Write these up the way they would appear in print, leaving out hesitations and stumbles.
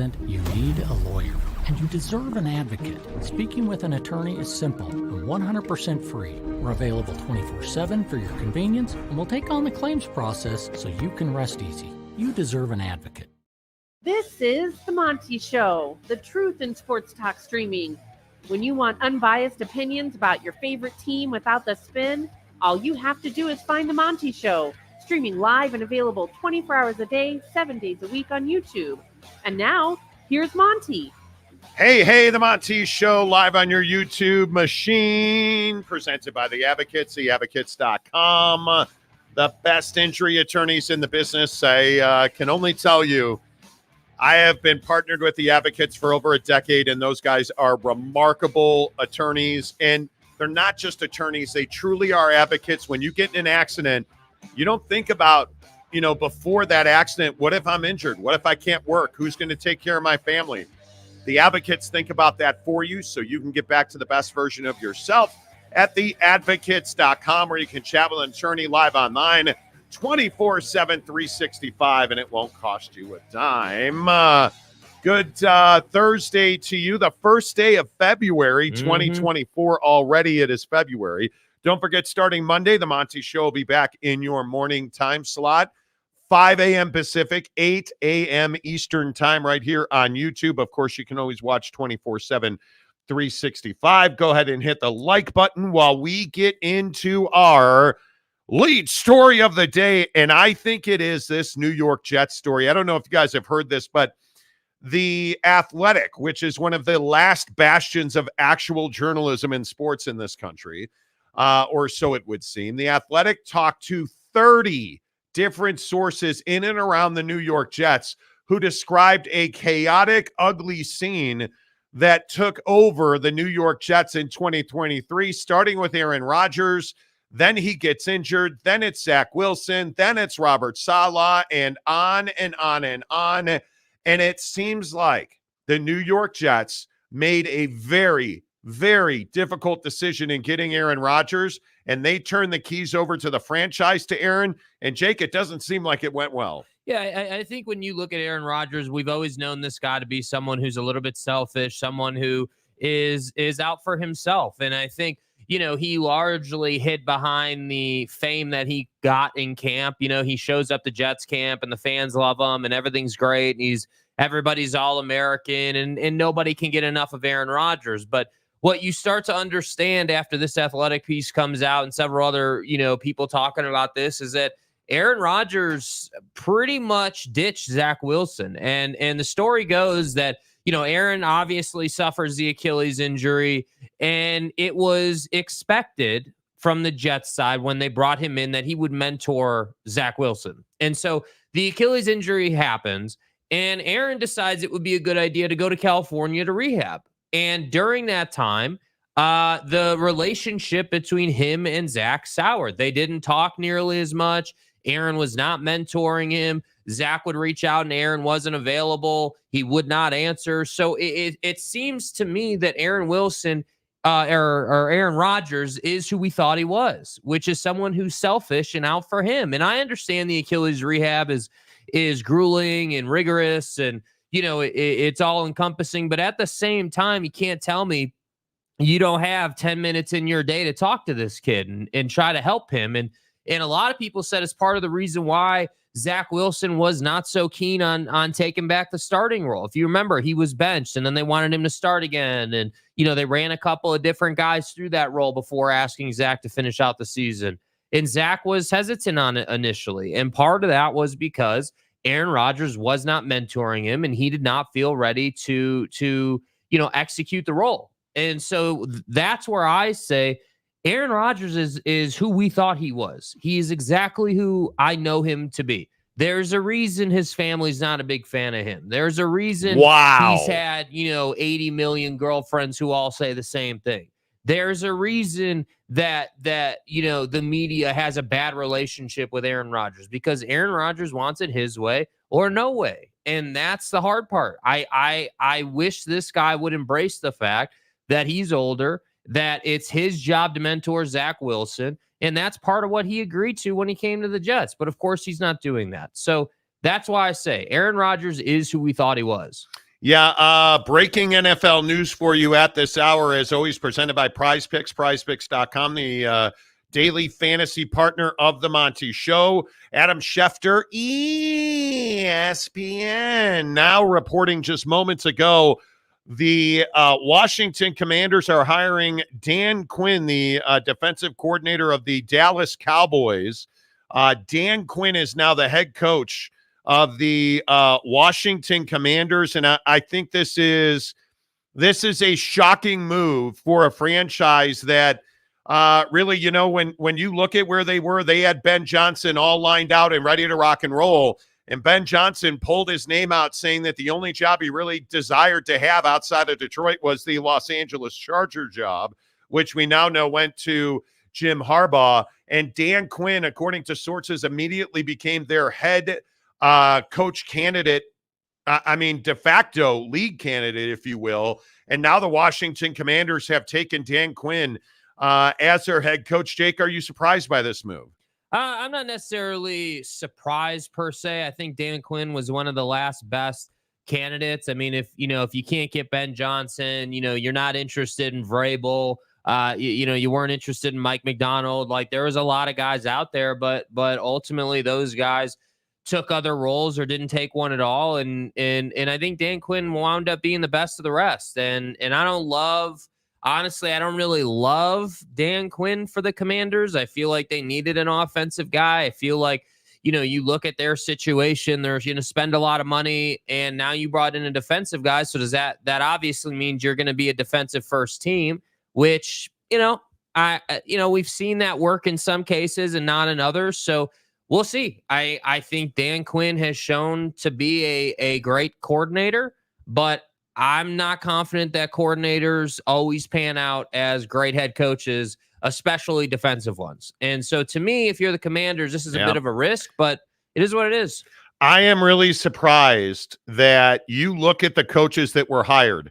accident, you need a lawyer. And you deserve an advocate. Speaking with an attorney is simple and 100% free. We're available 24/7 for your convenience, and we'll take on the claims process so you can rest easy. You deserve an advocate. This is The Monty Show, the truth in sports talk streaming. When you want unbiased opinions about your favorite team without the spin, all you have to do is find The Monty Show, streaming live and available 24 hours a day, 7 days a week on YouTube. And now, here's Monty. Hey, The Monty Show, live on your YouTube machine, presented by The Advocates, theadvocates.com. The best injury attorneys in the business. I can only tell you, I have been partnered with The Advocates for over a decade, and those guys are remarkable attorneys. And they're not just attorneys, they truly are advocates. When you get in an accident, you don't think about, before that accident, what if I'm injured? What if I can't work? Who's going to take care of my family? The Advocates think about that for you so you can get back to the best version of yourself at theadvocates.com, where you can chat with an attorney live online 24/7, 365, and it won't cost you a dime. Good Thursday to you, the first day of February 2024 already. It is February. Don't forget, starting Monday, the Monty Show will be back in your morning time slot, 5 a.m. Pacific, 8 a.m. Eastern time, right here on YouTube. Of course, you can always watch 24/7, 365. Go ahead and hit the like button while we get into our lead story of the day, and I think it is this New York Jets story. I don't know if you guys have heard this, but The Athletic, which is one of the last bastions of actual journalism in sports in this country, or so it would seem. The Athletic talked to 30 different sources in and around the New York Jets who described a chaotic, ugly scene that took over the New York Jets in 2023, starting with Aaron Rodgers. Then he gets injured. Then it's Zach Wilson. Then it's Robert Saleh, and on and on and on. And it seems like the New York Jets made a very, very difficult decision in getting Aaron Rodgers, and they turned the keys over to the franchise to Aaron. And Jake, it doesn't seem like it went well. Yeah, I think when you look at Aaron Rodgers, we've always known this guy to be someone who's a little bit selfish, someone who is out for himself. And I think, he largely hid behind the fame that he got in camp. He shows up to Jets camp and the fans love him and everything's great. And everybody's all-American and nobody can get enough of Aaron Rodgers. But what you start to understand after this Athletic piece comes out and several other, people talking about this is that Aaron Rodgers pretty much ditched Zach Wilson. And the story goes that, Aaron obviously suffers the Achilles injury, and it was expected from the Jets side when they brought him in that he would mentor Zach Wilson. And so the Achilles injury happens, and Aaron decides it would be a good idea to go to California to rehab. And during that time, the relationship between him and Zach soured. They didn't talk nearly as much. Aaron was not mentoring him. Zach would reach out and Aaron wasn't available. He would not answer. So it seems to me that Aaron Wilson or Aaron Rodgers is who we thought he was, which is someone who's selfish and out for him. And I understand the Achilles rehab is grueling and rigorous and, it's all encompassing. But at the same time, you can't tell me you don't have 10 minutes in your day to talk to this kid and try to help him. And a lot of people said it's part of the reason why Zach Wilson was not so keen on taking back the starting role. If you remember, he was benched and then they wanted him to start again. And, they ran a couple of different guys through that role before asking Zach to finish out the season. And Zach was hesitant on it initially. And part of that was because Aaron Rodgers was not mentoring him and he did not feel ready to execute the role. And so that's where I say Aaron Rodgers is who we thought he was. He is exactly who I know him to be. There's a reason his family's not a big fan of him. There's a reason he's had, 80 million girlfriends who all say the same thing. There's a reason that the media has a bad relationship with Aaron Rodgers because Aaron Rodgers wants it his way or no way. And that's the hard part. I wish this guy would embrace the fact that he's older, that it's his job to mentor Zach Wilson. And that's part of what he agreed to when he came to the Jets. But of course, he's not doing that. So that's why I say Aaron Rodgers is who we thought he was. Breaking NFL news for you at this hour, as always, presented by Prize Picks, prizepicks.com, the daily fantasy partner of the Monty Show. Adam Schefter, ESPN, now reporting just moments ago, the Washington Commanders are hiring Dan Quinn, the defensive coordinator of the Dallas Cowboys. Dan Quinn is now the head coach of the Washington Commanders, and I think this is a shocking move for a franchise that really, you know, when you look at where they were, they had Ben Johnson all lined out and ready to rock and roll, and Ben Johnson pulled his name out saying that the only job he really desired to have outside of Detroit was the Los Angeles Charger job, which we now know went to Jim Harbaugh. And Dan Quinn, according to sources, immediately became their head coach candidate, de facto league candidate, if you will. And now the Washington Commanders have taken Dan Quinn as their head coach. Jake, are you surprised by this move? I'm not necessarily surprised per se. I think Dan Quinn was one of the last best candidates. I mean, if you can't get Ben Johnson, you're not interested in Vrabel. You weren't interested in Mike McDonald. Like, there was a lot of guys out there, but ultimately those guys took other roles or didn't take one at all. And I think Dan Quinn wound up being the best of the rest. And I don't really love Dan Quinn for the Commanders. I feel like they needed an offensive guy. I feel like, you look at their situation, they're going to spend a lot of money, and now you brought in a defensive guy. So does that obviously means you're going to be a defensive first team, which, we've seen that work in some cases and not in others. So we'll see. I think Dan Quinn has shown to be a great coordinator, but I'm not confident that coordinators always pan out as great head coaches, especially defensive ones. And so to me, if you're the Commanders, this is a bit of a risk, but it is what it is. I am really surprised that you look at the coaches that were hired.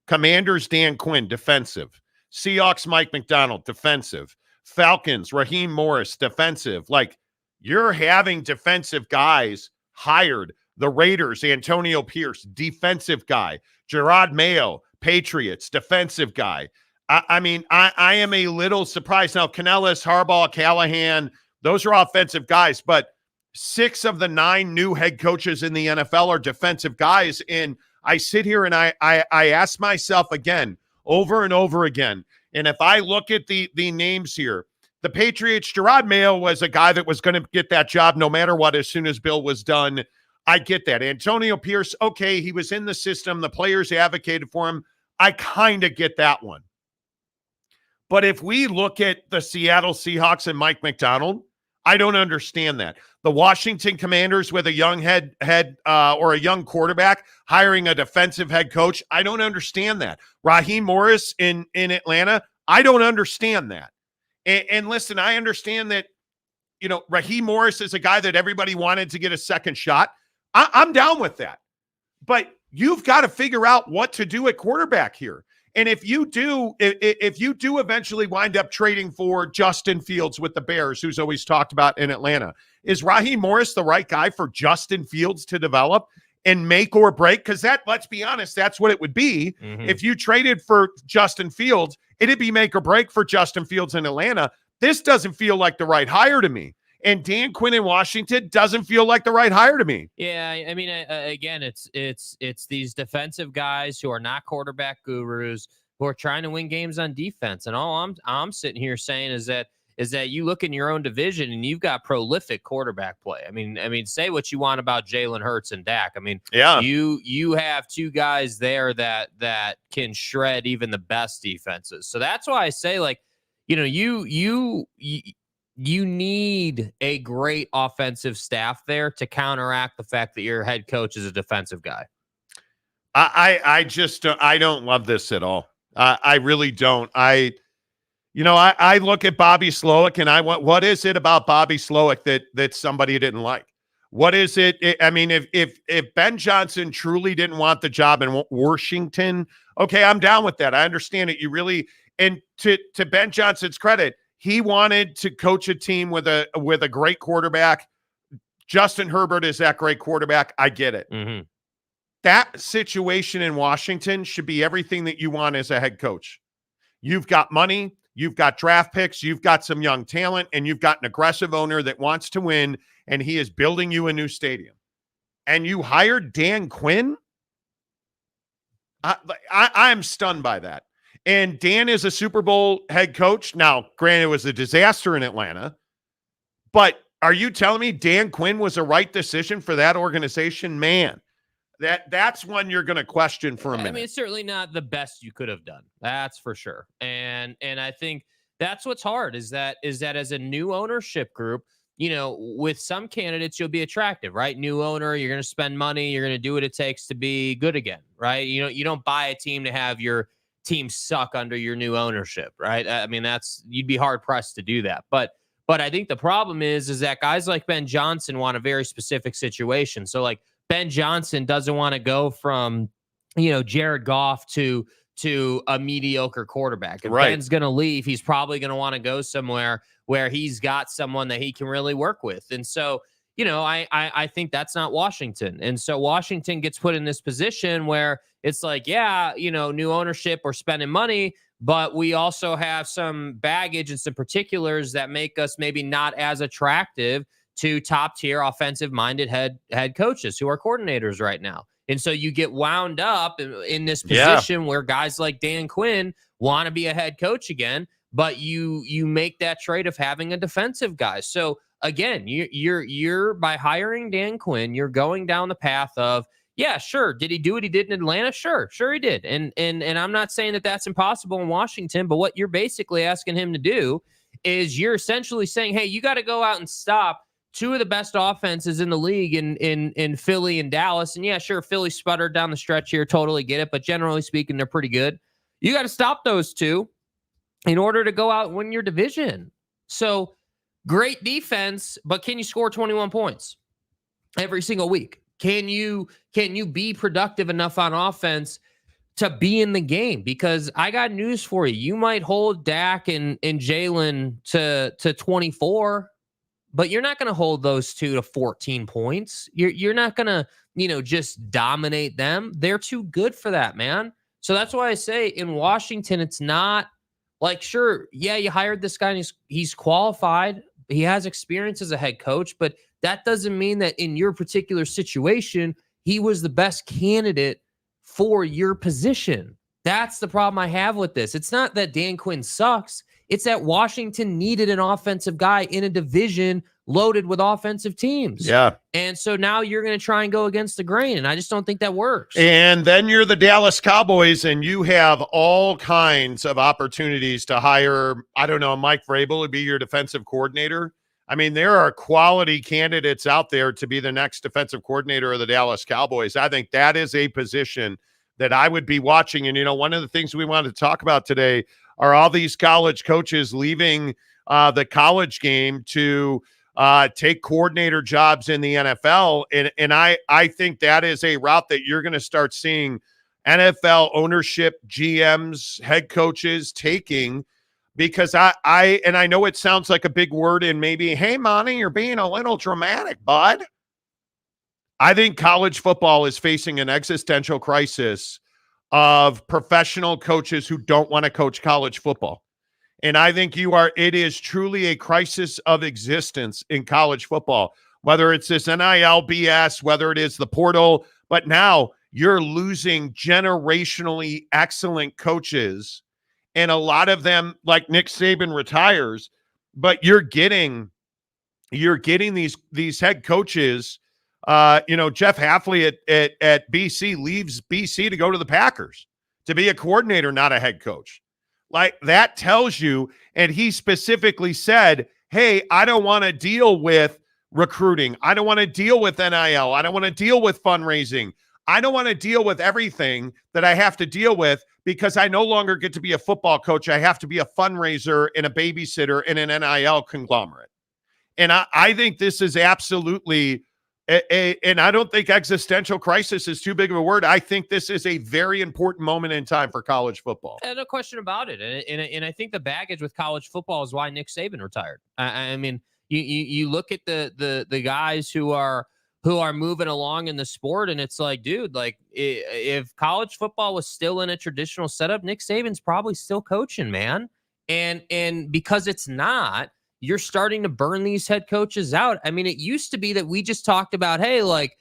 Commanders, Dan Quinn, defensive. Seahawks, Mike McDonald, defensive. Falcons, Raheem Morris, defensive. Like, you're having defensive guys hired. The Raiders, Antonio Pierce, defensive guy. Gerard Mayo, Patriots, defensive guy. I am a little surprised. Now, Canellis, Harbaugh, Callahan, those are offensive guys, but 6 of the 9 new head coaches in the NFL are defensive guys. And I sit here and I ask myself again, over and over again, and if I look at the names here, the Patriots, Gerard Mayo was a guy that was going to get that job no matter what as soon as Bill was done. I get that. Antonio Pierce, okay, he was in the system. The players advocated for him. I kind of get that one. But if we look at the Seattle Seahawks and Mike McDonald, I don't understand that. The Washington Commanders with a young head or a young quarterback hiring a defensive head coach, I don't understand that. Raheem Morris in Atlanta, I don't understand that. And listen, I understand that, Raheem Morris is a guy that everybody wanted to get a second shot. I'm down with that. But you've got to figure out what to do at quarterback here. And if you do eventually wind up trading for Justin Fields with the Bears, who's always talked about in Atlanta, is Raheem Morris the right guy for Justin Fields to develop and make or break? Because let's be honest, that's what it would be. Mm-hmm. If you traded for Justin Fields, it'd be make or break for Justin Fields in Atlanta. This doesn't feel like the right hire to me. And Dan Quinn in Washington doesn't feel like the right hire to me. Yeah, I mean, again, it's these defensive guys who are not quarterback gurus who are trying to win games on defense. And all I'm sitting here saying is that you look in your own division and you've got prolific quarterback play. I mean, say what you want about Jalen Hurts and Dak. I mean, yeah, you have 2 guys there that can shred even the best defenses. So that's why I say, like, you need a great offensive staff there to counteract the fact that your head coach is a defensive guy. I don't love this at all. I really don't. I look at Bobby Slowick and what is it about Bobby Slowick that somebody didn't like? What is it? If Ben Johnson truly didn't want the job in Washington, okay, I'm down with that. I understand it. You really, and to Ben Johnson's credit, he wanted to coach a team with a great quarterback. Justin Herbert is that great quarterback. I get it. Mm-hmm. That situation in Washington should be everything that you want as a head coach. You've got money, you've got draft picks, you've got some young talent, and you've got an aggressive owner that wants to win, and he is building you a new stadium. And you hired Dan Quinn? I'm stunned by that. And Dan is a Super Bowl head coach. Now, granted, it was a disaster in Atlanta, but are you telling me Dan Quinn was a right decision for that organization? Man, that's one you're going to question for a minute. I mean, it's certainly not the best you could have done. That's for sure. And I think that's what's hard is that as a new ownership group, with some candidates, you'll be attractive, right? New owner, you're going to spend money, you're going to do what it takes to be good again, right? You don't buy a team to have your team suck under your new ownership, right? I mean, you'd be hard pressed to do that. But I think the problem is that guys like Ben Johnson want a very specific situation. So like Ben Johnson doesn't want to go from, Jared Goff to a mediocre quarterback. If Ben's going to leave, he's probably going to want to go somewhere where he's got someone that he can really work with. And so, I think that's not Washington. And so Washington gets put in this position where it's like, new ownership, we're spending money, but we also have some baggage and some particulars that make us maybe not as attractive to top tier offensive minded head coaches who are coordinators right now. And so you get wound up in this position where guys like Dan Quinn want to be a head coach again, but you make that trade of having a defensive guy. So again, you're by hiring Dan Quinn, you're going down the path of, yeah, sure. Did he do what he did in Atlanta? Sure he did. And I'm not saying that that's impossible in Washington, but what you're basically asking him to do is you're essentially saying, hey, you got to go out and stop two of the best offenses in the league in Philly and Dallas. And yeah, sure, Philly sputtered down the stretch here. Totally get it. But generally speaking, they're pretty good. You got to stop those two in order to go out and win your division. So great defense, but can you score 21 points every single week? Can you be productive enough on offense to be in the game? Because I got news for you. You might hold Dak and Jalen to 24, but you're not going to hold those two to 14 points. You're not going to, just dominate them. They're too good for that, man. So that's why I say in Washington, it's not like, sure, yeah, you hired this guy and he's qualified. He has experience as a head coach, but that doesn't mean that in your particular situation, he was the best candidate for your position. That's the problem I have with this. It's not that Dan Quinn sucks. It's that Washington needed an offensive guy in a division loaded with offensive teams. Yeah. And so now you're going to try and go against the grain, and I just don't think that works. And then you're the Dallas Cowboys, and you have all kinds of opportunities to hire, I don't know, Mike Vrabel would be your defensive coordinator. I mean, there are quality candidates out there to be the next defensive coordinator of the Dallas Cowboys. I think that is a position that I would be watching. And, one of the things we wanted to talk about today are all these college coaches leaving the college game to take coordinator jobs in the NFL. And I think that is a route that you're going to start seeing NFL ownership, GMs, head coaches taking, because I know it sounds like a big word and maybe, hey, Monty, you're being a little dramatic, bud. I think college football is facing an existential crisis of professional coaches who don't want to coach college football. And I think it is truly a crisis of existence in college football, whether it's this NIL BS, whether it is the portal, but now you're losing generationally excellent coaches. And a lot of them, like Nick Saban, retires, but you're getting these head coaches. Jeff Hafley at BC leaves BC to go to the Packers to be a coordinator, not a head coach. Like, that tells you, and he specifically said, hey, I don't want to deal with recruiting. I don't want to deal with NIL. I don't want to deal with fundraising. I don't want to deal with everything that I have to deal with because I no longer get to be a football coach. I have to be a fundraiser and a babysitter in an NIL conglomerate. And I think this is absolutely and I don't think existential crisis is too big of a word. I think this is a very important moment in time for college football. No question about it. And I think the baggage with college football is why Nick Saban retired. I mean, you look at the guys who are who are moving along in the sport. And it's like, dude, like if college football was still in a traditional setup, Nick Saban's probably still coaching, man. And because it's not, you're starting to burn these head coaches out. I mean, it used to be that we just talked about, hey, like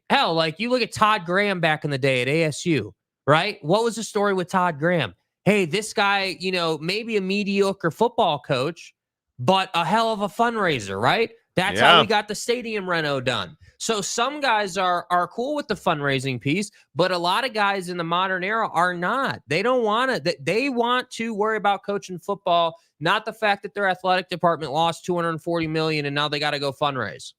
hell, like you look at Todd Graham back in the day at ASU, right? What was the story with Todd Graham? Hey, this guy, you know, maybe a mediocre football coach, but a hell of a fundraiser, right? That's how we got the stadium reno done. So some guys are cool with the fundraising piece, but a lot of guys in the modern era are not. They don't want to. They want to worry about coaching football, not the fact that their athletic department lost $240 million and now they got to go fundraise.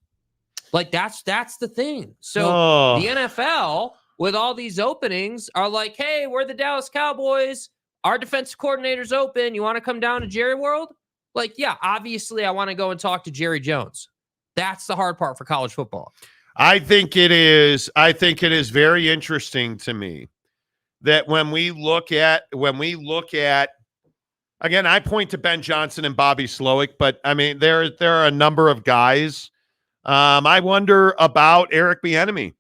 Like that's the thing. So the NFL with all these openings are like, hey, we're the Dallas Cowboys. Our defensive coordinator's open. You want to come down to Jerry World? Like, yeah, obviously I want to go and talk to Jerry Jones. That's the hard part for college football. I think it is very interesting to me that when we look at, again, I point to Ben Johnson and Bobby Slowick, but I mean, there are a number of guys. I wonder about Eric Bieniemy.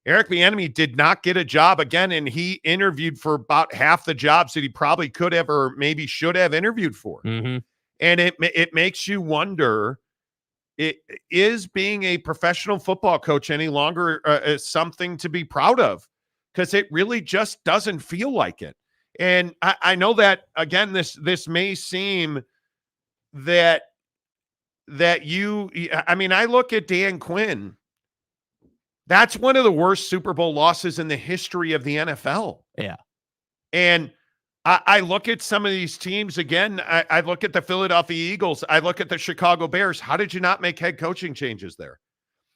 Eric Bieniemy did not get a job again, and he interviewed for about half the jobs that he probably could have or maybe should have interviewed for. Mm-hmm. And it makes you wonder, is being a professional football coach any longer something to be proud of? Because it really just doesn't feel like it. And I know that, again, this may seem that I look at Dan Quinn. That's one of the worst Super Bowl losses in the history of the NFL. Yeah. And I look at some of these teams again. I look at the Philadelphia Eagles. I look at the Chicago Bears. How did you not make head coaching changes there?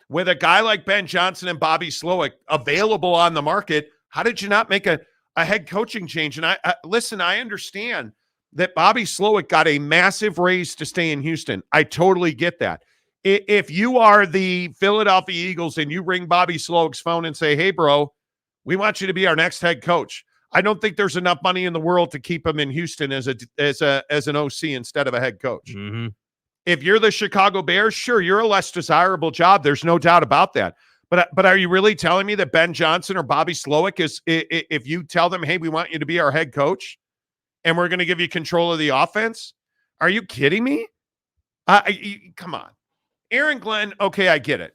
With a guy like Ben Johnson and Bobby Slowick available on the market, how did you not make a head coaching change? And I understand that Bobby Slowick got a massive raise to stay in Houston. I totally get that. If you are the Philadelphia Eagles and you ring Bobby Slowick's phone and say, hey, bro, we want you to be our next head coach, I don't think there's enough money in the world to keep him in Houston as an OC instead of a head coach. Mm-hmm. If you're the Chicago Bears, sure, you're a less desirable job. There's no doubt about that. But are you really telling me that Ben Johnson or Bobby Slowick is, if you tell them, hey, we want you to be our head coach and we're going to give you control of the offense? Are you kidding me? Come on. Aaron Glenn, okay, I get it.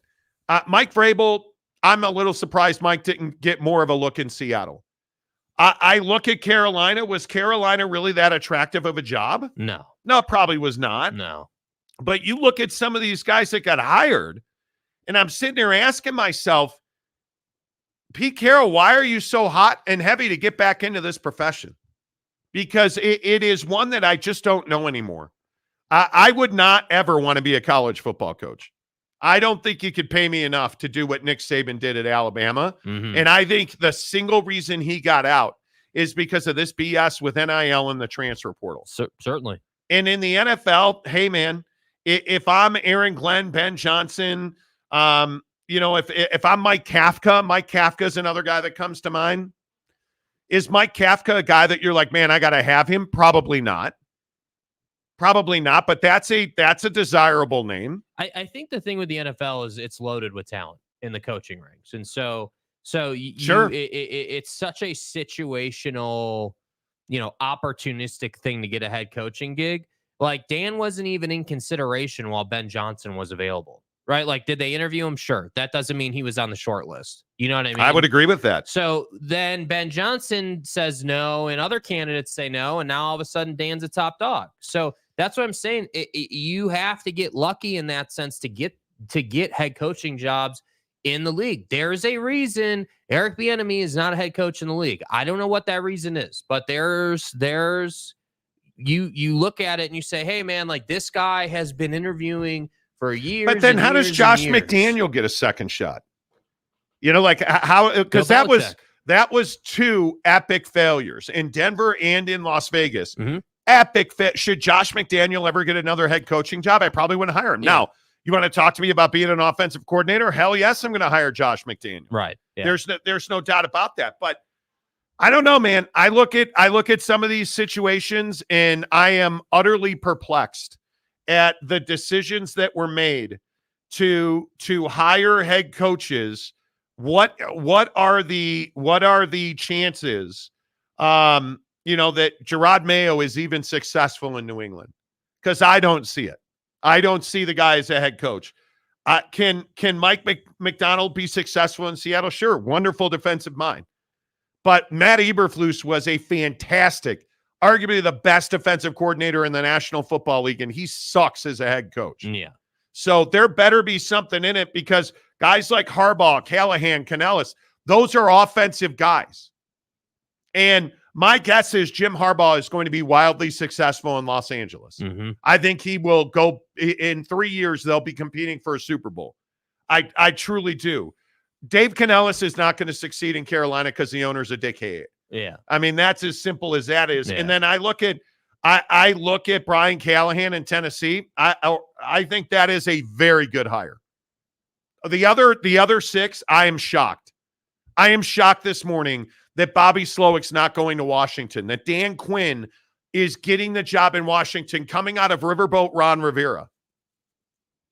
Mike Vrabel, I'm a little surprised Mike didn't get more of a look in Seattle. I look at Carolina. Was Carolina really that attractive of a job? No, it probably was not. No. But you look at some of these guys that got hired, and I'm sitting there asking myself, Pete Carroll, why are you so hot and heavy to get back into this profession? Because it is one that I just don't know anymore. I would not ever want to be a college football coach. I don't think you could pay me enough to do what Nick Saban did at Alabama. Mm-hmm. And I think the single reason he got out is because of this BS with NIL and the transfer portal. Certainly. And in the NFL, hey, man, if I'm Aaron Glenn, Ben Johnson, if I'm Mike Kafka is another guy that comes to mind. Is Mike Kafka a guy that you're like, man, I got to have him? Probably not. But that's a desirable name. I think the thing with the NFL is it's loaded with talent in the coaching ranks. And so sure, it's such a situational, opportunistic thing to get a head coaching gig. Like Dan wasn't even in consideration while Ben Johnson was available, right? Like, did they interview him? Sure. That doesn't mean he was on the short list. You know what I mean? I would agree with that. So then Ben Johnson says no, and other candidates say no, and now all of a sudden Dan's a top dog. So that's what I'm saying. You have to get lucky in that sense to get head coaching jobs in the league. There's a reason Eric Bieniemy is not a head coach in the league. I don't know what that reason is, but there's you look at it and you say, hey man, like this guy has been interviewing for years. But then how does Josh McDaniel get a second shot? Because that was two epic failures in Denver and in Las Vegas. Mm-hmm. Epic fit. Should Josh McDaniel ever get another head coaching job? I probably wouldn't hire him. Yeah. Now, you want to talk to me about being an offensive coordinator? Hell yes, I'm going to hire Josh McDaniel. Right. Yeah. There's no doubt about that. But I don't know, man. I look at some of these situations and I am utterly perplexed at the decisions that were made to hire head coaches, what are the chances that Gerard Mayo is even successful in New England? Because I don't see it. I don't see the guy as a head coach. Can Mike McDonald be successful in Seattle? Sure. Wonderful defensive mind. But Matt Eberflus was a fantastic, arguably the best defensive coordinator in the National Football League, and he sucks as a head coach. Yeah. So there better be something in it, because guys like Harbaugh, Callahan, Canellis, those are offensive guys. And my guess is Jim Harbaugh is going to be wildly successful in Los Angeles. Mm-hmm. I think he will go in 3 years. They'll be competing for a Super Bowl. I truly do. Dave Canellis is not going to succeed in Carolina because the owner's a dickhead. Yeah. I mean, that's as simple as that is. Yeah. And then I look at Brian Callahan in Tennessee. I think that is a very good hire. The other 6, I am shocked. I am shocked this morning that Bobby Slowick's not going to Washington, that Dan Quinn is getting the job in Washington coming out of Riverboat Ron Rivera.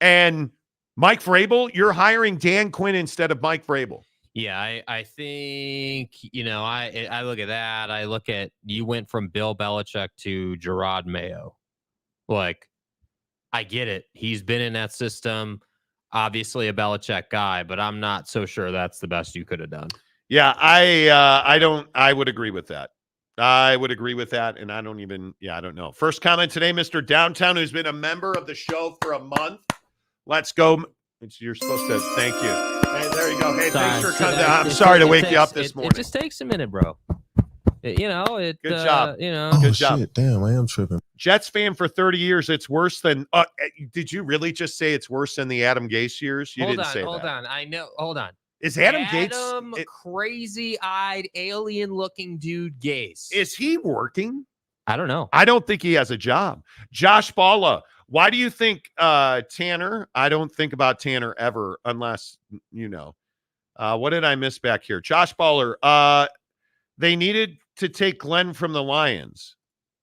And Mike Vrabel, you're hiring Dan Quinn instead of Mike Vrabel. Yeah, I think, I look at that. I look at, you went from Bill Belichick to Gerard Mayo. Like, I get it. He's been in that system, obviously a Belichick guy, but I'm not so sure that's the best you could have done. Yeah, I would agree with that. I would agree with that, and I don't know. First comment today, Mr. Downtown, who's been a member of the show for a month. Let's go. You're supposed to. Thank you. Hey, there you go. Hey, thanks for coming. I'm sorry to wake you up this morning. It just takes a minute, bro. Good job. Good job. Shit, damn, I am tripping. Jets fan for 30 years. It's worse than. Did you really just say it's worse than the Adam Gase years? You didn't say that. Hold on. I know. Hold on. Is Adam Gates crazy-eyed, alien-looking dude Gase? Is he working? I don't know. I don't think he has a job. Josh Balla. Why do you think Tanner? I don't think about Tanner ever unless, what did I miss back here? Josh Baller. They needed to take Glenn from the Lions.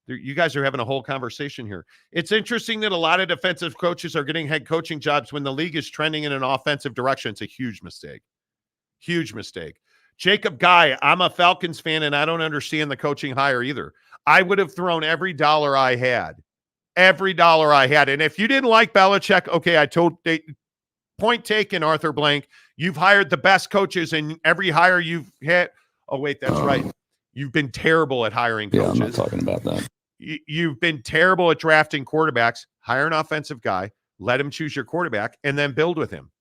You guys are having a whole conversation here. It's interesting that a lot of defensive coaches are getting head coaching jobs when the league is trending in an offensive direction. It's a huge mistake. Huge mistake. Jacob Guy, I'm a Falcons fan, and I don't understand the coaching hire either. I would have thrown every dollar I had. Every dollar I had. And if you didn't like Belichick, okay, point taken, Arthur Blank. You've hired the best coaches, and every hire you've had. Oh, wait, that's right. You've been terrible at hiring coaches. Yeah, I'm not talking about that. You've been terrible at drafting quarterbacks. Hire an offensive guy, let him choose your quarterback, and then build with him.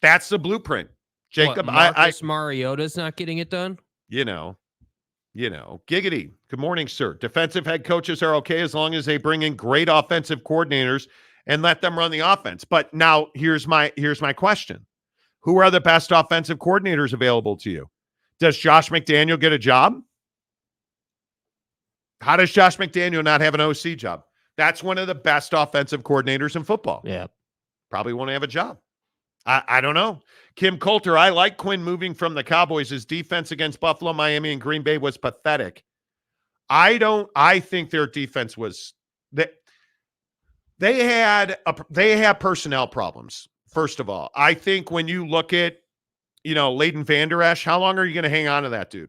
That's the blueprint. Jacob, Marcus Mariota's not getting it done? Giggity. Good morning, sir. Defensive head coaches are okay as long as they bring in great offensive coordinators and let them run the offense. But now here's my question. Who are the best offensive coordinators available to you? Does Josh McDaniel get a job? How does Josh McDaniel not have an OC job? That's one of the best offensive coordinators in football. Yeah. Probably won't have a job. I don't know. Kim Coulter, I like Quinn moving from the Cowboys. His defense against Buffalo, Miami, and Green Bay was pathetic. I think their defense was they had personnel problems. First of all, I think when you look at, Leighton Vander Esch, how long are you going to hang on to that dude?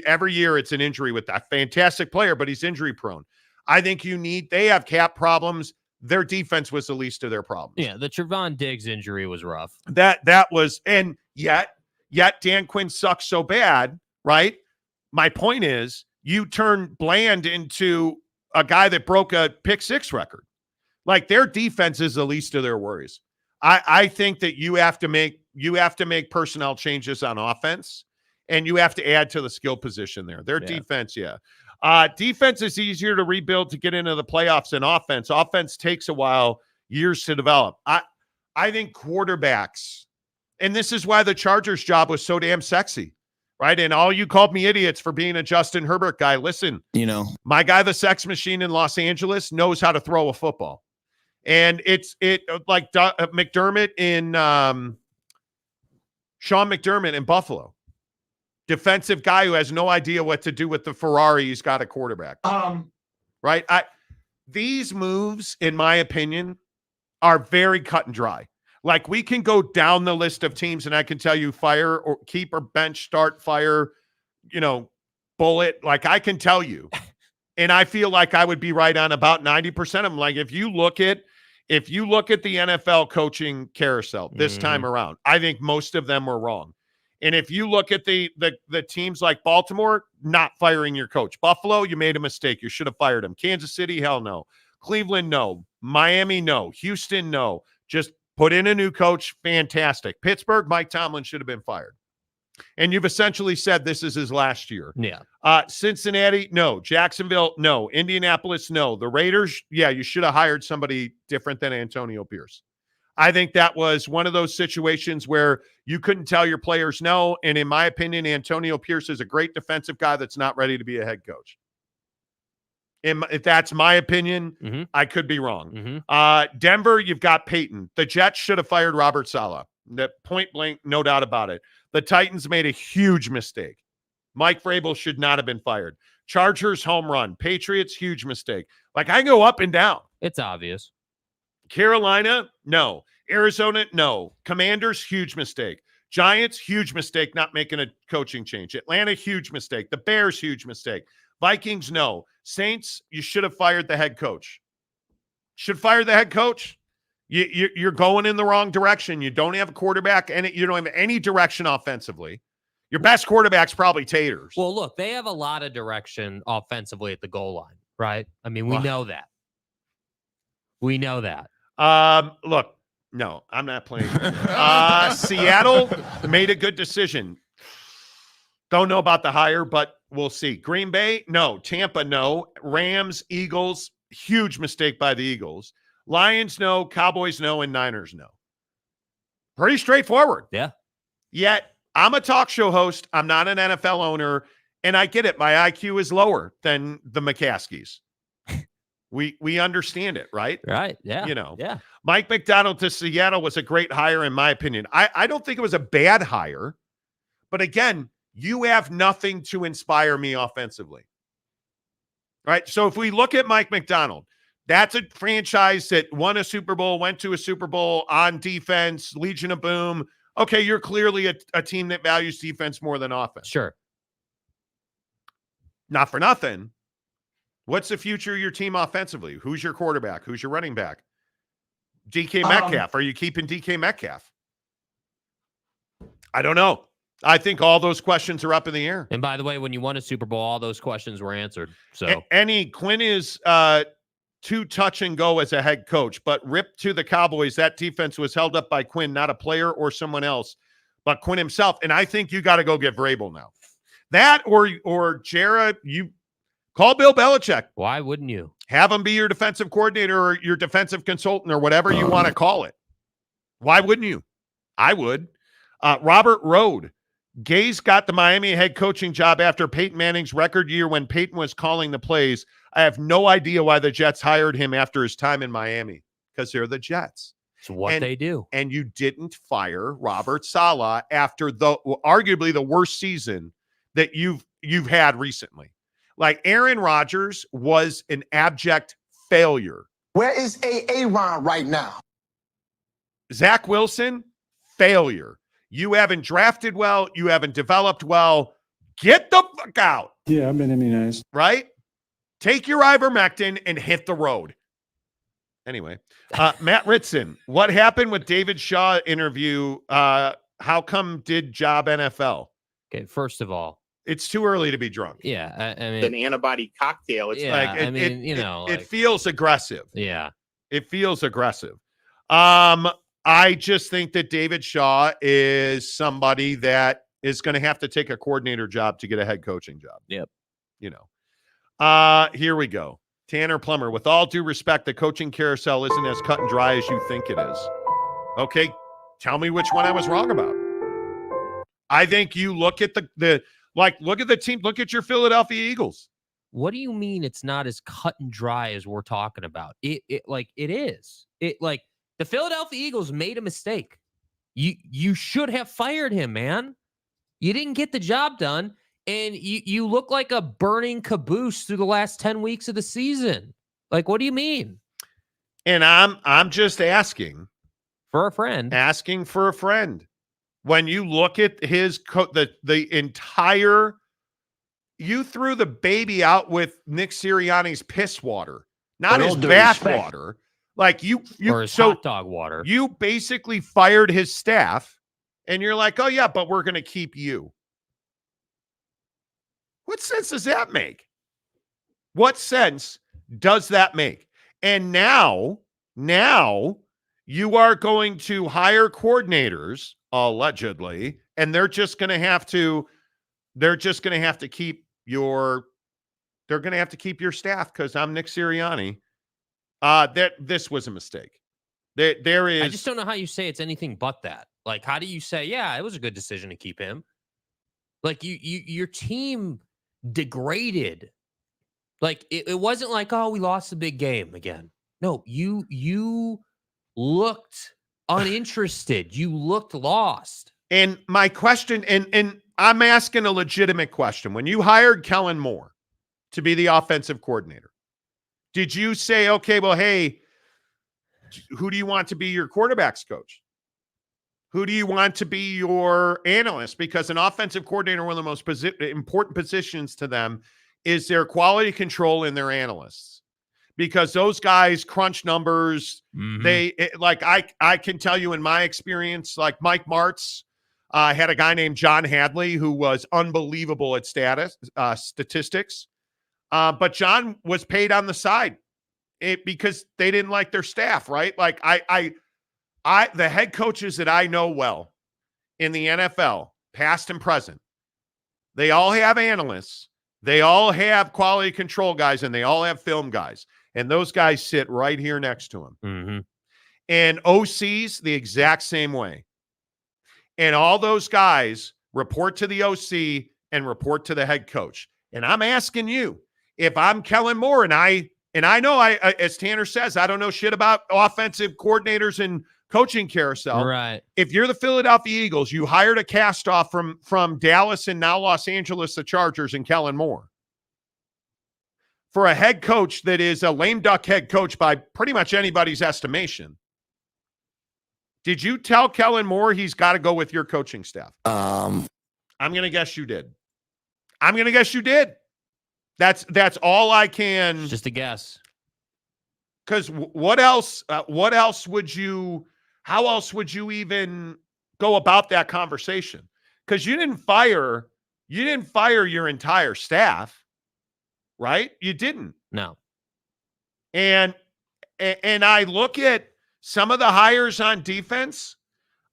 Every year it's an injury with that fantastic player, but he's injury prone. I think they have cap problems. Their defense was the least of their problems. Yeah, the Trevon Diggs injury was rough. That was, and yet Dan Quinn sucks so bad, right? My point is, you turn Bland into a guy that broke a pick six record. Like, their defense is the least of their worries. I think that you have to make personnel changes on offense, and you have to add to the skill position there. Their defense, defense is easier to rebuild to get into the playoffs than offense. Offense takes a while, years to develop. I think quarterbacks, and this is why the Chargers job was so damn sexy, right? And all you called me idiots for being a Justin Herbert guy. Listen, my guy, the sex machine in Los Angeles, knows how to throw a football. And it's like McDermott in Sean McDermott in Buffalo. Defensive guy who has no idea what to do with the Ferrari he's got a quarterback. Right? These moves, in my opinion, are very cut and dry. Like, we can go down the list of teams and I can tell you fire or keep or bench, start, fire, bullet. Like, I can tell you. And I feel like I would be right on about 90% of them. Like, if you look at the NFL coaching carousel this time around, I think most of them were wrong. And if you look at the teams like Baltimore, not firing your coach. Buffalo, you made a mistake. You should have fired him. Kansas City, hell no. Cleveland, no. Miami, no. Houston, no. Just put in a new coach. Fantastic. Pittsburgh, Mike Tomlin should have been fired. And you've essentially said this is his last year. Yeah. Cincinnati, no. Jacksonville, no. Indianapolis, no. The Raiders, yeah, you should have hired somebody different than Antonio Pierce. I think that was one of those situations where you couldn't tell your players no. And in my opinion, Antonio Pierce is a great defensive guy that's not ready to be a head coach. If that's my opinion, I could be wrong. Denver, you've got Peyton. The Jets should have fired Robert Saleh. Point blank, no doubt about it. The Titans made a huge mistake. Mike Vrabel should not have been fired. Chargers, home run. Patriots, huge mistake. Like, I go up and down. It's obvious. Carolina, no. Arizona, no. Commanders, huge mistake. Giants, huge mistake not making a coaching change. Atlanta, huge mistake. The Bears, huge mistake. Vikings, no. Saints, you should have fired the head coach. Should fire the head coach. You're going in the wrong direction. You don't have a quarterback, and you don't have any direction offensively. Your best quarterback's probably Taters. Well, look, they have a lot of direction offensively at the goal line, right? I mean, we know that. We know that. Look, no, I'm not playing. Seattle made a good decision. Don't know about the hire, but we'll see. Green Bay, no. Tampa, no. Rams, Eagles, huge mistake by the Eagles. Lions, no. Cowboys, no. And Niners, no. Pretty straightforward. Yeah. Yet, I'm a talk show host. I'm not an NFL owner. And I get it. My IQ is lower than the McCaskies. We understand it, right? Right. Yeah. Yeah. Mike McDonald to Seattle was a great hire, in my opinion. I don't think it was a bad hire. But again, you have nothing to inspire me offensively. Right? So if we look at Mike McDonald, that's a franchise that won a Super Bowl, went to a Super Bowl on defense, Legion of Boom. Okay, you're clearly a team that values defense more than offense. Sure. Not for nothing. What's the future of your team offensively? Who's your quarterback? Who's your running back? DK Metcalf. Are you keeping DK Metcalf? I don't know. I think all those questions are up in the air. And by the way, when you won a Super Bowl, all those questions were answered. So Quinn is too touch and go as a head coach, but rip to the Cowboys. That defense was held up by Quinn, not a player or someone else, but Quinn himself. And I think you got to go get Vrabel now. That or Jared, you call Bill Belichick. Why wouldn't you? Have him be your defensive coordinator or your defensive consultant or whatever you want to call it. Why wouldn't you? I would. Robert Rode. Gase got the Miami head coaching job after Peyton Manning's record year when Peyton was calling the plays. I have no idea why the Jets hired him after his time in Miami, because they're the Jets. It's what they do. And you didn't fire Robert Saleh after arguably the worst season that you've had recently. Like, Aaron Rodgers was an abject failure. Where is Aaron right now? Zach Wilson, failure. You haven't drafted well. You haven't developed well. Get the fuck out. Yeah, I've been immunized. Right? Take your ivermectin and hit the road. Anyway, Matt Ritson, what happened with David Shaw interview? How come did job NFL? Okay, first of all, it's too early to be drunk. Yeah, I mean, an antibody cocktail. It's like it feels aggressive. Yeah, it feels aggressive. I just think that David Shaw is somebody that is going to have to take a coordinator job to get a head coaching job. Yep. Here we go. Tanner Plummer, with all due respect, the coaching carousel isn't as cut and dry as you think it is. Okay, tell me which one I was wrong about. I think you look at look at the team, look at your Philadelphia Eagles. What do you mean it's not as cut and dry as we're talking about? It is. The Philadelphia Eagles made a mistake. You should have fired him, man. You didn't get the job done, and you look like a burning caboose through the last 10 weeks of the season. Like, what do you mean? And I'm just asking For a friend. Asking for a friend. When you look at his the entire, you threw the baby out with Nick Sirianni's piss water, not his bath water. Like you or his hot dog water. You basically fired his staff, and you're like, oh yeah, but we're going to keep you. What sense does that make? What sense does that make? And now you are going to hire coordinators, allegedly, and they're going to have to keep your staff because I'm Nick Sirianni. This was a mistake. There is. I just don't know how you say it's anything but that. Like, how do you say, yeah, it was a good decision to keep him? Like, your team degraded. Like, it wasn't like, oh, we lost the big game again. No, you looked uninterested. You looked lost. And my question, and I'm asking a legitimate question. When you hired Kellen Moore to be the offensive coordinator, did you say, okay, well, hey, who do you want to be your quarterbacks coach? Who do you want to be your analyst? Because an offensive coordinator, one of the most important positions to them is their quality control and their analysts. Because those guys crunch numbers. I can tell you in my experience, like Mike Martz had a guy named John Hadley who was unbelievable at statistics. But John was paid on the side because they didn't like their staff, right? Like the head coaches that I know well in the NFL, past and present, they all have analysts, they all have quality control guys, and they all have film guys. And those guys sit right here next to him. Mm-hmm. And OCs, the exact same way. And all those guys report to the OC and report to the head coach. And I'm asking you, if I'm Kellen Moore, and I know, as Tanner says, I don't know shit about offensive coordinators and coaching carousel. Right. If you're the Philadelphia Eagles, you hired a cast-off from Dallas and now Los Angeles, the Chargers, and Kellen Moore. For a head coach that is a lame duck head coach by pretty much anybody's estimation, did you tell Kellen Moore he's got to go with your coaching staff? I'm going to guess you did. That's all I can. Just a guess. Because what else would you, how else would you even go about that conversation? Because you didn't fire your entire staff, right? You didn't. No. And I look at some of the hires on defense.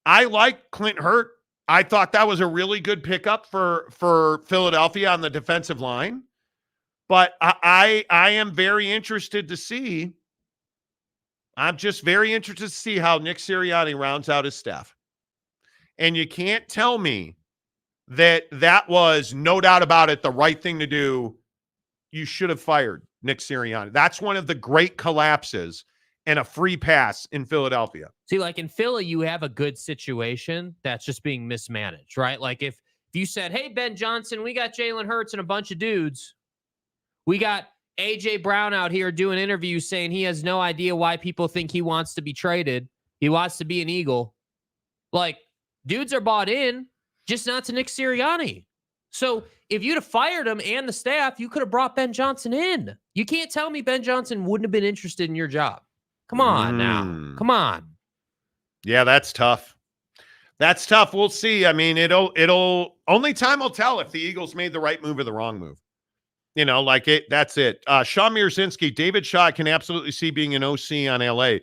I like Clint Hurt. I thought that was a really good pickup for Philadelphia on the defensive line. But I am very interested to see. I'm just very interested to see how Nick Sirianni rounds out his staff. And you can't tell me that was, no doubt about it, the right thing to do. You should have fired Nick Sirianni. That's one of the great collapses and a free pass in Philadelphia. See, like in Philly, you have a good situation that's just being mismanaged, right? Like if you said, hey, Ben Johnson, we got Jalen Hurts and a bunch of dudes. We got A.J. Brown out here doing interviews saying he has no idea why people think he wants to be traded. He wants to be an Eagle. Like, dudes are bought in, just not to Nick Sirianni. So if you'd have fired him and the staff, you could have brought Ben Johnson in. You can't tell me Ben Johnson wouldn't have been interested in your job. Come on now. Come on. Yeah, that's tough. That's tough. We'll see. I mean, it'll only time will tell if the Eagles made the right move or the wrong move. You know, that's it. Sean Mierzinski, David Shaw, I can absolutely see being an OC on LA.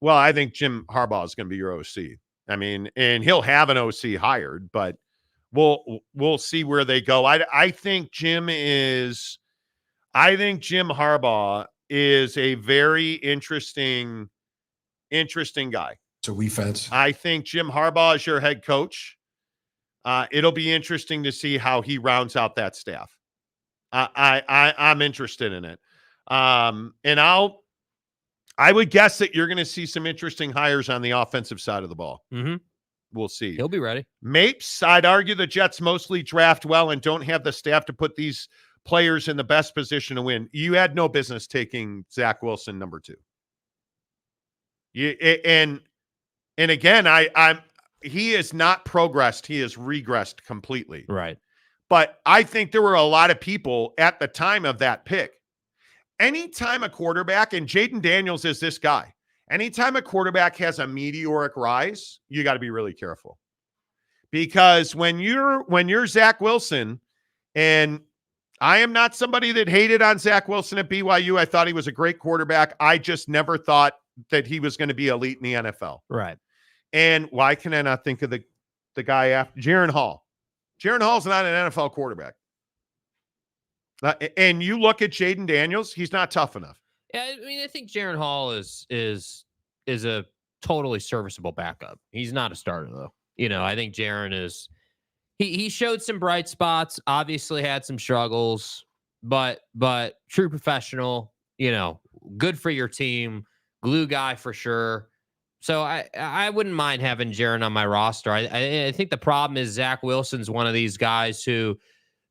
Well, I think Jim Harbaugh is going to be your OC. I mean, and he'll have an OC hired, but we'll see where they go. I think Jim Harbaugh is a very interesting guy. It's a refence. I think Jim Harbaugh is your head coach. It'll be interesting to see how he rounds out that staff. I'm interested in it. And I would guess that you're going to see some interesting hires on the offensive side of the ball. Mm-hmm. We'll see. He'll be ready. Mapes, I'd argue the Jets mostly draft well and don't have the staff to put these players in the best position to win. You had no business taking Zach Wilson number 2. And again, he has not progressed. He has regressed completely. Right. But I think there were a lot of people at the time of that pick. Anytime a quarterback, and Jaden Daniels is this guy, anytime a quarterback has a meteoric rise, you got to be really careful. Because when you're Zach Wilson, and I am not somebody that hated on Zach Wilson at BYU. I thought he was a great quarterback. I just never thought that he was going to be elite in the NFL. Right. And why can I not think of the guy after Jaron Hall? Jaron Hall's not an NFL quarterback. And you look at Jaden Daniels, he's not tough enough. Yeah, I mean, I think Jaron Hall is a totally serviceable backup. He's not a starter though. I think Jaron is. He showed some bright spots. Obviously, had some struggles, but true professional. Good for your team. Glue guy for sure. So I wouldn't mind having Jaron on my roster. I think the problem is Zach Wilson's one of these guys who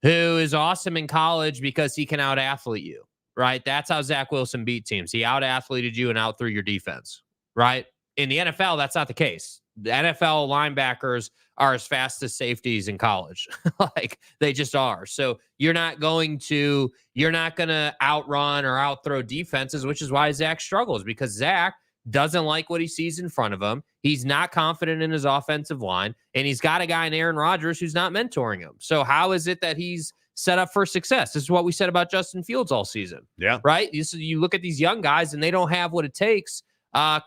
is awesome in college because he can out-athlete you, right? That's how Zach Wilson beat teams. He out-athleted you and out-threw your defense, right? In the NFL, that's not the case. The NFL linebackers are as fast as safeties in college. Like, they just are. So you're not going to outrun or out-throw defenses, which is why Zach struggles, because Zach doesn't like what he sees in front of him. He's not confident in his offensive line, and he's got a guy in Aaron Rodgers who's not mentoring him. So how is it that he's set up for success? This is what we said about Justin Fields all season. Yeah. Right? You look at these young guys, and they don't have what it takes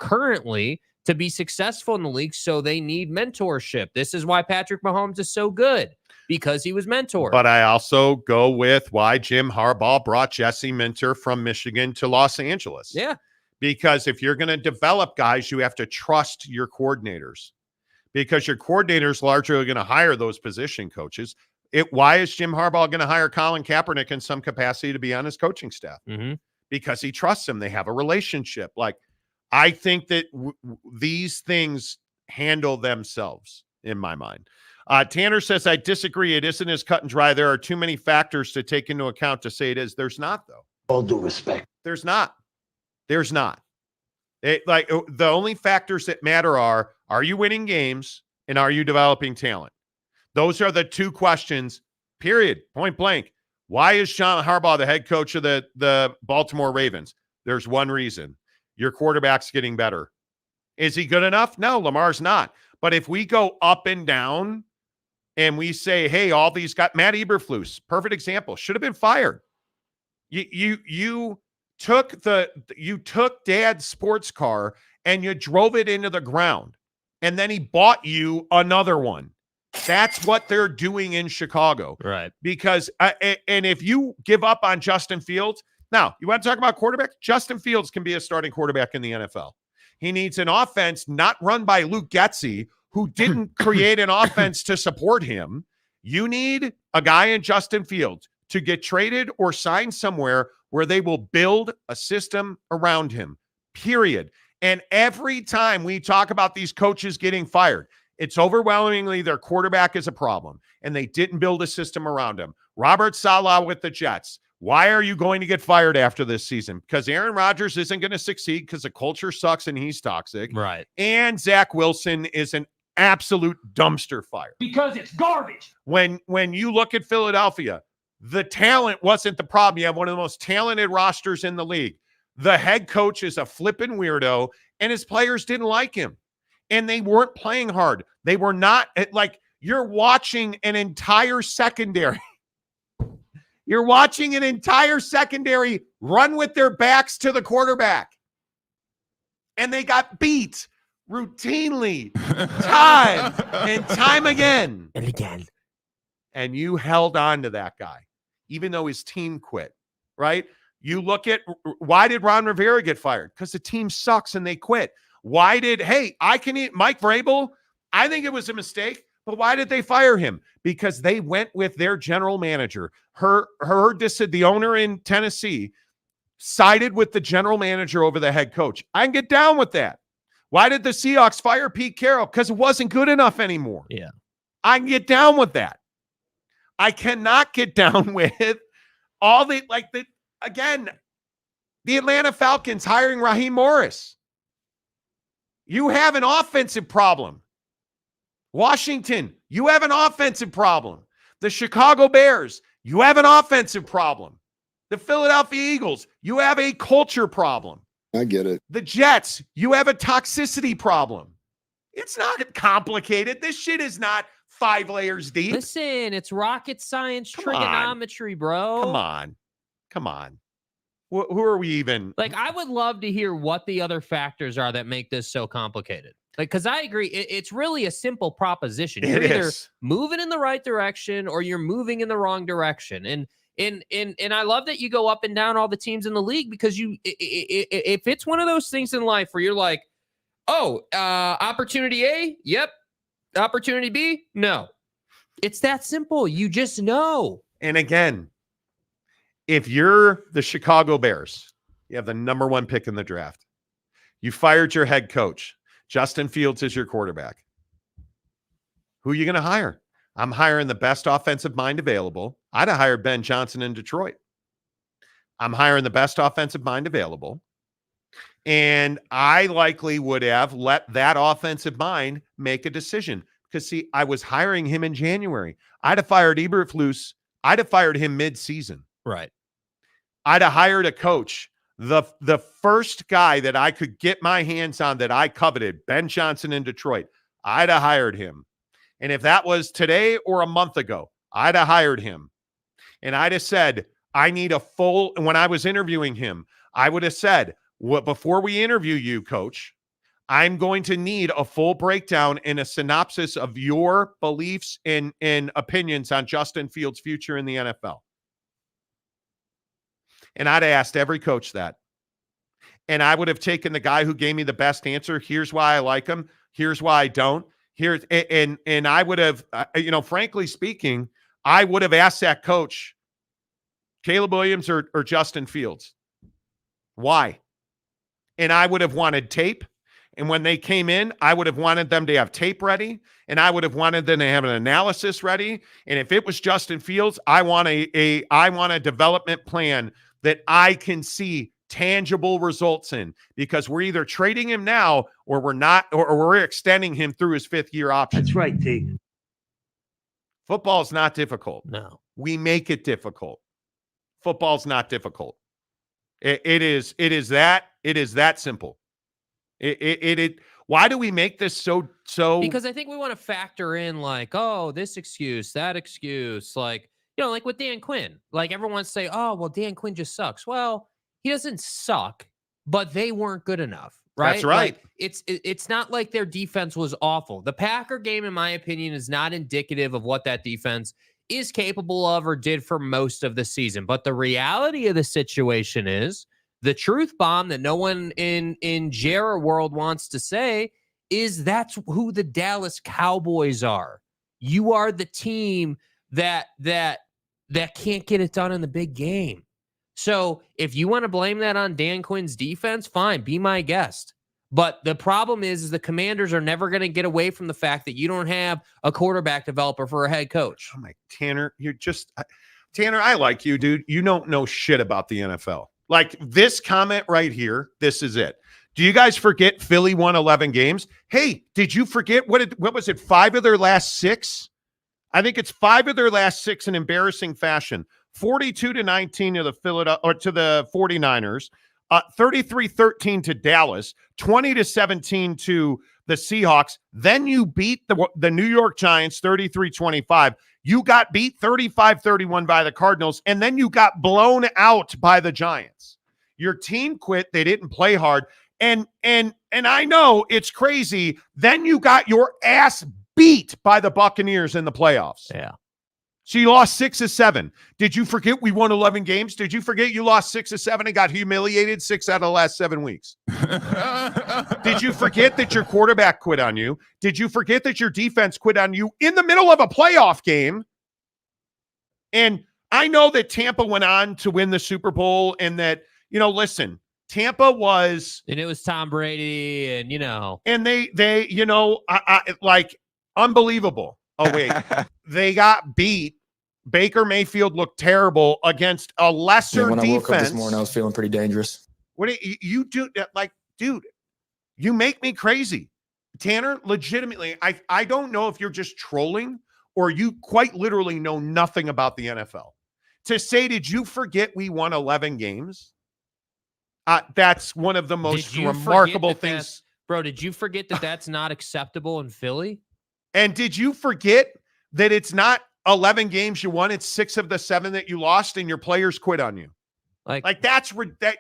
currently to be successful in the league, so they need mentorship. This is why Patrick Mahomes is so good, because he was mentored. But I also go with why Jim Harbaugh brought Jesse Minter from Michigan to Los Angeles. Yeah. Because if you're going to develop guys, you have to trust your coordinators, because your coordinators largely are going to hire those position coaches. Why is Jim Harbaugh going to hire Colin Kaepernick in some capacity to be on his coaching staff? Mm-hmm. Because he trusts him. They have a relationship. Like, I think that these things handle themselves in my mind. Tanner says, I disagree. It isn't as cut and dry. There are too many factors to take into account to say it is. There's not, though. All due respect. There's not. The only factors that matter are you winning games and are you developing talent? Those are the two questions, period, point blank. Why is John Harbaugh the head coach of the Baltimore Ravens? There's one reason. Your quarterback's getting better. Is he good enough? No, Lamar's not. But if we go up and down and we say, hey, all these guys, Matt Eberflus, perfect example, should have been fired. You took Dad's sports car and you drove it into the ground, and then he bought you another one. That's what they're doing in Chicago. Right. Because and if you give up on Justin Fields, now you want to talk about quarterback? Justin Fields can be a starting quarterback in the NFL. He needs an offense not run by Luke Getsy, who didn't create an offense to support him. You need a guy in Justin Fields to get traded or signed somewhere where they will build a system around him, period. And every time we talk about these coaches getting fired, it's overwhelmingly their quarterback is a problem, and they didn't build a system around him. Robert Saleh with the Jets. Why are you going to get fired after this season? Because Aaron Rodgers isn't going to succeed because the culture sucks and he's toxic. Right. And Zach Wilson is an absolute dumpster fire. Because it's garbage. When you look at Philadelphia, the talent wasn't the problem. You have one of the most talented rosters in the league. The head coach is a flippin' weirdo, and his players didn't like him. And they weren't playing hard. They were not you're watching an entire secondary. You're watching an entire secondary run with their backs to the quarterback. And they got beat routinely, time and time again. And again. And you held on to that guy, even though his team quit, right? You look at, why did Ron Rivera get fired? Because the team sucks and they quit. Why did, Mike Vrabel, I think it was a mistake, but why did they fire him? Because they went with their general manager. The owner in Tennessee sided with the general manager over the head coach. I can get down with that. Why did the Seahawks fire Pete Carroll? Because it wasn't good enough anymore. Yeah. I can get down with that. I cannot get down with all the Atlanta Falcons hiring Raheem Morris. you have an offensive problem. Washington, you have an offensive problem. The Chicago Bears, you have an offensive problem. The Philadelphia Eagles, you have a culture problem. I get it. The Jets, you have a toxicity problem. It's not complicated. This shit is not 5 layers deep. Listen, it's rocket science Come trigonometry, bro. Come on. Who are we even? Like, I would love to hear what the other factors are that make this so complicated. Like, because I agree, it's really a simple proposition. You're either moving in the right direction or you're moving in the wrong direction. And I love that you go up and down all the teams in the league, because if it's one of those things in life where you're like, oh, opportunity A, yep. Opportunity B, no. It's that simple. You just know. And again, if you're the Chicago Bears, you have the number 1 pick in the draft. You fired your head coach. Justin Fields is your quarterback. Who are you going to hire? I'm hiring the best offensive mind available. I'd have hired Ben Johnson in Detroit. I'm hiring the best offensive mind available. And I likely would have let that offensive mind make a decision. Because, see, I was hiring him in January. I'd have fired Eberflus. I'd have fired him mid-season. Right. I'd have hired a coach. The first guy that I could get my hands on that I coveted, Ben Johnson in Detroit, I'd have hired him. And if that was today or a month ago, I'd have hired him. And I'd have said, I need a full, when I was interviewing him, I would have said, well, before we interview you, coach, I'm going to need a full breakdown and a synopsis of your beliefs and opinions on Justin Fields' future in the NFL. And I'd have asked every coach that. And I would have taken the guy who gave me the best answer. Here's why I like him. Here's why I don't. And I would have, frankly speaking, I would have asked that coach, Caleb Williams or Justin Fields, why? And I would have wanted tape. And when they came in, I would have wanted them to have tape ready, and I would have wanted them to have an analysis ready. And if it was Justin Fields, I want a development plan that I can see tangible results in, because we're either trading him now or we're not, or we're extending him through his 5th-year option. That's right, T. Football's not difficult. No. We make it difficult. Football's not difficult. It is that simple. Why do we make this so? Because I think we want to factor in, like, oh, this excuse, that excuse, like, like with Dan Quinn. Like, everyone wants to say, oh, well, Dan Quinn just sucks. Well, he doesn't suck, but they weren't good enough, right? That's right. Like, it's not like their defense was awful. The Packer game, in my opinion, is not indicative of what that defense is capable of or did for most of the season. But the reality of the situation is, the truth bomb that no one in Jera world wants to say is that's who the Dallas Cowboys are. You are the team that can't get it done in the big game. So if you want to blame that on Dan Quinn's defense, fine, be my guest. But the problem is the Commanders are never going to get away from the fact that you don't have a quarterback developer for a head coach. Oh my, Tanner, Tanner, I like you, dude. You don't know shit about the NFL. Like, this comment right here, this is it. Do you guys forget Philly won 11 games? Hey, did you forget what was it? 5 of their last 6? I think it's 5 of their last 6 in embarrassing fashion. 42-19 to the 49ers, 33-13 to Dallas, 20-17 to the Seahawks. Then you beat the New York Giants 33-25. You got beat 35-31 by the Cardinals, and then you got blown out by the Giants. Your team quit. They didn't play hard. And I know it's crazy. Then you got your ass beat by the Buccaneers in the playoffs. Yeah. So you lost 6 of 7. Did you forget we won 11 games? Did you forget you lost 6 of 7 and got humiliated 6 out of the last 7 weeks? Did you forget that your quarterback quit on you? Did you forget that your defense quit on you in the middle of a playoff game? And I know that Tampa went on to win the Super Bowl, and that, listen, Tampa was... And it was Tom Brady, and, And they like, unbelievable. Oh, wait. They got beat. Baker Mayfield looked terrible against a lesser when defense. I woke up this morning, I was feeling pretty dangerous. What do you do? Like, dude, You make me crazy. Tanner, legitimately, I don't know if you're just trolling or you quite literally know nothing about the NFL. To say, did you forget we won 11 games? That's one of the most remarkable things. Bro, did you forget that that's not acceptable in Philly? And did you forget that it's not 11 games you won, it's 6 of the 7 that you lost and your players quit on you? Like that's that.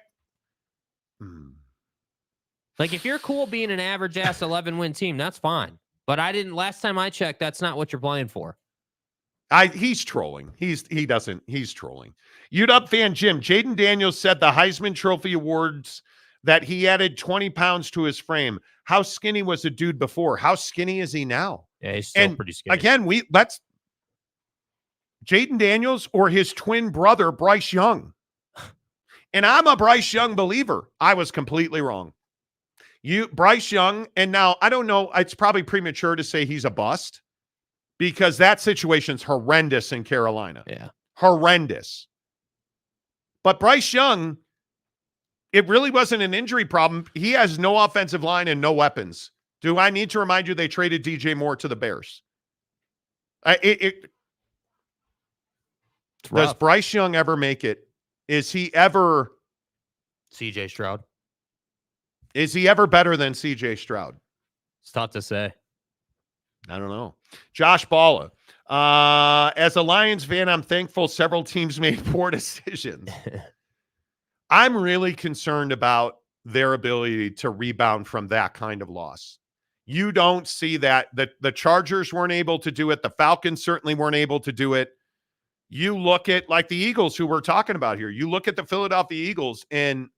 Like, if you're cool being an average-ass 11-win team, that's fine. But last time I checked, that's not what you're playing for. He's trolling. He's trolling. UW fan Jim, Jaden Daniels said the Heisman Trophy Awards that he added 20 pounds to his frame. How skinny was the dude before? How skinny is he now? Yeah, he's still pretty skinny. Again, let's Jaden Daniels or his twin brother, Bryce Young. And I'm a Bryce Young believer. I was completely wrong. Bryce Young, and now I don't know, it's probably premature to say he's a bust because that situation's horrendous in Carolina. Yeah. Horrendous. But Bryce Young, it really wasn't an injury problem. He has no offensive line and no weapons. Do I need to remind you they traded DJ Moore to the Bears? Does Bryce Young ever make it? Is he ever CJ Stroud? Is he ever better than CJ Stroud? It's tough to say. I don't know. Josh Balla. As a Lions fan, I'm thankful several teams made poor decisions. I'm really concerned about their ability to rebound from that kind of loss. You don't see that. The Chargers weren't able to do it. The Falcons certainly weren't able to do it. You look at like the Eagles who we're talking about here. You look at the Philadelphia Eagles and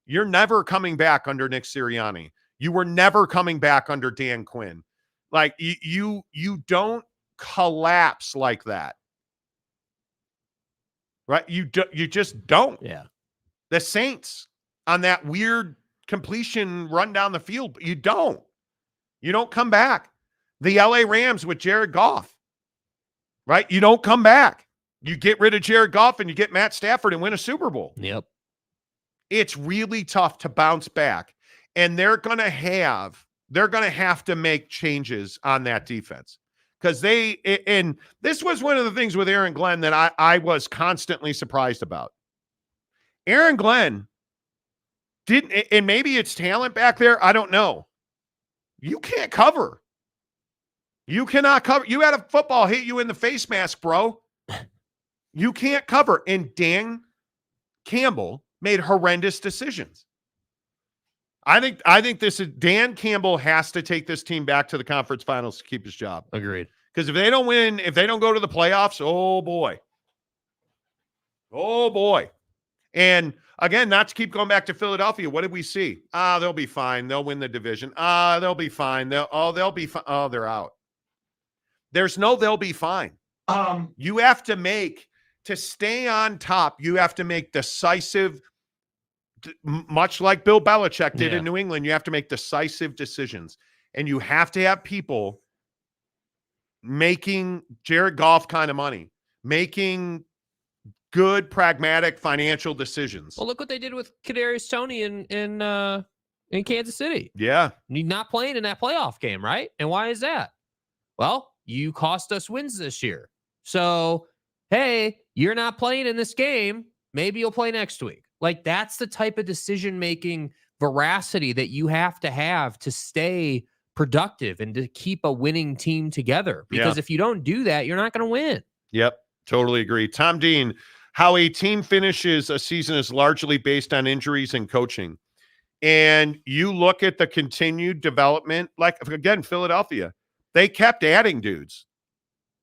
you're never coming back under Nick Sirianni. You were never coming back under Dan Quinn. Like you don't collapse like that. Right? You just don't. Yeah. The Saints on that weird completion run down the field, you don't. You don't come back. The LA Rams with Jared Goff. Right? You don't come back. You get rid of Jared Goff and you get Matt Stafford and win a Super Bowl. Yep. It's really tough to bounce back. And they're going to have to make changes on that defense. Because and this was one of the things with Aaron Glenn that I was constantly surprised about. Aaron Glenn didn't, and maybe it's talent back there, I don't know. You can't cover. You cannot cover. You had a football hit you in the face mask, bro. You can't cover. And Dan Campbell made horrendous decisions. I think Dan Campbell has to take this team back to the conference finals to keep his job. Agreed. Because if they don't win, if they don't go to the playoffs, oh boy. Oh boy. And again, not to keep going back to Philadelphia, what did we see? They'll be fine. They'll win the division. They'll be fine. They'll be fine. Oh, they're out. There's no they'll be fine. You have to stay on top, you have to make decisive, much like Bill Belichick did in New England, you have to make decisive decisions. And you have to have people making Jared Goff kind of money, making good, pragmatic financial decisions. Well, look what they did with Kadarius Toney in Kansas City. Yeah. He's not playing in that playoff game, right? And why is that? Well, you cost us wins this year. So, hey, you're not playing in this game. Maybe you'll play next week. Like, that's the type of decision-making veracity that you have to stay productive and to keep a winning team together. Because if you don't do that, you're not going to win. Yep, totally agree. Tom Dean, how a team finishes a season is largely based on injuries and coaching. And you look at the continued development, like, again, Philadelphia, they kept adding dudes.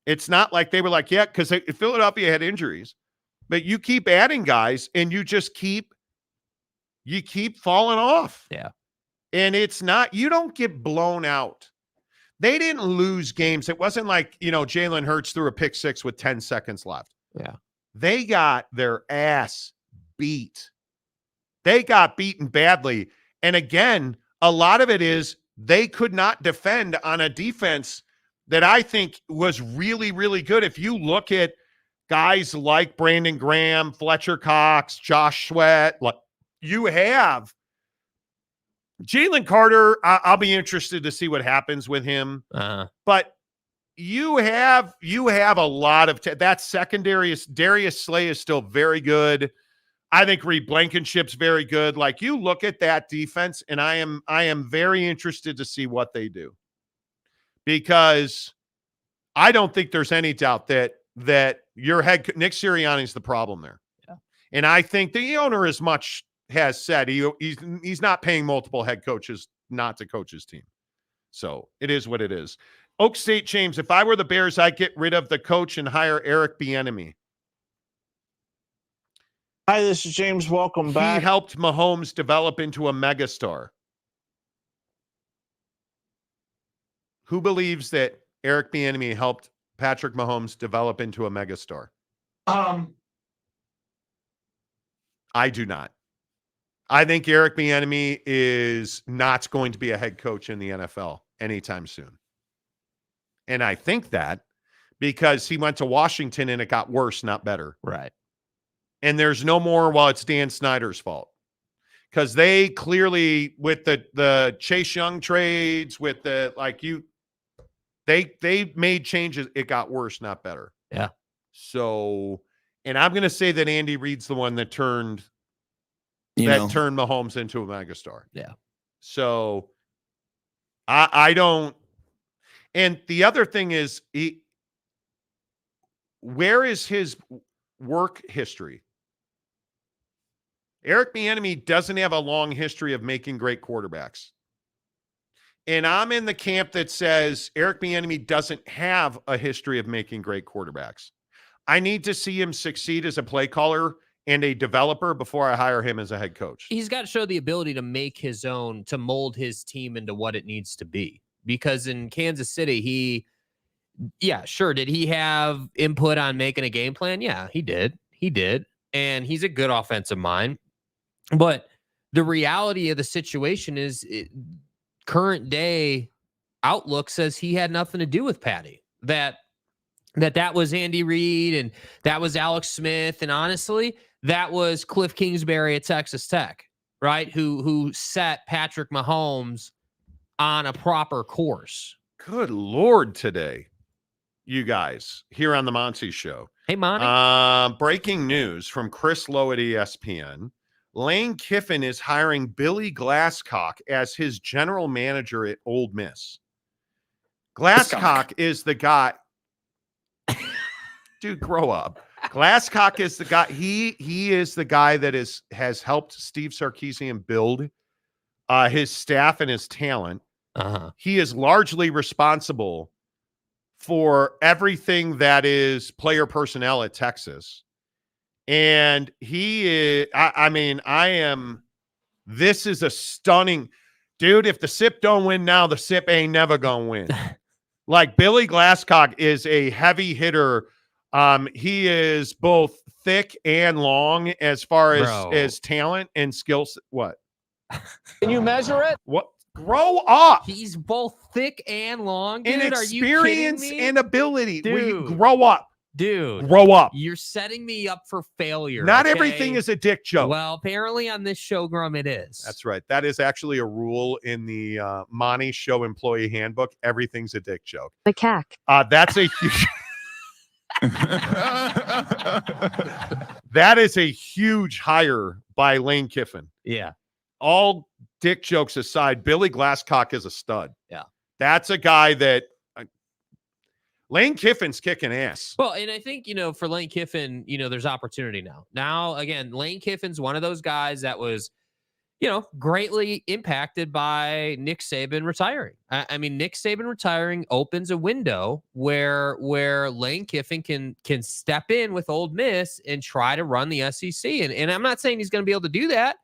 It's not like they were like, yeah, because Philadelphia had injuries. But you keep adding guys, and you just keep falling off. Yeah. And it's not, you don't get blown out. They didn't lose games. It wasn't like, Jalen Hurts threw a pick six with 10 seconds left. Yeah. They got their ass beat. They got beaten badly. And again, a lot of it is they could not defend on a defense that I think was really, really good. If you look at guys like Brandon Graham, Fletcher Cox, Josh Sweat, like you have Jalen Carter, I'll be interested to see what happens with him. But you have a lot of that secondary. Darius Slay is still very good. I think Reed Blankenship's very good. Like, you look at that defense, and I am very interested to see what they do, because I don't think there's any doubt that your Nick Sirianni's the problem there. Yeah. And I think the owner has said he's not paying multiple head coaches not to coach his team. So it is what it is. Oak State James, if I were the Bears, I'd get rid of the coach and hire Eric Bieniemy. Hi, this is James. Welcome back. He helped Mahomes develop into a megastar. Who believes that Eric Bieniemy helped Patrick Mahomes develop into a megastar? I do not. I think Eric Bieniemy is not going to be a head coach in the NFL anytime soon. And I think that because he went to Washington and it got worse, not better. Right. And there's no more, well, it's Dan Snyder's fault. Because they clearly, with the Chase Young trades, with they made changes. It got worse, not better. Yeah. So, and I'm going to say that Andy Reid's the one that turned Mahomes into a megastar. Yeah. So I don't. And the other thing is, where is his work history? Eric Bieniemy doesn't have a long history of making great quarterbacks. And I'm in the camp that says Eric Bieniemy doesn't have a history of making great quarterbacks. I need to see him succeed as a play caller and a developer before I hire him as a head coach. He's got to show the ability to make his own, to mold his team into what it needs to be. Because in Kansas City, did he have input on making a game plan? Yeah, he did. And he's a good offensive mind. But the reality of the situation is current day outlook says he had nothing to do with Patty. That was Andy Reid and that was Alex Smith. And honestly, that was Cliff Kingsbury at Texas Tech, right? Who set Patrick Mahomes on a proper course. Good Lord, today, you guys, here on the Monty Show. Hey, Monty. Breaking news from Chris Lowe at ESPN. Lane Kiffin is hiring Billy Glasscock as his general manager at Ole Miss. Glasscock is the guy. Dude, grow up. Glasscock is the guy. He is the guy that has helped Steve Sarkisian build his staff and his talent. He is largely responsible for everything that is player personnel at Texas. And he is, this is a stunning, dude, if the SIP don't win now, the SIP ain't never going to win. Like, Billy Glasscock is a heavy hitter. He is both thick and long as far as talent and skills. What? Can you measure it? What? Grow up. He's both thick and long. Dude, and experience are you kidding me? and ability. Dude. Grow up. Dude, grow up. You're setting me up for failure. Not everything is a dick joke. Well, apparently on this show, Grum, it is. That's right. That is actually a rule in the Monty Show employee handbook. Everything's a dick joke. The cack. That's a huge. That is a huge hire by Lane Kiffin. Yeah. All dick jokes aside, Billy Glasscock is a stud. Yeah. That's a guy that Lane Kiffin's kicking ass. Well, and I think, for Lane Kiffin, there's opportunity now. Now, again, Lane Kiffin's one of those guys that was, greatly impacted by Nick Saban retiring. I mean, Nick Saban retiring opens a window where Lane Kiffin can step in with Ole Miss and try to run the SEC. And I'm not saying he's going to be able to do that,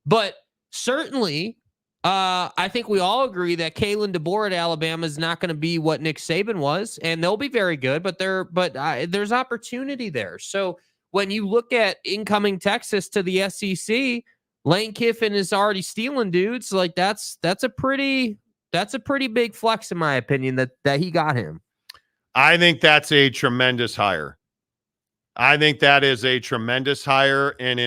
but certainly, I think we all agree that Kalen DeBoer at Alabama is not going to be what Nick Saban was, and they'll be very good, but there's opportunity there. So when you look at incoming Texas to the SEC, Lane Kiffin is already stealing dudes. Like that's a pretty big flex in my opinion that he got him. I think that's a tremendous hire. I think that is a tremendous hire, and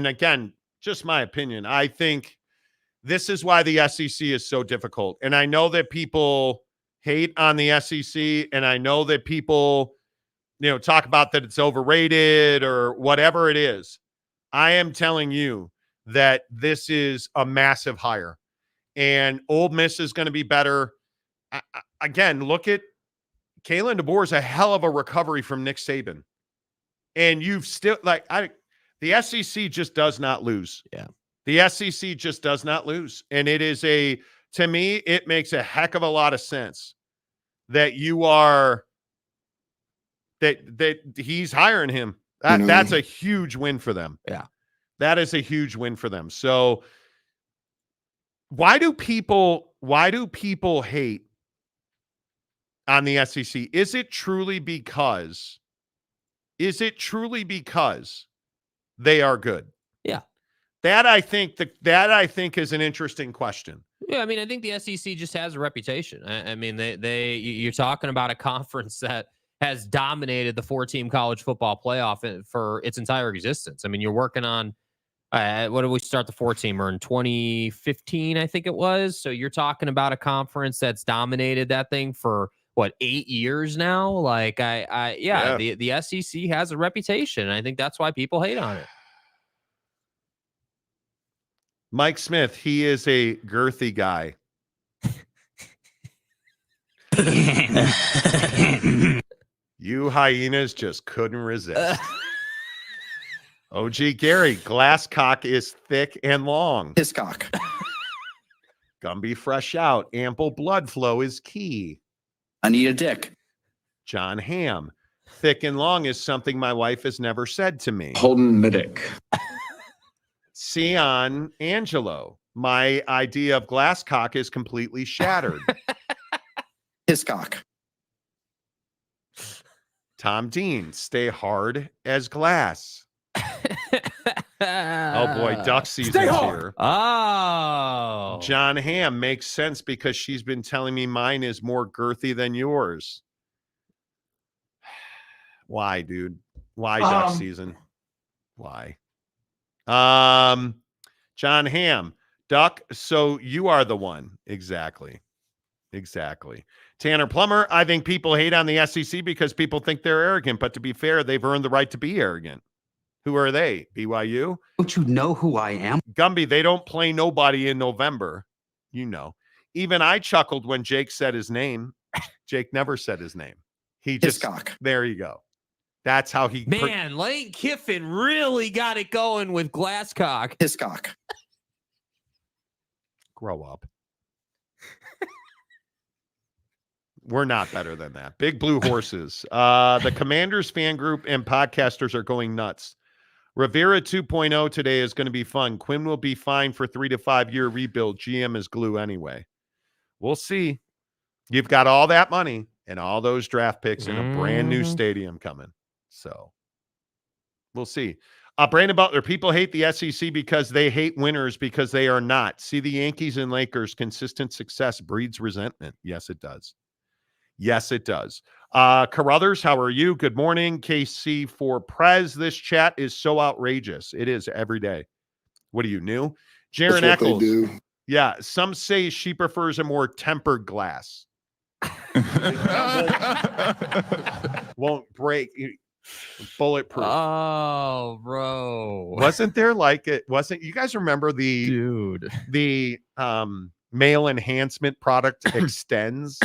again, just my opinion, I think This is why the SEC is so difficult. And I know that people hate on the SEC, and I know that people, talk about that it's overrated or whatever it is. I am telling you that this is a massive hire, and Ole Miss is going to be better. Again, look at Kalen DeBoer's a hell of a recovery from Nick Saban. And you've still the SEC just does not lose. Yeah. The SEC just does not lose. And it is to me, it makes a heck of a lot of sense that that he's hiring him. That's a huge win for them. Yeah. That is a huge win for them. So why do people hate on the SEC? Is it truly because they are good? Yeah. That I think is an interesting question. Yeah, I mean, I think the SEC just has a reputation. I mean, you're talking about a conference that has dominated the 4-team college football playoff for its entire existence. I mean, you're working on what did we start the 4-teamer in 2015, I think it was. So you're talking about a conference that's dominated that thing for 8 years now? Like the SEC has a reputation. And I think that's why people hate on it. Mike Smith, he is a girthy guy. You hyenas just couldn't resist. OG Gary, glass cock is thick and long. His cock. Gumby fresh out. Ample blood flow is key. I need a dick. John Hamm, thick and long is something my wife has never said to me. Holding the dick. Sion Angelo, my idea of glass cock is completely shattered. His cock. Tom Dean, stay hard as glass. Oh boy, duck season's here. Oh. John Hamm, makes sense because she's been telling me mine is more girthy than yours. Why, dude? Why duck season? Why? John Hamm, duck, so you are the one. Exactly. Tanner Plummer, I think people hate on the SEC because people think they're arrogant, but to be fair, they've earned the right to be arrogant. Who are they? BYU? Don't you know who I am? Gumby, they don't play nobody in November. Even I chuckled when Jake said his name. Jake never said his name. He just, cock. There you go. That's how he. Man, Lane Kiffin really got it going with Glasscock. His cock. Grow up. We're not better than that. Big Blue Horses. The Commanders fan group and podcasters are going nuts. Rivera 2.0 today is going to be fun. Quinn will be fine for 3 to 5 year rebuild. GM is glue anyway. We'll see. You've got all that money and all those draft picks in a brand new stadium coming. So we'll see. Brandon Butler, people hate the SEC because they hate winners because they are not. See the Yankees and Lakers, consistent success breeds resentment. Yes, it does. Yes, it does. Carruthers, how are you? Good morning. KC for Prez. This chat is so outrageous. It is every day. What are you, new? Jaron Eccles. Yeah, some say she prefers a more tempered glass. Won't break. Bulletproof. Oh, bro. Wasn't there you guys remember the male enhancement product Extends?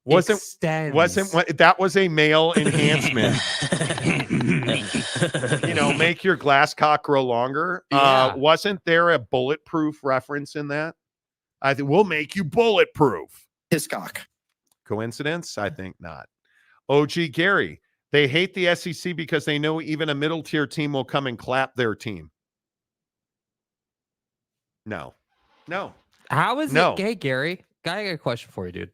That was a male enhancement. Make your glass cock grow longer. Yeah. Wasn't there a bulletproof reference in that? I think we'll make you bulletproof. His cock. Coincidence? I think not. OG Gary, they hate the SEC because they know even a middle tier team will come and clap their team. No. How is it? Hey, Gary, I got a question for you, dude.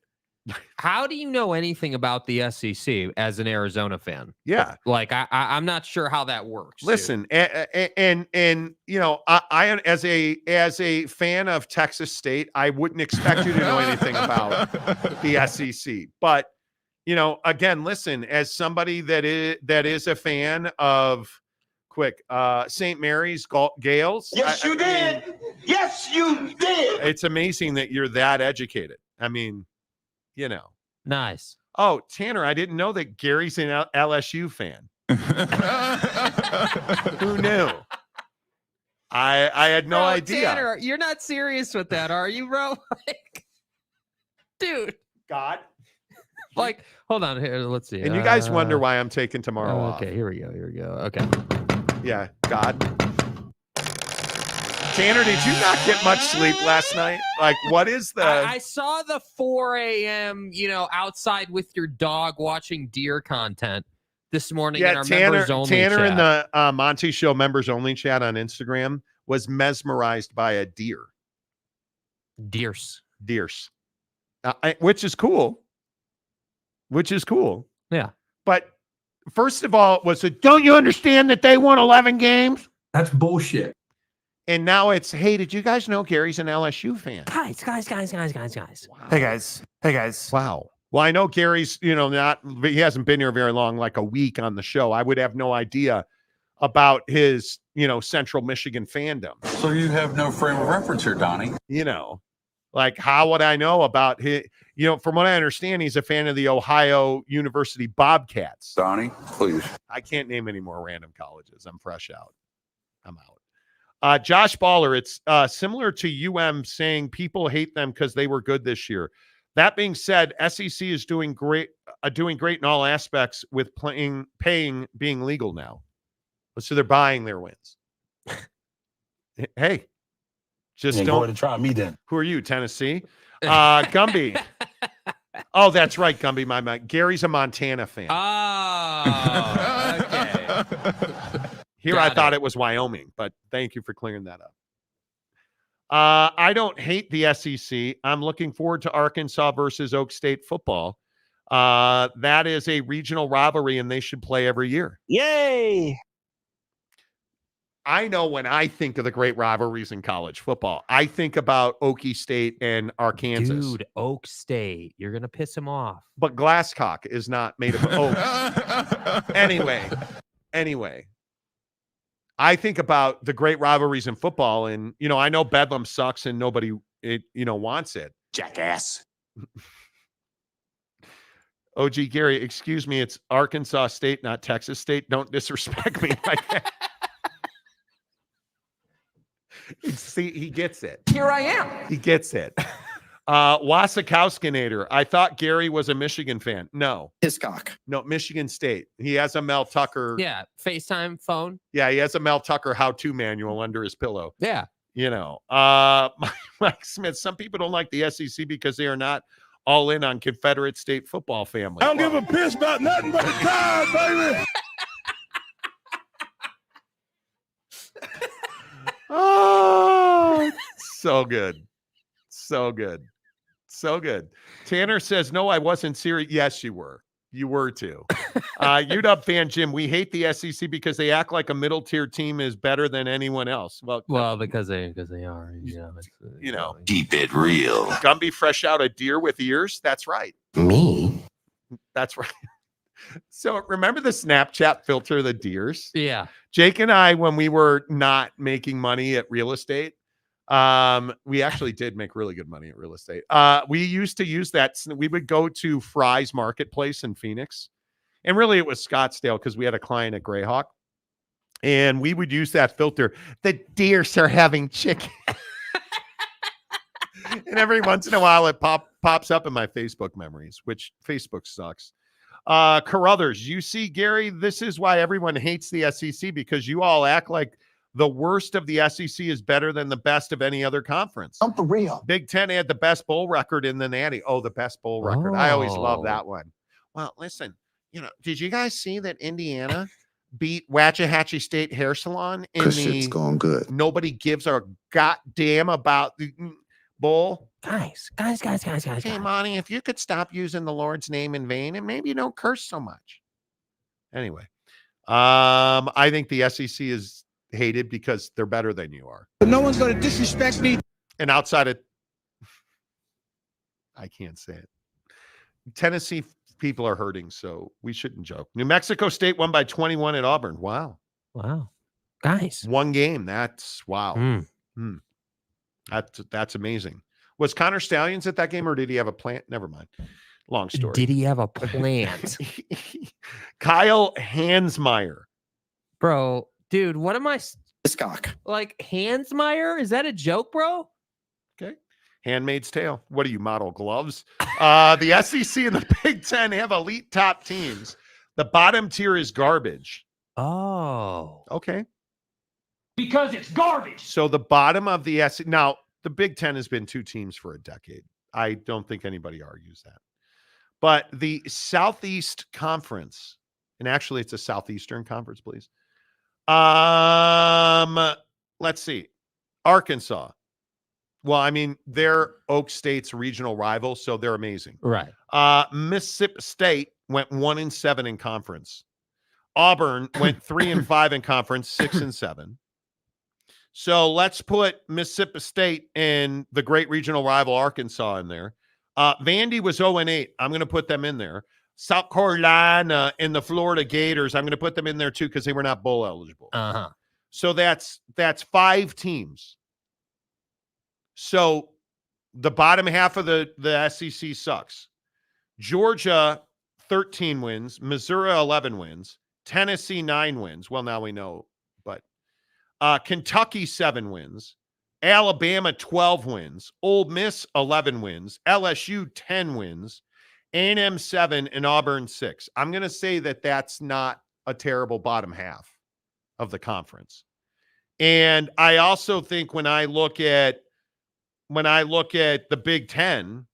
How do you know anything about the SEC as an Arizona fan? Yeah. Like, I'm not sure how that works. Listen, and I as a fan of Texas State, I wouldn't expect you to know anything about the SEC. But, again, listen, as somebody that is a fan of St. Mary's Gales. Yes, you did. Yes, you did. It's amazing that you're that educated. I mean, you know. Nice. Oh, Tanner, I didn't know that Gary's an LSU fan. Who knew? I had no idea. Tanner, you're not serious with that, are you, bro? Like, dude. God. Like, hold on here. Let's see. And you guys wonder why I'm taking tomorrow off. Okay, here we go. Okay. Yeah, God. Tanner, did you not get much sleep last night? Like, what is the... I saw the 4 a.m., outside with your dog watching deer content this morning in our members only Tanner chat. in the Monty Show members only chat on Instagram was mesmerized by a deer. Deers. Which is cool. Yeah. But first of all, don't you understand that they won 11 games? That's bullshit. And now it's, hey, did you guys know Gary's an LSU fan? Guys. Wow. Hey guys. Wow. Well, I know Gary's, he hasn't been here very long, like a week on the show. I would have no idea about his, Central Michigan fandom. So you have no frame of reference here, Donnie. Like how would I know about his, from what I understand, he's a fan of the Ohio University Bobcats. Donnie, please. I can't name any more random colleges. I'm fresh out. I'm out. Josh Baller, it's similar to saying people hate them because they were good this year. That being said, SEC is doing great in all aspects with paying being legal now. So they're buying their wins. Hey, just don't. Go ahead and try me then. Who are you, Tennessee? Gumby. Oh, that's right, Gumby. My Gary's a Montana fan. Oh, okay. Here, I thought it was Wyoming, but thank you for clearing that up. I don't hate the SEC. I'm looking forward to Arkansas versus Oak State football. That is a regional rivalry, and they should play every year. Yay! I know when I think of the great rivalries in college football, I think about Okie State and Arkansas. Dude, Oak State. You're going to piss him off. But Glasscock is not made of oaks. Anyway. I think about the great rivalries in football, and, I know Bedlam sucks and nobody, wants it. Jackass. OG Gary, excuse me, it's Arkansas State, not Texas State. Don't disrespect me like that. See, he gets it. Here I am. He gets it. Wasikowskinator, I thought Gary was a Michigan fan. No. Hiscock. No, Michigan State. He has a Mel Tucker. Yeah, FaceTime phone. Yeah, he has a Mel Tucker how-to manual under his pillow. Yeah. Mike Smith, some people don't like the SEC because they are not all in on Confederate State football family. I don't give a piss about nothing but the time, baby. Oh, so good. Tanner says, no, I wasn't serious. Yes, you were. You were too. UW fan Jim, we hate the SEC because they act like a middle tier team is better than anyone else. Well, because they are. Keep it real. Gumby fresh out a deer with ears. That's right. Me? That's right. So remember the Snapchat filter, the deers? Yeah. Jake and I, when we were not making money at real estate, we actually did make really good money at real estate. We used to use that. We would go to Fry's Marketplace in Phoenix, and really it was Scottsdale because we had a client at Greyhawk, and we would use that filter. The deers are having chicken. And every once in a while it pops up in my Facebook memories, which Facebook sucks. Carruthers, you see, Gary, this is why everyone hates the SEC, because you all act like the worst of the SEC is better than the best of any other conference. I'm for real. Big Ten had the best bowl record in the Natty. Oh, the best bowl record. I always love that one. Well, listen, did you guys see that Indiana beat Waxahachie State Hair Salon in Shit's going good. nobody gives a goddamn about the bowl? Guys. Hey, Monty, if you could stop using the Lord's name in vain and maybe you don't curse so much. Anyway, I think the SEC is hated because they're better than you are. But no one's going to disrespect me. And outside of, I can't say it. Tennessee people are hurting, so we shouldn't joke. New Mexico State won by 21 at Auburn. Wow. Guys. One game. That's wow. That's amazing. Was Connor Stallions at that game, or did he have a plant? Never mind. Long story. Did he have a plant? Kyle Hansmeyer. Bro, dude, what am I? Hiscock. Like, Hansmeyer? Is that a joke, bro? Okay. Handmaid's Tale. What do you model gloves? The SEC and the Big Ten have elite top teams. The bottom tier is garbage. Oh. Okay. Because it's garbage. So the bottom of the SEC. Now, the Big Ten has been 2 teams for a decade. I don't think anybody argues that. But the Southeast Conference, and actually it's a Southeastern Conference, please. Let's see. Arkansas. Well, I mean, they're Oak State's regional rival, so they're amazing. Right. Mississippi State went 1-7 in conference. Auburn went 3-5 in conference, 6-7. So let's put Mississippi State and the great regional rival Arkansas in there. Vandy was 0-8. I'm going to put them in there. South Carolina and the Florida Gators, I'm going to put them in there too because they were not bowl eligible. Uh-huh. So that's 5 teams. So the bottom half of the SEC sucks. Georgia, 13 wins. Missouri, 11 wins. Tennessee, 9 wins. Well, now we know, but Kentucky, 7 wins. Alabama, 12 wins. Ole Miss, 11 wins. LSU, 10 wins. A&M, 7, and Auburn, 6. I'm going to say that that's not a terrible bottom half of the conference. And I also think when I look at the Big Ten,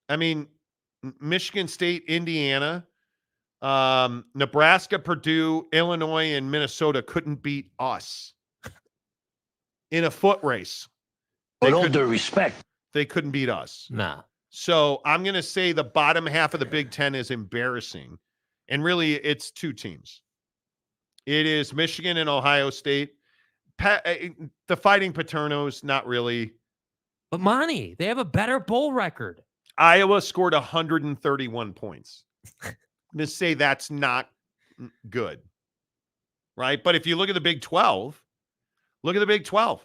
I mean, Michigan State, Indiana, Nebraska, Purdue, Illinois, and Minnesota couldn't beat us in a foot race. With all due respect, they couldn't beat us. Nah. So I'm going to say the bottom half of the Big Ten is embarrassing. And really, it's 2 teams. It is Michigan and Ohio State. The Fighting Paternos, not really. But Monty, they have a better bowl record. Iowa scored 131 points. I'm going to say that's not good. Right? But if you look at the Big 12, look at the Big 12.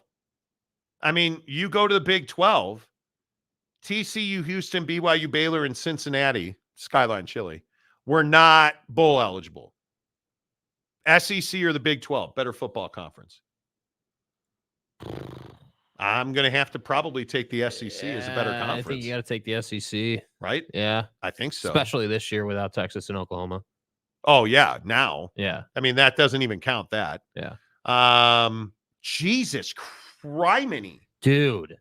I mean, you go to the Big 12, TCU, Houston, BYU, Baylor, and Cincinnati, Skyline Chili, were not bowl eligible. SEC or the Big 12, better football conference. I'm going to have to probably take the SEC as a better conference. I think you got to take the SEC. Right? Yeah. I think so. Especially this year without Texas and Oklahoma. Oh, yeah. Now. Yeah. I mean, that doesn't even count that. Yeah. Jesus criminy. Dude.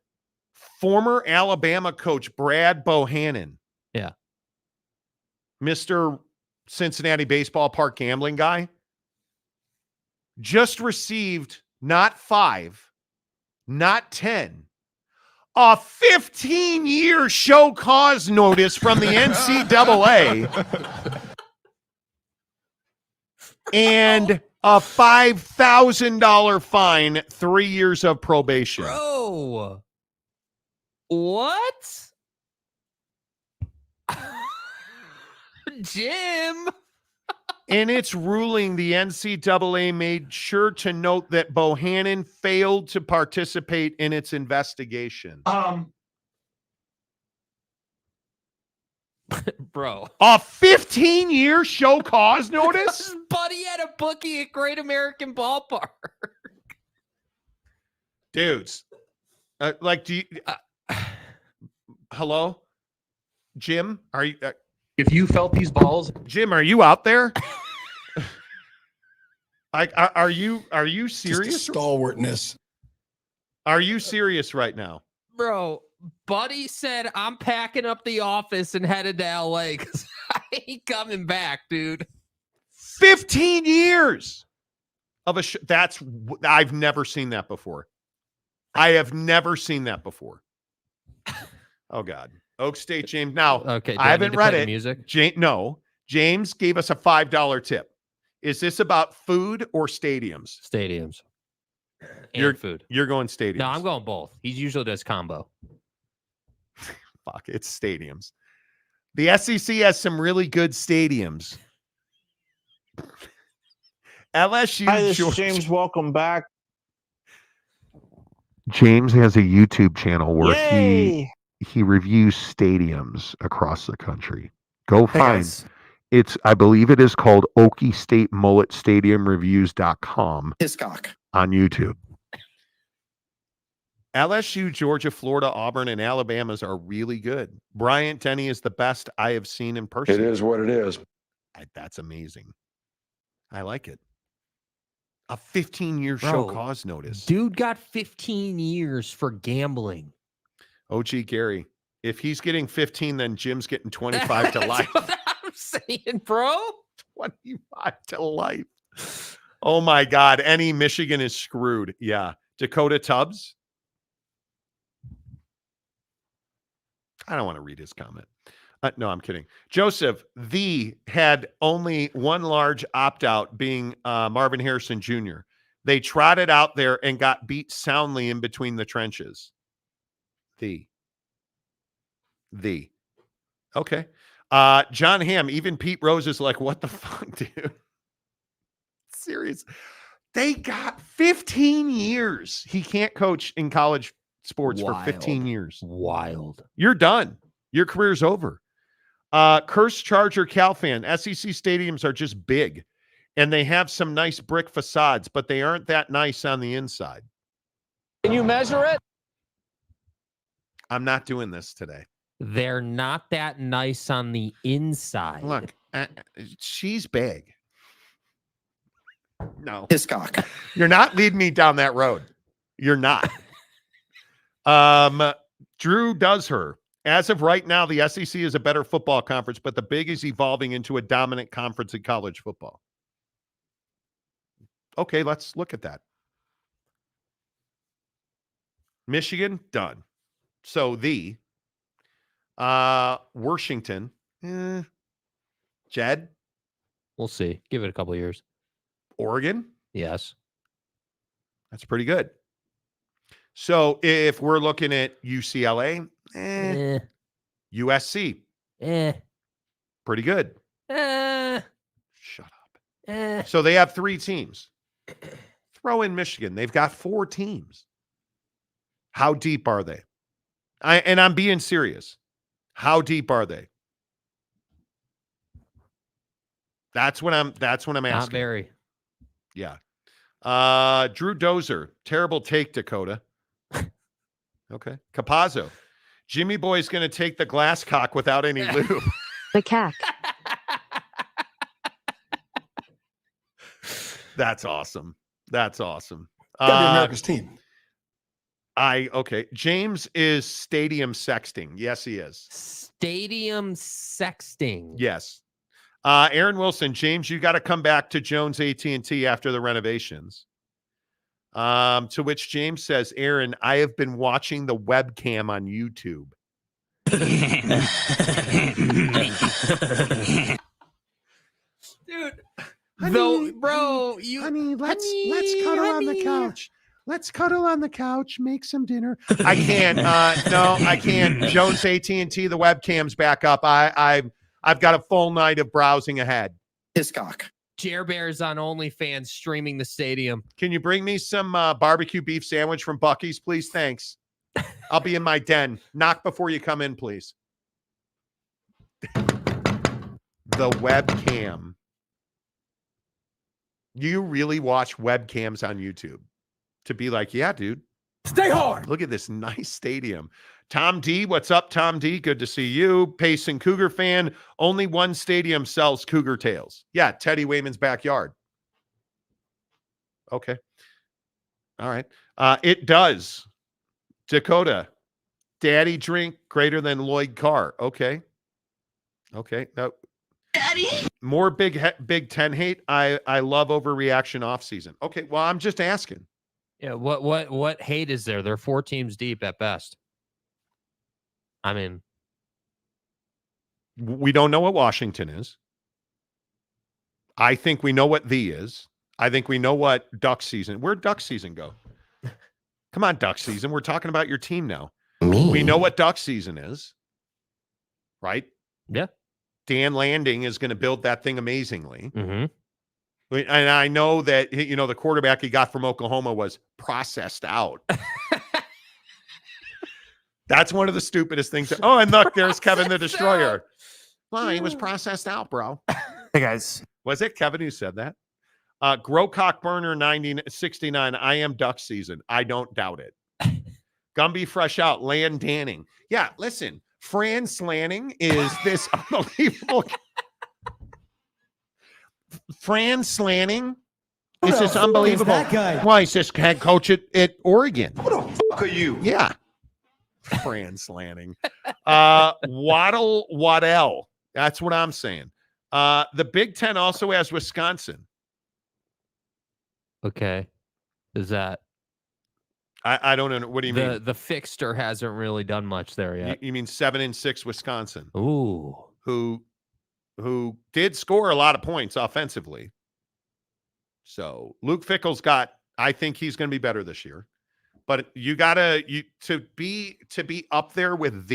Former Alabama coach Brad Bohannon. Yeah. Mr. Cincinnati baseball park gambling guy. Just received not 5, not 10, a 15-year show cause notice from the NCAA and a $5,000 fine, 3 years of probation. Bro. What? Jim. In its ruling, the NCAA made sure to note that Bohannon failed to participate in its investigation. Bro. A 15-year show cause notice? Buddy had a bookie at Great American Ballpark. Dudes. Do you... hello? Jim, are you... if you felt these balls, Jim, are you out there? Are you serious? Stalwartness. Are you serious right now? Bro, Buddy said, I'm packing up the office and headed to LA because I ain't coming back, dude. 15 years of a I've never seen that before. I have never seen that before. Oh, God. Oak State, James. Now, okay, I haven't read it. Music? No. James gave us a $5 tip. Is this about food or stadiums? Stadiums. And food. You're going stadiums. No, I'm going both. He usually does combo. Fuck, it's stadiums. The SEC has some really good stadiums. LSU. Hi, this is James. Welcome back. James has a YouTube channel where Yay! he reviews stadiums across the country. Go Hey, find guys. I believe it is called Okie State Mullet Stadium Reviews.com Hiscock. on YouTube. LSU, Georgia, Florida, Auburn, and Alabama's are really good. Bryant Denny is the best I have seen in person. It is what it is. That's amazing. I like it. A 15-year Bro, show cause notice. Dude got 15 years for gambling. OG Gary, if he's getting 15, then Jim's getting 25 to life. That's what I'm saying, bro. 25 to life. Oh my God. Any Michigan is screwed. Yeah. Dakota Tubbs. I don't want to read his comment. No, I'm kidding. Joseph, had only one large opt-out, being Marvin Harrison Jr. They trotted out there and got beat soundly in between the trenches. Okay. John Hamm, even Pete Rose is like, what the fuck, dude? Serious. They got 15 years. He can't coach in college sports for 15 years. Wild. You're done. Your career's over. Curse Charger Cal fan. SEC stadiums are just big, and they have some nice brick facades, but they aren't that nice on the inside. Can you measure it? I'm not doing this today. They're not that nice on the inside. Look, she's big. No. Hiscock. You're not leading me down that road. You're not. Drew does her. As of right now, the SEC is a better football conference, but the Big is evolving into a dominant conference in college football. Okay, let's look at that. Michigan, done. So Washington, Jed, We'll see. Give it a couple of years. Oregon, Yes. that's pretty good. So if we're looking at UCLA, USC, pretty good. Shut up. So they have 3 teams. Throw in Michigan. They've got 4 teams. How deep are they? I'm being serious. How deep are they? That's what I'm asking. Not very. Yeah. Drew Dozer. Terrible take, Dakota. Okay. Capazzo. Jimmy Boy's going to take the glass cock without any lube. The cack. That's awesome. That's awesome. Gotta be America's team. Okay. James is stadium sexting. Yes, he is. Stadium sexting. Yes. Aaron Wilson, James, you got to come back to Jones AT&T after the renovations. To which James says, Aaron, I have been watching the webcam on YouTube. Dude, though, bro, honey, let's cuddle on the couch. Let's cuddle on the couch, make some dinner. I can't. No, I can't. Jones AT&T, the webcam's back up. I've got a full night of browsing ahead. Hiscock. Jer Bears on OnlyFans streaming the stadium. Can you bring me some barbecue beef sandwich from Buc-ee's, please? Thanks. I'll be in my den. Knock before you come in, please. The webcam. You really watch webcams on YouTube to be like, yeah, dude. Stay hard. Look at this nice stadium. Tom D, what's up, Tom D? Good to see you. Payson Cougar fan. Only one stadium sells Cougar tails. Yeah, Teddy Wayman's backyard. Okay. All right. It does. Dakota. Daddy drink greater than Lloyd Carr. Okay. Okay. No. Daddy. More Big Ten hate. I love overreaction offseason. Okay. Well, I'm just asking. Yeah. What hate is there? They're 4 teams deep at best. I mean, we don't know what Washington is. I think we know what the is. I think we know what duck season. Where'd duck season go? Come on, duck season. We're talking about your team now. We know what duck season is, right? Yeah. Dan Landing is going to build that thing amazingly. Mm-hmm. And I know that, the quarterback he got from Oklahoma was processed out. That's one of the stupidest things. Oh, and look, there's Kevin the Destroyer. Well, he was processed out, bro. Hey, guys. Was it Kevin who said that? Growcock Burner 69. I am duck season. I don't doubt it. Gumby Fresh Out. Land Danning. Yeah, listen. Fran Slanning is this unbelievable. Fran Slanning is this unbelievable. That guy? Why is this head coach at Oregon? Who the fuck are you? Yeah. Fran Slanning. Waddell. That's what I'm saying. The Big Ten also has Wisconsin. Okay. Is that I don't know. What do you mean? the fixture hasn't really done much there yet? You mean 7-6 Wisconsin? Ooh. Who did score a lot of points offensively. So Luke Fickle's I think he's going to be better this year. But to be up there with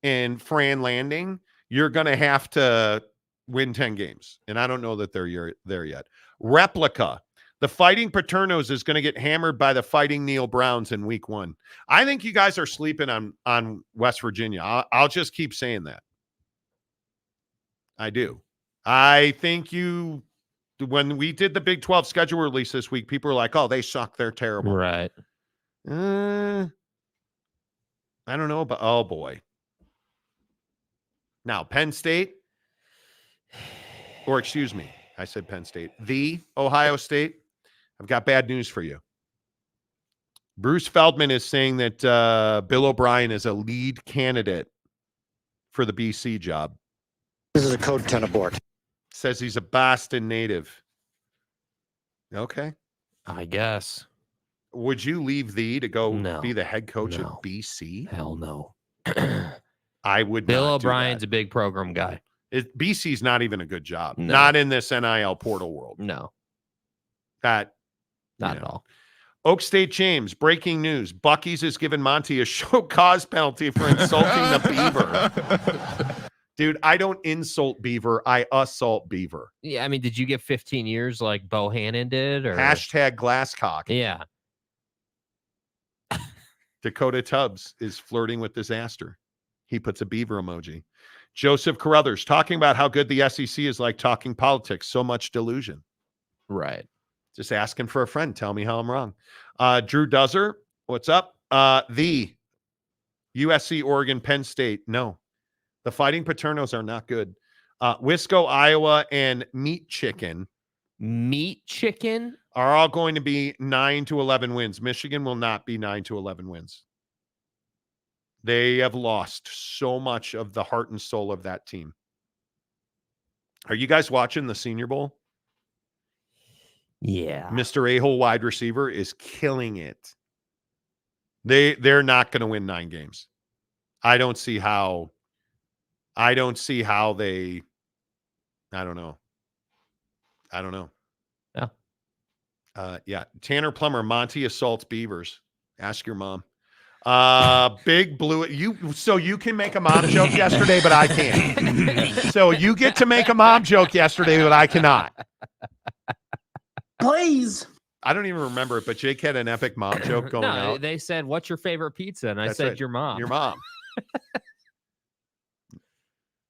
and Fran Landing, you're going to have to win 10 games. And I don't know that they're there yet. Replica. The Fighting Paternos is going to get hammered by the Fighting Neil Browns in week 1. I think you guys are sleeping on West Virginia. I'll just keep saying that. I do. I think when we did the Big 12 schedule release this week, people were like, oh, they suck. They're terrible. Right. I don't know, but oh boy. Now, Penn State, or excuse me, I said Penn State. The Ohio State, I've got bad news for you. Bruce Feldman is saying that Bill O'Brien is a lead candidate for the BC job. This is a code 10 abort. Says he's a Boston native. Okay. I guess. Would you leave to go be the head coach No. of BC? Hell no. I would Bill not do O'Brien's that. a big program guy. BC's not even a good job. No. Not in this NIL portal world. No. Not at all. Oak State James, breaking news. Buc-ee's has given Monty a show cause penalty for insulting the Beaver. Dude, I don't insult Beaver. I assault Beaver. Yeah, I mean, did you get 15 years like Bohannon did? Or Hashtag Glasscock. Yeah. Dakota Tubbs is flirting with disaster. He puts a beaver emoji. Joseph Carruthers talking about how good the SEC is like talking politics. So much delusion. Right. Just asking for a friend. Tell me how I'm wrong. Drew Duzzer, what's up? The USC, Oregon, Penn State. No. The Fighting Paternos are not good. Wisco, Iowa, and Meat Chicken. Meat Chicken? Are all going to be 9 to 11 wins. Michigan will not be 9 to 11 wins. They have lost so much of the heart and soul of that team. Are you guys watching the Senior Bowl? Yeah. Mr. A-hole wide receiver is killing it. They're not going to win 9 games. I don't see how they I don't know. Yeah. Tanner Plummer, Monty assaults Beavers. Ask your mom. Big Blue. So you can make a mom joke yesterday, but I can't. So you get to make a mom joke yesterday, but I cannot. Please. I don't even remember it, but Jake had an epic mom joke going out. They said, "What's your favorite pizza?" And I That's said, it. "Your mom." Your mom.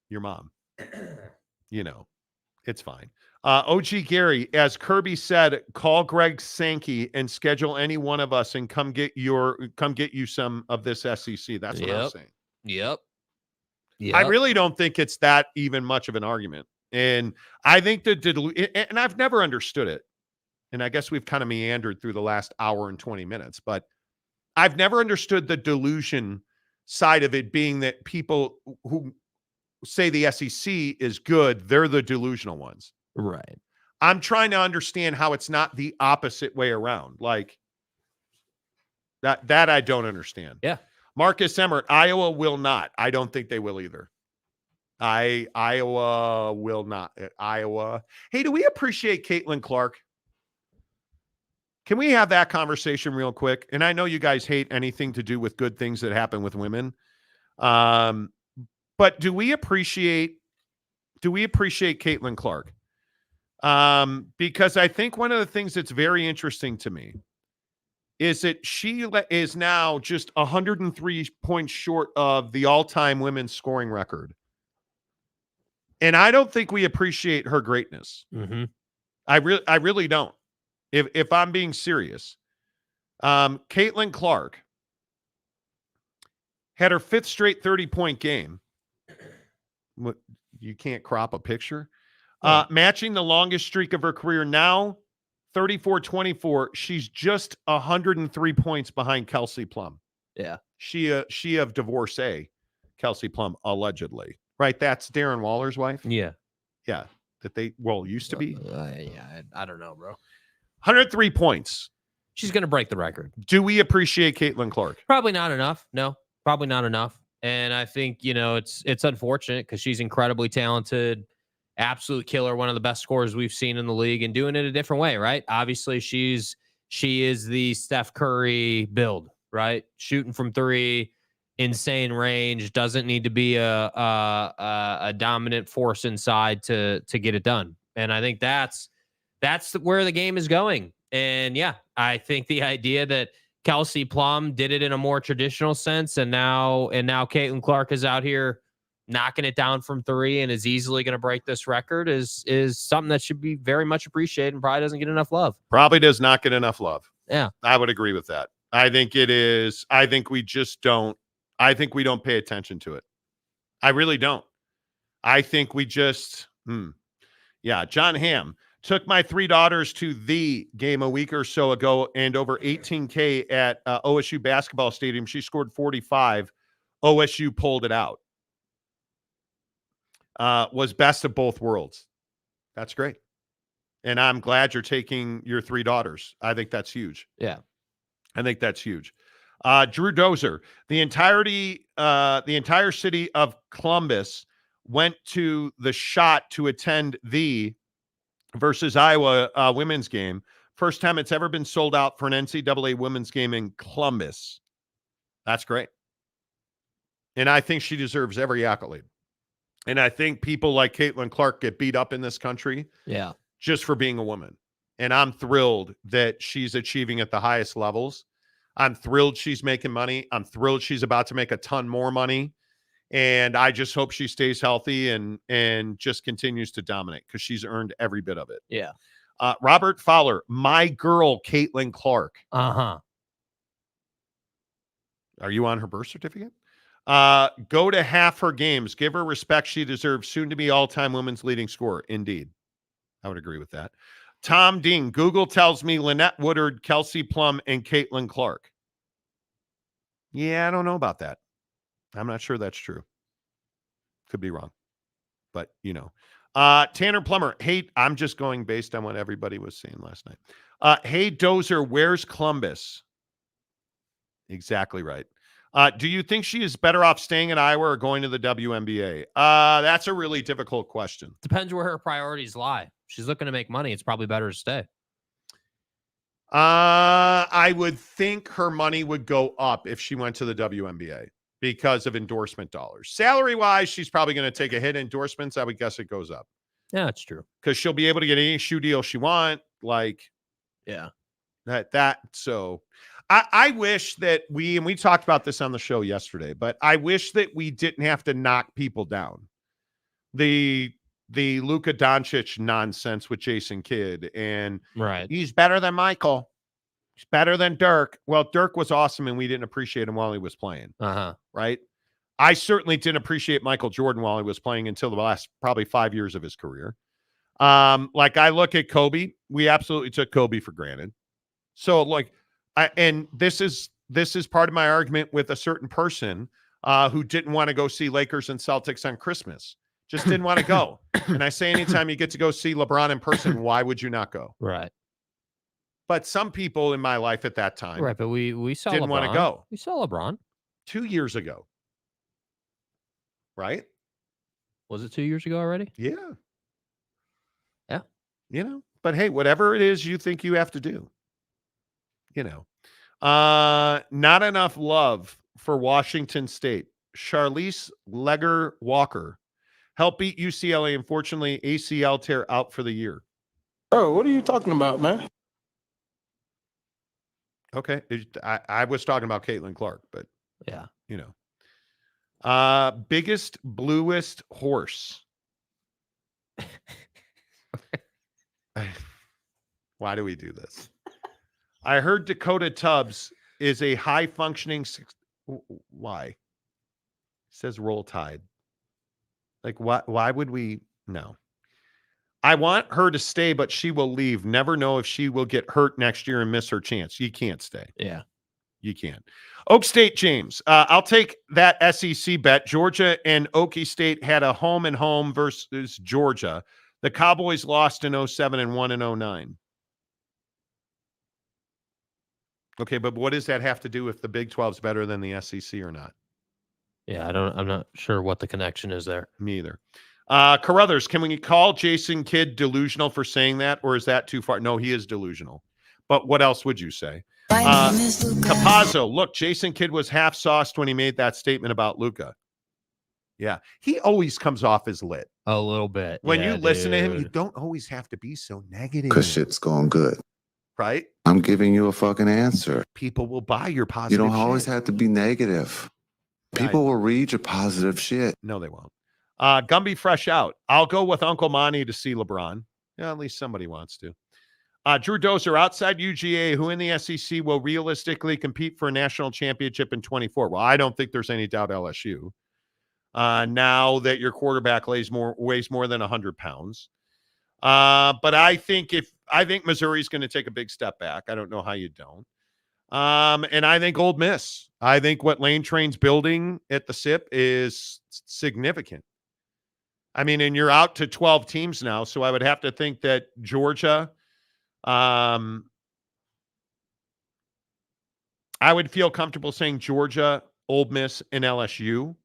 Your mom. You know, it's fine. OG Gary, as Kirby said, call Greg Sankey and schedule any one of us and come get you some of this SEC. That's what I'm saying. Yep. I really don't think it's that even much of an argument. And I think and I've never understood it. And I guess we've kind of meandered through the last hour and 20 minutes, but I've never understood the delusion side of it being that people who say the SEC is good, they're the delusional ones. Right. I'm trying to understand how it's not the opposite way around. Like that I don't understand. Yeah. Marcus Emmert, Iowa will not. I don't think they will either. Iowa will not. Iowa. Hey, do we appreciate Caitlin Clark? Can we have that conversation real quick? And I know you guys hate anything to do with good things that happen with women. But do we appreciate Caitlin Clark? Because I think one of the things that's very interesting to me is that she is now just 103 points short of the all-time women's scoring record. And I don't think we appreciate her greatness. Mm-hmm. I really don't. If I'm being serious. Caitlin Clark had her 5th straight 30-point game. You can't crop a picture. Matching the longest streak of her career now, 34-24. She's just 103 points behind Kelsey Plum. Yeah. She of divorcee, Kelsey Plum, allegedly. Right? That's Darren Waller's wife? Yeah. Yeah. That they, used to be. I don't know, bro. 103 points. She's going to break the record. Do we appreciate Caitlin Clark? Probably not enough. No, probably not enough. And I think, it's unfortunate because she's incredibly talented, absolute killer, one of the best scorers we've seen in the league, and doing it a different way, right? Obviously, she is the Steph Curry build, right? Shooting from 3, insane range, doesn't need to be a dominant force inside to get it done. And I think that's where the game is going. And yeah, I think the idea that Kelsey Plum did it in a more traditional sense, and now Caitlin Clark is out here knocking it down from 3 and is easily going to break this record is something that should be very much appreciated and probably doesn't get enough love. Probably does not get enough love. Yeah. I would agree with that. I think it is. I think we just don't. I think we don't pay attention to it. I really don't. I think we just, yeah. John Hamm took my 3 daughters to the game a week or so ago and over 18K at OSU basketball stadium. She scored 45. OSU pulled it out. Was best of both worlds. That's great. And I'm glad you're taking your 3 daughters. I think that's huge. Yeah. I think that's huge. Drew Dozer, the entire city of Columbus went to the shot to attend the versus Iowa women's game. First time it's ever been sold out for an NCAA women's game in Columbus. That's great. And I think she deserves every accolade. And I think people like Caitlin Clark get beat up in this country just for being a woman. And I'm thrilled that she's achieving at the highest levels. I'm thrilled she's making money. I'm thrilled she's about to make a ton more money. And I just hope she stays healthy and just continues to dominate because she's earned every bit of it. Yeah. Robert Fowler, my girl, Caitlin Clark. Uh-huh. Are you on her birth certificate? Go to half her games. Give her respect she deserves. Soon to be all-time women's leading scorer. Indeed. I would agree with that. Tom Dean, Google tells me Lynette Woodard, Kelsey Plum, and Caitlin Clark. Yeah, I don't know about that. I'm not sure that's true. Could be wrong. But, Tanner Plummer. Hey, I'm just going based on what everybody was saying last night. Hey, Dozer, where's Columbus? Exactly right. Do you think she is better off staying in Iowa or going to the WNBA? That's a really difficult question. Depends where her priorities lie. She's looking to make money. It's probably better to stay. I would think her money would go up if she went to the WNBA because of endorsement dollars. Salary-wise, she's probably going to take a hit. Endorsements, I would guess it goes up. Yeah, that's true. Because she'll be able to get any shoe deal she wants. Yeah. So I wish that we talked about this on the show yesterday, but I wish that we didn't have to knock people down. The Luka Doncic nonsense with Jason Kidd and he's better than Michael. He's better than Dirk. Well, Dirk was awesome and we didn't appreciate him while he was playing. Right? I certainly didn't appreciate Michael Jordan while he was playing until the last probably 5 years of his career. I look at Kobe. We absolutely took Kobe for granted. So and this is part of my argument with a certain person who didn't want to go see Lakers and Celtics on Christmas. Just didn't want to go. And I say anytime you get to go see LeBron in person, why would you not go? Right. But some people in my life at that time but we saw didn't want to go. We saw LeBron 2 years ago. Right? Was it 2 years ago already? Yeah. Yeah. But hey, whatever it is you think you have to do. Not enough love for Washington State. Charlize Legger Walker helped beat UCLA. Unfortunately, ACL tear out for the year. Bro, what are you talking about, man? Okay. I was talking about Caitlin Clark, but Yeah. Biggest, bluest horse. Why do we do this? I heard Dakota Tubbs is a high functioning. Why? It says Roll Tide. Like, why would we? No. I want her to stay, but she will leave. Never know if she will get hurt next year and miss her chance. You can't stay. Yeah. You can't. Oak State, James. I'll take that SEC bet. Georgia and Okie State had a home and home versus Georgia. The Cowboys lost in 07 and won in 09. Okay, but what does that have to do if the Big 12 is better than the SEC or not? Yeah, I'm not sure what the connection is there. Me either. Carruthers, can we call Jason Kidd delusional for saying that, or is that too far? No, he is delusional. But what else would you say? Capazzo, look, Jason Kidd was half sauced when he made that statement about Luka. Yeah, he always comes off as lit. A little bit. When you listen to him, you don't always have to be so negative. Because shit's going good. Right? I'm giving you a fucking answer. People will buy your You positive don't always shit. have to be negative. People will read your positive shit. No, they won't. Gumby fresh out. I'll go with Uncle Monty to see LeBron. Yeah, at least somebody wants to. Drew Dozer, outside UGA, who in the SEC will realistically compete for a national championship in 24? Well, I don't think there's any doubt LSU. Now that your quarterback weighs more than 100 pounds. But I think Missouri's going to take a big step back. I don't know how you don't. And I think Ole Miss. I think what Lane Train's building at the SIP is significant. I mean, and you're out to 12 teams now, so I would have to think that Georgia, I would feel comfortable saying Georgia, Ole Miss, and LSU.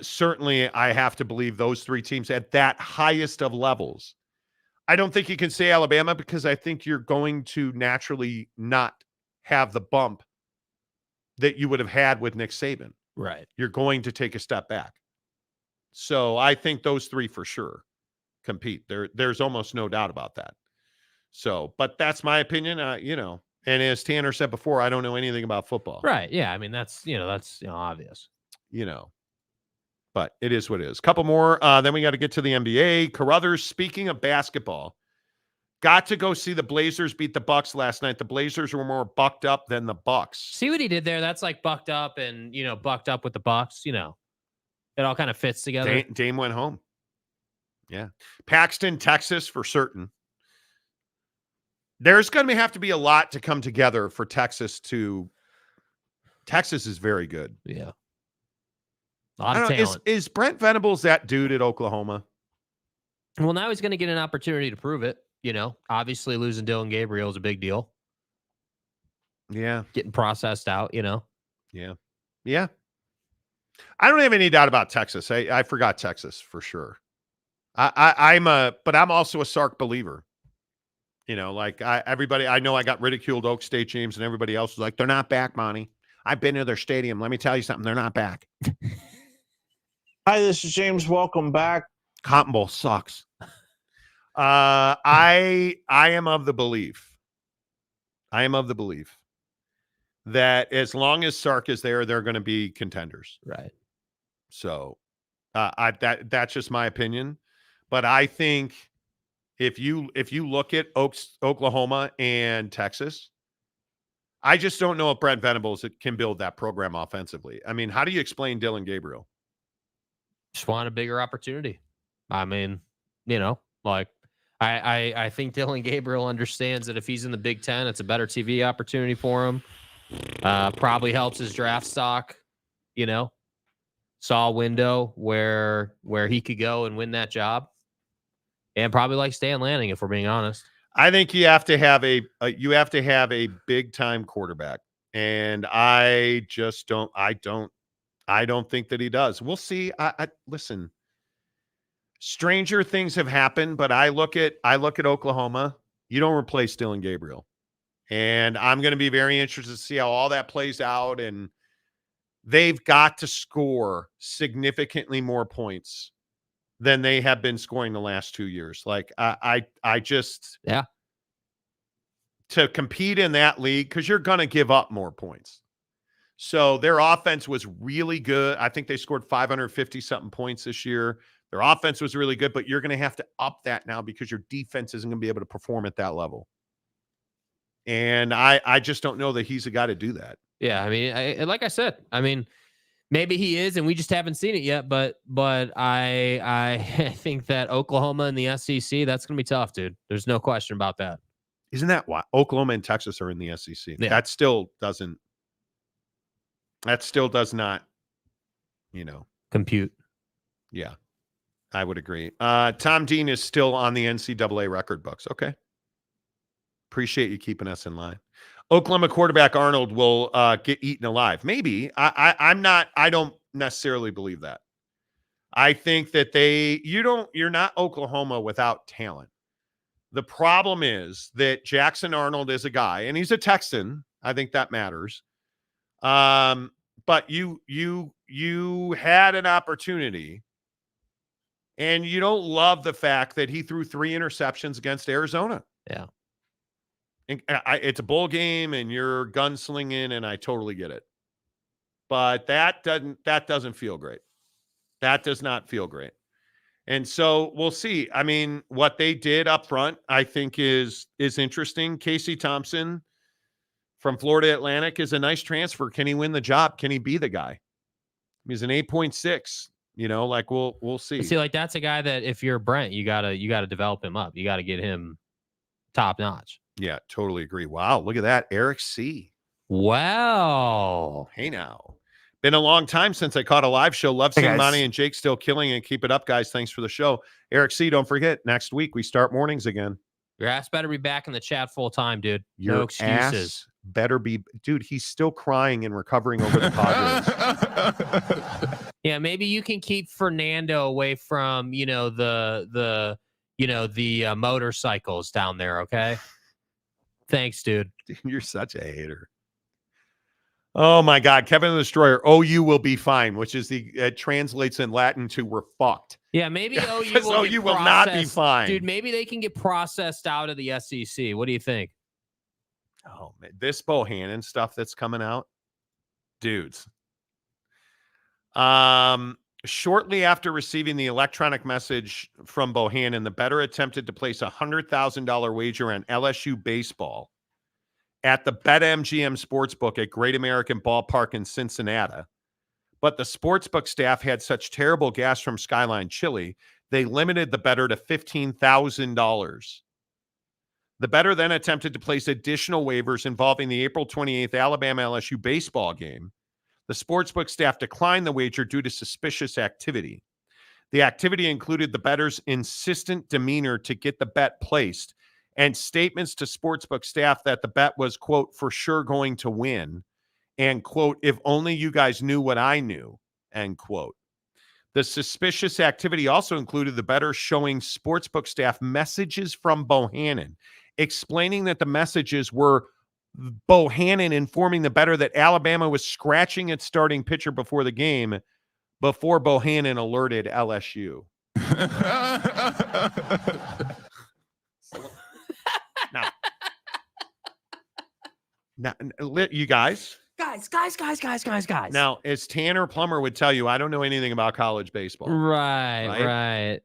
Certainly, I have to believe those three teams at that highest of levels. I don't think you can say Alabama because I think you're going to naturally not have the bump that you would have had with Nick Saban. Right. You're going to take a step back. So I think those three for sure compete. There's almost no doubt about that. So, but that's my opinion, and as Tanner said before, I don't know anything about football. Right. Yeah. I mean, that's obvious. But it is what it is. Couple more. Then we got to get to the NBA. Carruthers, speaking of basketball, got to go see the Blazers beat the Bucks last night. The Blazers were more bucked up than the Bucks. See what he did there? That's like bucked up and, bucked up with the Bucks. It all kind of fits together. Dame went home. Yeah. Paxton, Texas for certain. There's going to have to be a lot to come together for Texas to. Texas is very good. Yeah. A lot of talent. Is Brent Venables that dude at Oklahoma? Well, now he's going to get an opportunity to prove it. Obviously losing Dylan Gabriel is a big deal. Yeah. Getting processed out, Yeah. Yeah. I don't have any doubt about Texas. I forgot Texas for sure. But I'm also a Sark believer. Everybody, I know I got ridiculed Oak State, James, and everybody else was like, they're not back, Monty. I've been to their stadium. Let me tell you something. They're not back. Hi, this is James. Welcome back. Cotton Bowl sucks. I am of the belief that as long as Sark is there, they're going to be contenders. Right. So that's just my opinion. But I think if you look at Oklahoma and Texas, I just don't know if Brent Venables can build that program offensively. I mean, how do you explain Dylan Gabriel? Just want a bigger opportunity. I mean, I think Dylan Gabriel understands that if he's in the Big Ten, it's a better TV opportunity for him. Probably helps his draft stock, saw a window where he could go and win that job. And probably like Stan Lanning, if we're being honest. I think you have to have a big time quarterback. And I don't think that he does. We'll see. Listen, stranger things have happened, but I look at Oklahoma. You don't replace Dylan Gabriel. And I'm going to be very interested to see how all that plays out. And they've got to score significantly more points than they have been scoring the last 2 years. Like I just, yeah. to compete in that league because you're going to give up more points. So their offense was really good. I think they scored 550-something points this year. Their offense was really good, but you're going to have to up that now because your defense isn't going to be able to perform at that level. And I just don't know that he's the guy to do that. Yeah, I mean, like I said, I mean, maybe he is, and we just haven't seen it yet. But I think that Oklahoma and the SEC, that's going to be tough, dude. There's no question about that. Isn't that why Oklahoma and Texas are in the SEC? Yeah. That still does not, compute. Yeah, I would agree. Tom Dean is still on the NCAA record books. Okay. Appreciate you keeping us in line. Oklahoma quarterback Arnold will get eaten alive. Maybe. I don't necessarily believe that. I think that you're not Oklahoma without talent. The problem is that Jackson Arnold is a guy, and he's a Texan. I think that matters. But you had an opportunity, and you don't love the fact that he threw 3 interceptions against Arizona. Yeah. And it's a bowl game, and you're gunslinging, and I totally get it. But that doesn't feel great. That does not feel great. And so we'll see. I mean, what they did up front, I think, is interesting. Casey Thompson from Florida Atlantic is a nice transfer. Can he win the job? Can he be the guy? He's an 8.6. Like we'll see. See, like that's a guy that if you're Brent, you gotta develop him up. You gotta get him top notch. Yeah, totally agree. Wow, look at that, Eric C. Wow. Hey now. Been a long time since I caught a live show. Love seeing Monty and Jake still killing it. Keep it up, guys. Thanks for the show. Eric C., don't forget, next week we start mornings again. Your ass better be back in the chat full time, dude. Your no excuses. Ass better be. Dude, he's still crying and recovering over the Padres. Yeah, maybe you can keep Fernando away from, the motorcycles down there, okay? Thanks, dude. You're such a hater. Oh my God, Kevin the Destroyer. OU will be fine, which is translates in Latin to "we're fucked." Yeah, maybe OU will not be fine, dude. Maybe they can get processed out of the SEC. What do you think? Oh man, this Bohannon stuff that's coming out, dudes. Shortly after receiving the electronic message from Bohannon, the bettor attempted to place a $100,000 wager on LSU baseball at the BetMGM Sportsbook at Great American Ballpark in Cincinnati. But the sportsbook staff had such terrible gas from Skyline Chili, they limited the bettor to $15,000. The bettor then attempted to place additional waivers involving the April 28th Alabama-LSU baseball game. The sportsbook staff declined the wager due to suspicious activity. The activity included the bettor's insistent demeanor to get the bet placed and statements to sportsbook staff that the bet was, quote, for sure going to win, and, quote, if only you guys knew what I knew, end quote. The suspicious activity also included the bettor showing sportsbook staff messages from Bohannon, explaining that the messages were Bohannon informing the bettor that Alabama was scratching its starting pitcher before the game before Bohannon alerted LSU. Now, you guys. Guys. Now, as Tanner Plummer would tell you, I don't know anything about college baseball. Right.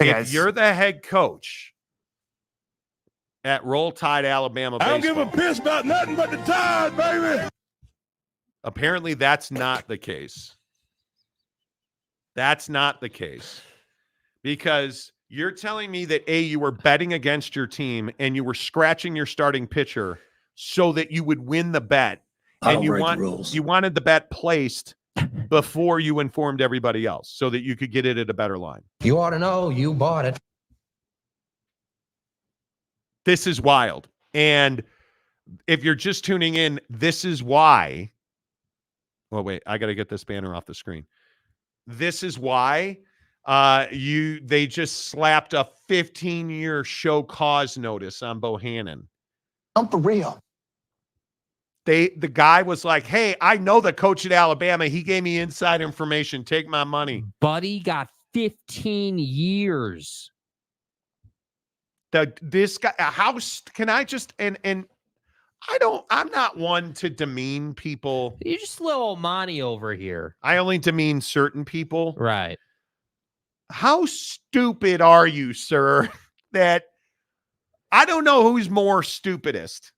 If you're the head coach at Roll Tide, Alabama baseball, I don't give a piss about nothing but the Tide, baby. Apparently, that's not the case. That's not the case. Because you're telling me that, A, you were betting against your team and you were scratching your starting pitcher so that you would win the bet. And you wanted the bet placed before you informed everybody else so that you could get it at a better line. You ought to know you bought it. This is wild. And if you're just tuning in, this is why. Well, wait, I got to get this banner off the screen. This is why they just slapped a 15-year show cause notice on Bohannon. I'm for real. The guy was like, hey, I know the coach at Alabama. He gave me inside information. Take my money. Buddy got 15 years. This guy, how can I just and I'm not one to demean people. You're just little Monty over here. I only demean certain people. Right. How stupid are you, sir? That I don't know who's more stupidest.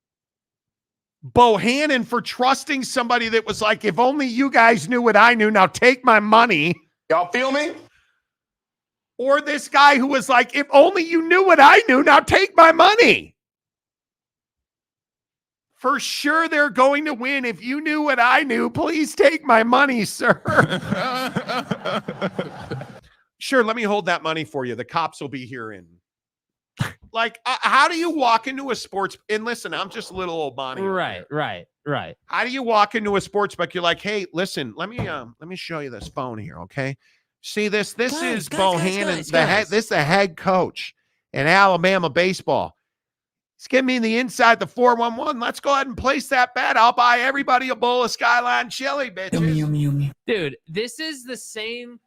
Bohannon for trusting somebody that was like, if only you guys knew what I knew, now take my money. Y'all feel me? Or this guy who was like, if only you knew what I knew, now take my money. For sure they're going to win. If you knew what I knew, please take my money, sir. Sure, let me hold that money for you. The cops will be here in. Like, how do you walk into a sports? And listen, I'm just little old Bonnie. Right. How do you walk into a sports book? You're like, hey, listen, let me show you this phone here, okay? See this? This is Bohannon. This is the head coach in Alabama baseball. He's giving me the inside the 411. Let's go ahead and place that bet. I'll buy everybody a bowl of Skyline chili, bitches. Yummy. Dude, this is the same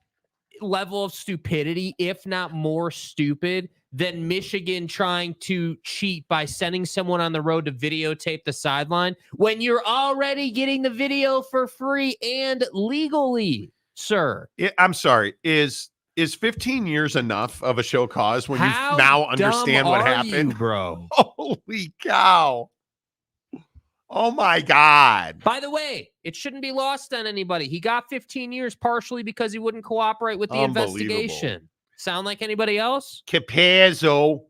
level of stupidity, if not more stupid, than Michigan trying to cheat by sending someone on the road to videotape the sideline when you're already getting the video for free and legally, sir. I'm sorry. Is 15 years enough of a show cause when you now understand what happened? You, bro? Holy cow. Oh, my God. By the way, it shouldn't be lost on anybody. He got 15 years partially because he wouldn't cooperate with the investigation. Sound like anybody else? Capazzo.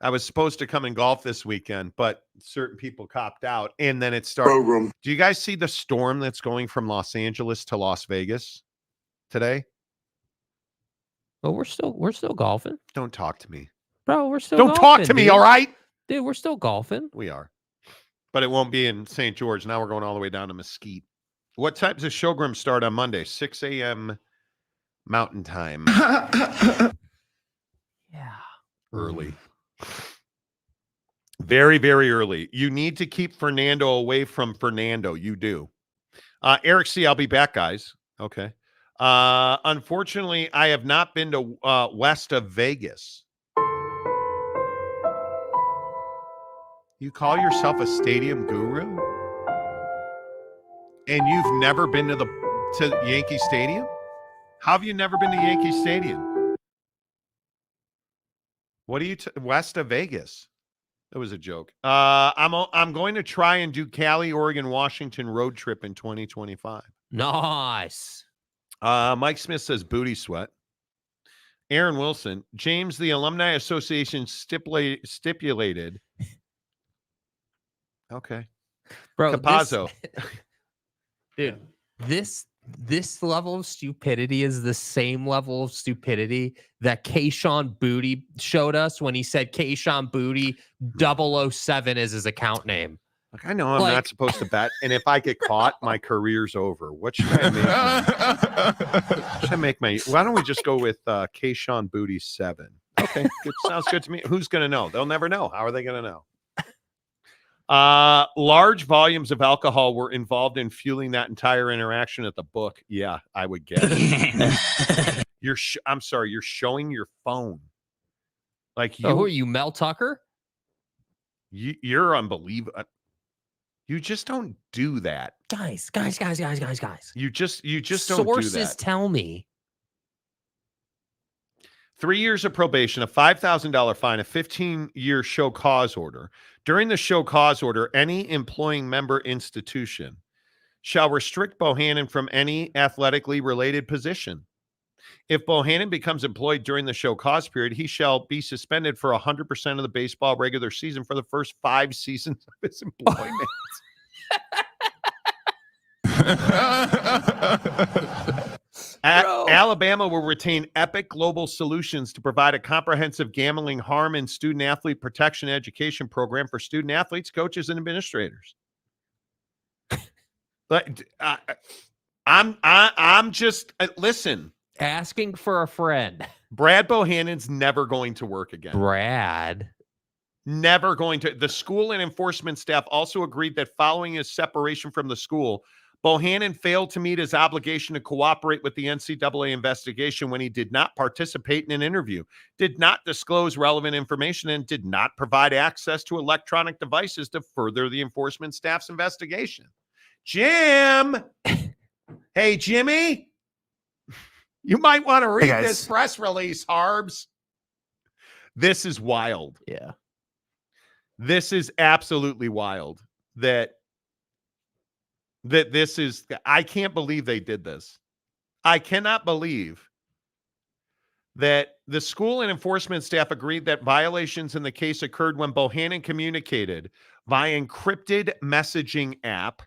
I was supposed to come and golf this weekend, but certain people copped out. And then it started. Do you guys see the storm that's going from Los Angeles to Las Vegas today? Well, we're still golfing. Don't talk to me. Bro, we're still Don't golfing, talk to me, all right? Dude, we're still golfing. We are. But it won't be in St. George. Now we're going all the way down to Mesquite. What time does Showgrim start on Monday? 6 a.m. Mountain Time. Yeah. Early. Very, very early. You need to keep Fernando away from Fernando. You do. Eric C., I'll be back, guys. Okay. Unfortunately, I have not been to west of Vegas. You call yourself a stadium guru? And you've never been to Yankee Stadium? How have you never been to Yankee Stadium? What are you west of Vegas? That was a joke. I'm going to try and do Cali, Oregon, Washington road trip in 2025. Nice. Mike Smith says booty sweat. Aaron Wilson, James, the Alumni Association stipulated. Okay. Bro, Capazzo. Dude, this level of stupidity is the same level of stupidity that Kayshawn Booty showed us when he said Kayshawn Booty 007 is his account name. Like, I know I'm not supposed to bet, and if I get caught, my career's over. What should I make? Why don't we just go with Kayshawn Booty 7? Okay, good. Sounds good to me. Who's going to know? They'll never know. How are they going to know? Large volumes of alcohol were involved in fueling that entire interaction at the book. Yeah, I would guess. I'm sorry, you're showing your phone. Like you. Oh, who are you, Mel Tucker? You're unbelievable. You just don't do that. Guys. You just don't do that. Sources tell me. 3 years of probation, a $5,000 fine, a 15-year show cause order. During the show cause order, any employing member institution shall restrict Bohannon from any athletically related position. If Bohannon becomes employed during the show cause period, he shall be suspended for 100% of the baseball regular season for the first 5 seasons of his employment. Alabama will retain Epic Global Solutions to provide a comprehensive gambling harm and student athlete protection education program for student athletes, coaches, and administrators. But I'm just listen. Asking for a friend. Brad Bohannon's never going to work again. Brad. Never going to. The school and enforcement staff also agreed that following his separation from the school, Bohannon failed to meet his obligation to cooperate with the NCAA investigation when he did not participate in an interview, did not disclose relevant information, and did not provide access to electronic devices to further the enforcement staff's investigation. Jim! Hey, Jimmy! You might want to read this press release, Harbs. This is wild. Yeah. This is absolutely wild that this is, I can't believe they did this. I cannot believe that the school and enforcement staff agreed that violations in the case occurred when Bohannon communicated via encrypted messaging app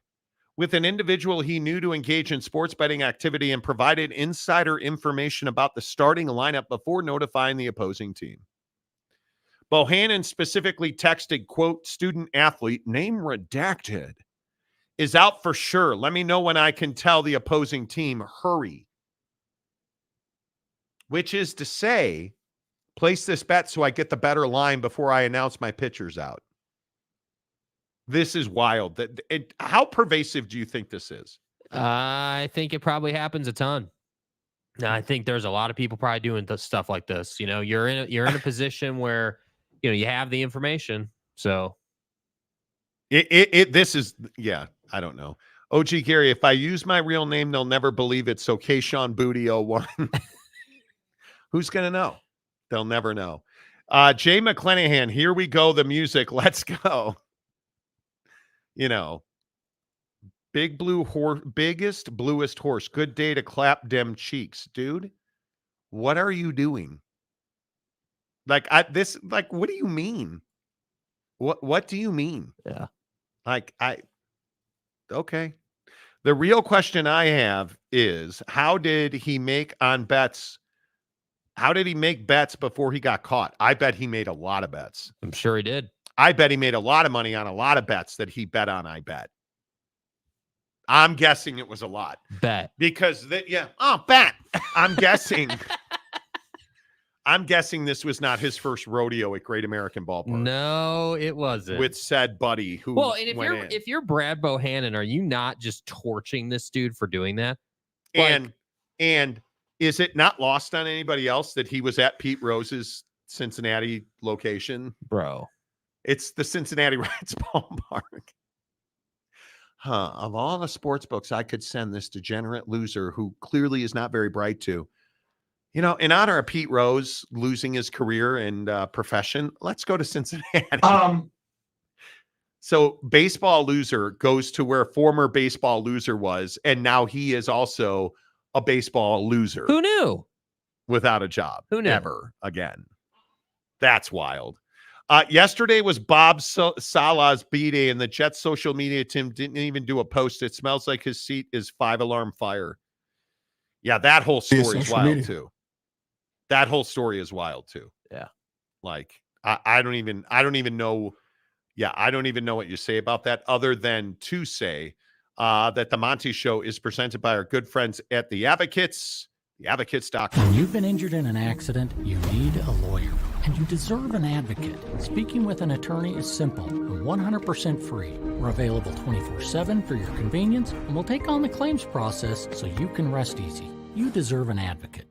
with an individual he knew to engage in sports betting activity and provided insider information about the starting lineup before notifying the opposing team. Bohannon specifically texted, quote, student athlete, name redacted, is out for sure. Let me know when I can tell the opposing team, hurry. Which is to say, place this bet so I get the better line before I announce my pitchers out. This is wild. How pervasive do you think this is? I think it probably happens a ton. I think there's a lot of people probably doing stuff like this. You know, you're in a position where, you know, you have the information. So this is, yeah, I don't know. OG Gary, if I use my real name, they'll never believe it. So K-Sean Booty 01. Who's going to know? They'll never know. Jay McClanahan, here we go. The music. Let's go. You know, big blue horse, biggest, bluest horse. Good day to clap dem cheeks. Dude, what are you doing? Like, what do you mean? What do you mean? Yeah. Okay. The real question I have is, how did he make bets? How did he make bets before he got caught? I bet he made a lot of bets. I'm sure he did. I bet he made a lot of money on a lot of bets that he bet on, I bet. I'm guessing it was a lot. Bet. Because, bet. I'm guessing this was not his first rodeo at Great American Ballpark. No, it wasn't. With said buddy who and if you're Brad Bohannon, are you not just torching this dude for doing that? And is it not lost on anybody else that he was at Pete Rose's Cincinnati location? Bro. It's the Cincinnati Reds ballpark. Of all the sports books I could send this degenerate loser who clearly is not very bright to, you know, in honor of Pete Rose losing his career and profession, let's go to Cincinnati. So baseball loser goes to where former baseball loser was, and now he is also a baseball loser. Who knew? Without a job. Who knew? Ever again. That's wild. Yesterday was Bob Salah's B-Day, and the Jets social media team didn't even do a post. It smells like his seat is 5-alarm fire. Yeah, that whole story is wild too. That whole story is wild too. Yeah. Like I don't even know. Yeah, I don't even know what you say about that other than to say that the Monty Show is presented by our good friends at The Advocates, theadvocates.com. When you've been injured in an accident, you need a lawyer, and you deserve an advocate. Speaking with an attorney is simple and 100% free. We're available 24/7 for your convenience, and we'll take on the claims process so you can rest easy. You deserve an advocate.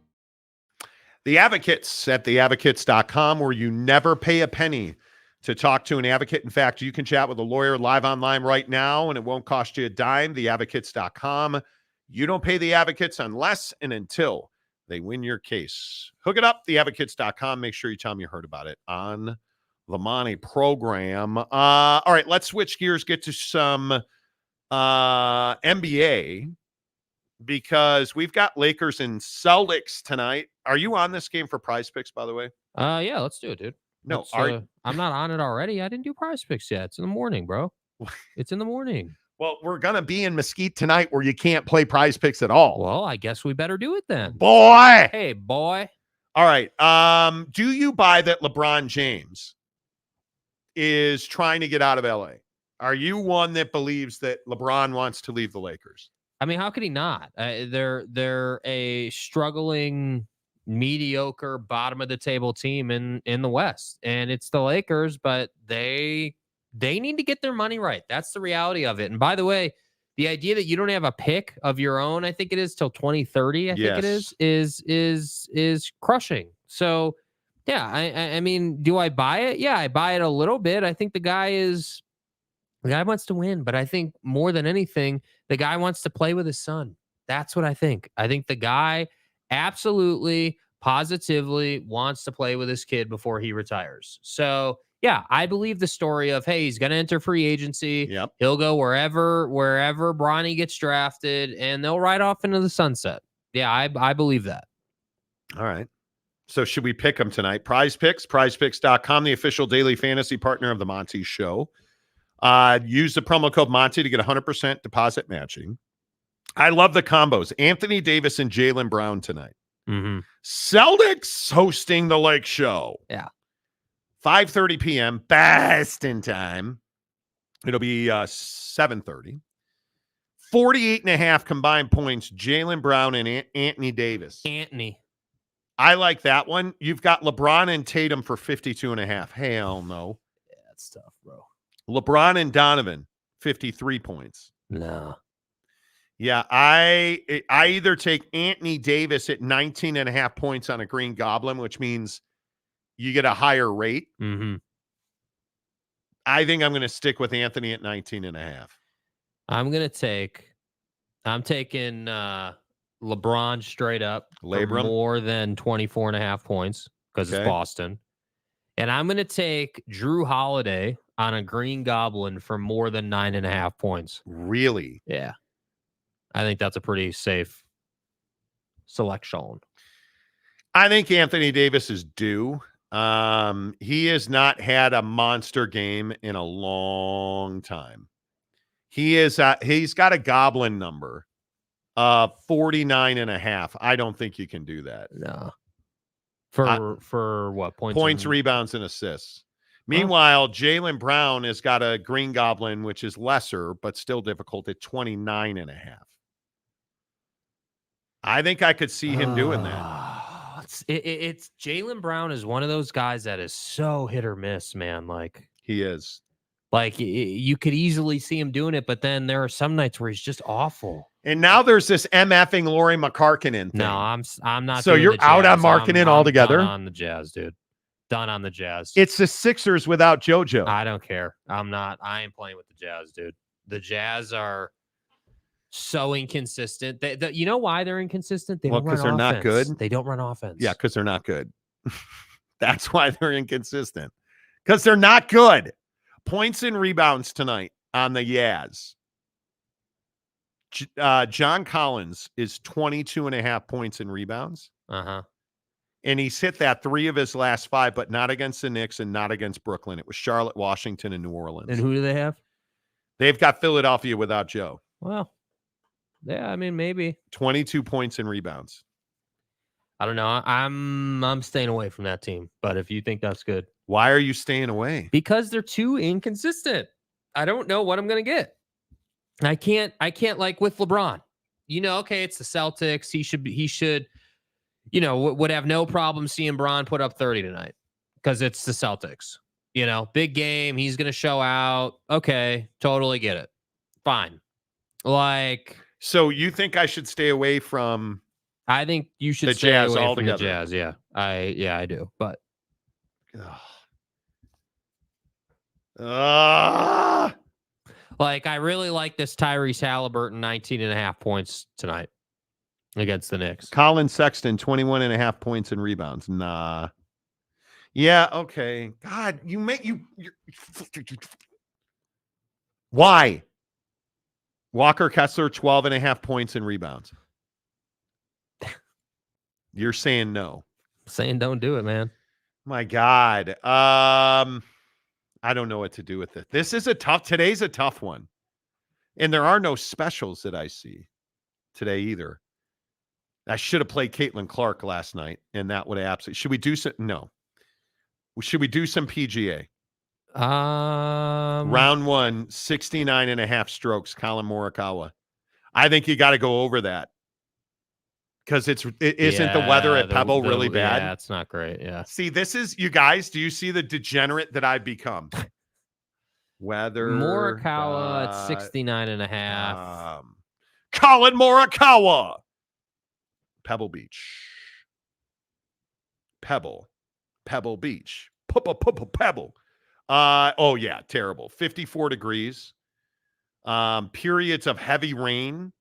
The Advocates at theadvocates.com, where you never pay a penny to talk to an advocate. In fact, you can chat with a lawyer live online right now, and it won't cost you a dime. Theadvocates.com. You don't pay the advocates unless and until they win your case. Hook it up, theadvocates.com. Make sure you tell them you heard about it on the Monty program. All right, let's switch gears, get to some NBA, because we've got Lakers and Celtics tonight. Are you on this game for Prize Picks, by the way? Yeah, let's do it, dude. No, I'm not on it already. I didn't do Prize Picks yet. It's in the morning, bro. It's in the morning. Well, we're going to be in Mesquite tonight where you can't play Prize Picks at all. Well, I guess we better do it then. Boy! Hey, boy. All right. Do you buy that LeBron James is trying to get out of LA? Are you one that believes that LeBron wants to leave the Lakers? I mean, how could he not? They're a struggling, mediocre, bottom of the table team in the West, and it's the Lakers, but they need to get their money right. That's the reality of it. And by the way, the idea that you don't have a pick of your own, I think it is till 2030. I think it is crushing. So yeah, I mean, do I buy it? Yeah, I buy it a little bit. I think the guy wants to win, but I think more than anything, the guy wants to play with his son. That's what I think. I think the guy absolutely, positively wants to play with his kid before he retires. So yeah, I believe the story of, hey, he's going to enter free agency. Yep. He'll go wherever Bronny gets drafted, and they'll ride off into the sunset. Yeah, I believe that. All right. So should we pick them tonight? Prize Picks, prizepicks.com, the official daily fantasy partner of the Monty Show. Use the promo code Monty to get 100% deposit matching. I love the combos. Anthony Davis and Jaylen Brown tonight. Mm-hmm. Celtics hosting the Lake Show. Yeah. 5:30 p.m. Boston time. It'll be 7:30. 48.5 combined points, Jaylen Brown and Anthony Davis. Anthony. I like that one. You've got LeBron and Tatum for 52.5. Hell no. Yeah, that's tough, bro. LeBron and Donovan, 53 points. No. Yeah, I either take Anthony Davis at 19.5 points on a Green Goblin, which means you get a higher rate. Mm-hmm. I think I'm going to stick with Anthony at 19.5. I'm taking LeBron straight up for more than 24.5 points because it's Boston. And I'm going to take Drew Holiday on a Green Goblin for more than 9.5 points. Really? Yeah. I think that's a pretty safe selection. I think Anthony Davis is due. He has not had a monster game in a long time. He's got a Goblin number. 49.5. I don't think you can do that. No. For what? Points, rebounds, and assists. Meanwhile, Jaylen Brown has got a Green Goblin, which is lesser, but still difficult at 29.5. I think I could see him doing that. It's Jaylen Brown is one of those guys that is so hit or miss, man. Like he is. Like you could easily see him doing it, but then there are some nights where he's just awful. And now there's this MFing Lauri McCarkinen thing. No, I'm not. So you're out on Markkanen altogether? Done on the Jazz, dude. Done on the Jazz. It's the Sixers without JoJo. I don't care. I'm not. I ain't playing with the Jazz, dude. The Jazz are so inconsistent. You know why they're inconsistent? They don't run offense. Because they're not good? They don't run offense. Yeah, because they're not good. That's why they're inconsistent. Because they're not good. Points and rebounds tonight on the Yaz. John Collins is 22.5 points in rebounds. Uh-huh. And he's hit that 3 of his last 5, but not against the Knicks and not against Brooklyn. It was Charlotte, Washington, and New Orleans. And who do they have? They've got Philadelphia without Joe. Well, yeah, I mean, maybe 22 points in rebounds. I don't know. I'm staying away from that team. But if you think that's good, why are you staying away? Because they're too inconsistent. I don't know what I'm gonna get. I can't like with LeBron. You know, okay, it's the Celtics. He should, you know, would have no problem seeing Bron put up 30 tonight because it's the Celtics. You know, big game. He's gonna show out. Okay, totally get it. Fine. Like, so you think I should stay away from? I think you should stay Jazz away altogether. from the Jazz. Yeah, I do. But like, I really like this Tyrese Halliburton 19.5 points tonight against the Knicks. Colin Sexton 21.5 points and rebounds. Nah. Yeah. Okay. God, why? Walker Kessler 12.5 points and rebounds. You're saying no. I'm saying don't do it, man. My God. I don't know what to do with it. Today's a tough one. And there are no specials that I see today either. I should have played Caitlin Clark last night, and that would have absolutely. Should we do some? No. Should we do some PGA? Round 1, 69.5 strokes, Colin Morikawa. I think you got to go over that. Because isn't the weather at Pebble really bad? Yeah, it's not great. Yeah. See, this is, you guys, do you see the degenerate that I've become? Weather. Morikawa at 69.5. Colin Morikawa. Pebble Beach. Pebble Beach. Pebble. Oh yeah, terrible. 54 degrees. Periods of heavy rain.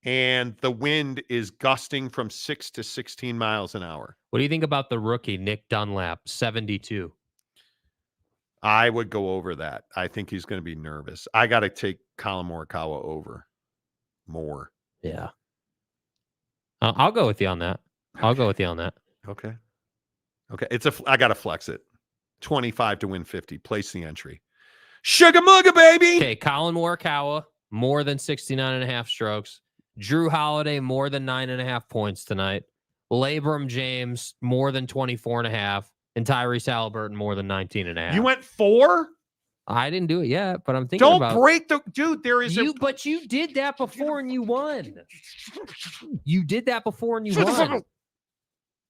And the wind is gusting from 6 to 16 miles an hour. What do you think about the rookie, Nick Dunlap, 72? I would go over that. I think he's going to be nervous. I got to take Colin Morikawa over more. Yeah. I'll go with you on that. I'll go with you on that. Okay. I got to flex it. 25 to win 50. Place the entry. Sugar Mugga, baby. Okay, Colin Morikawa, more than 69.5 strokes. Drew Holiday, more than 9.5 points tonight. Labram James, more than 24.5. And Tyrese Halliburton, more than 19.5. You went 4? I didn't do it yet, but I'm thinking about... Don't break the... Dude, there is But you did that before and you won. You did that before and you won.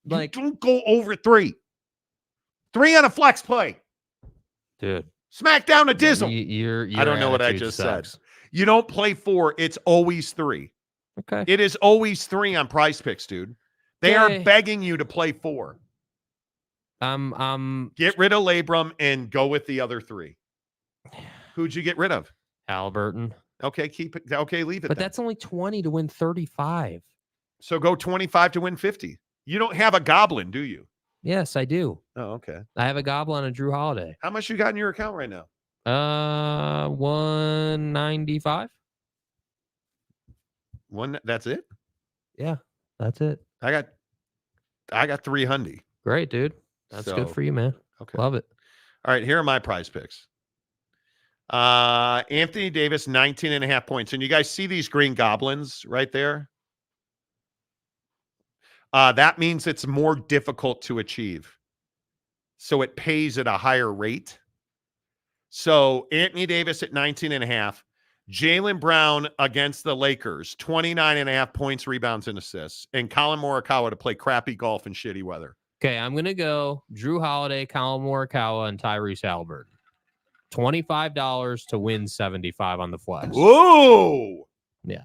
Like, don't go over 3. 3 on a flex play. Dude. Smack down a dizzle. Your I don't know what I just said. You don't play 4. It's always 3. Okay. It is always 3 on Prize Picks, dude. They are begging you to play 4. Get rid of Labrum and go with the other 3. Who'd you get rid of? Halliburton. Okay, keep it. Okay, leave it. But then. that's only 20 to win 35. So go 25 to win 50. You don't have a goblin, do you? Yes, I do. Oh, okay. I have a goblin and a Drew Holiday. How much you got in your account right now? 195. That's it? Yeah, that's it. I got 300. Great, dude. That's good for you, man. Okay. Love it. All right, here are my Prize Picks. Anthony Davis, 19.5 points. And you guys see these green goblins right there? That means it's more difficult to achieve. So it pays at a higher rate. So Anthony Davis at 19.5. Jaylen Brown against the Lakers, 29.5 points, rebounds, and assists. And Colin Morikawa to play crappy golf in shitty weather. Okay, I'm going to go Drew Holiday, Colin Morikawa, and Tyrese Halliburton. $25 to win 75 on the flex. Whoa! Yeah.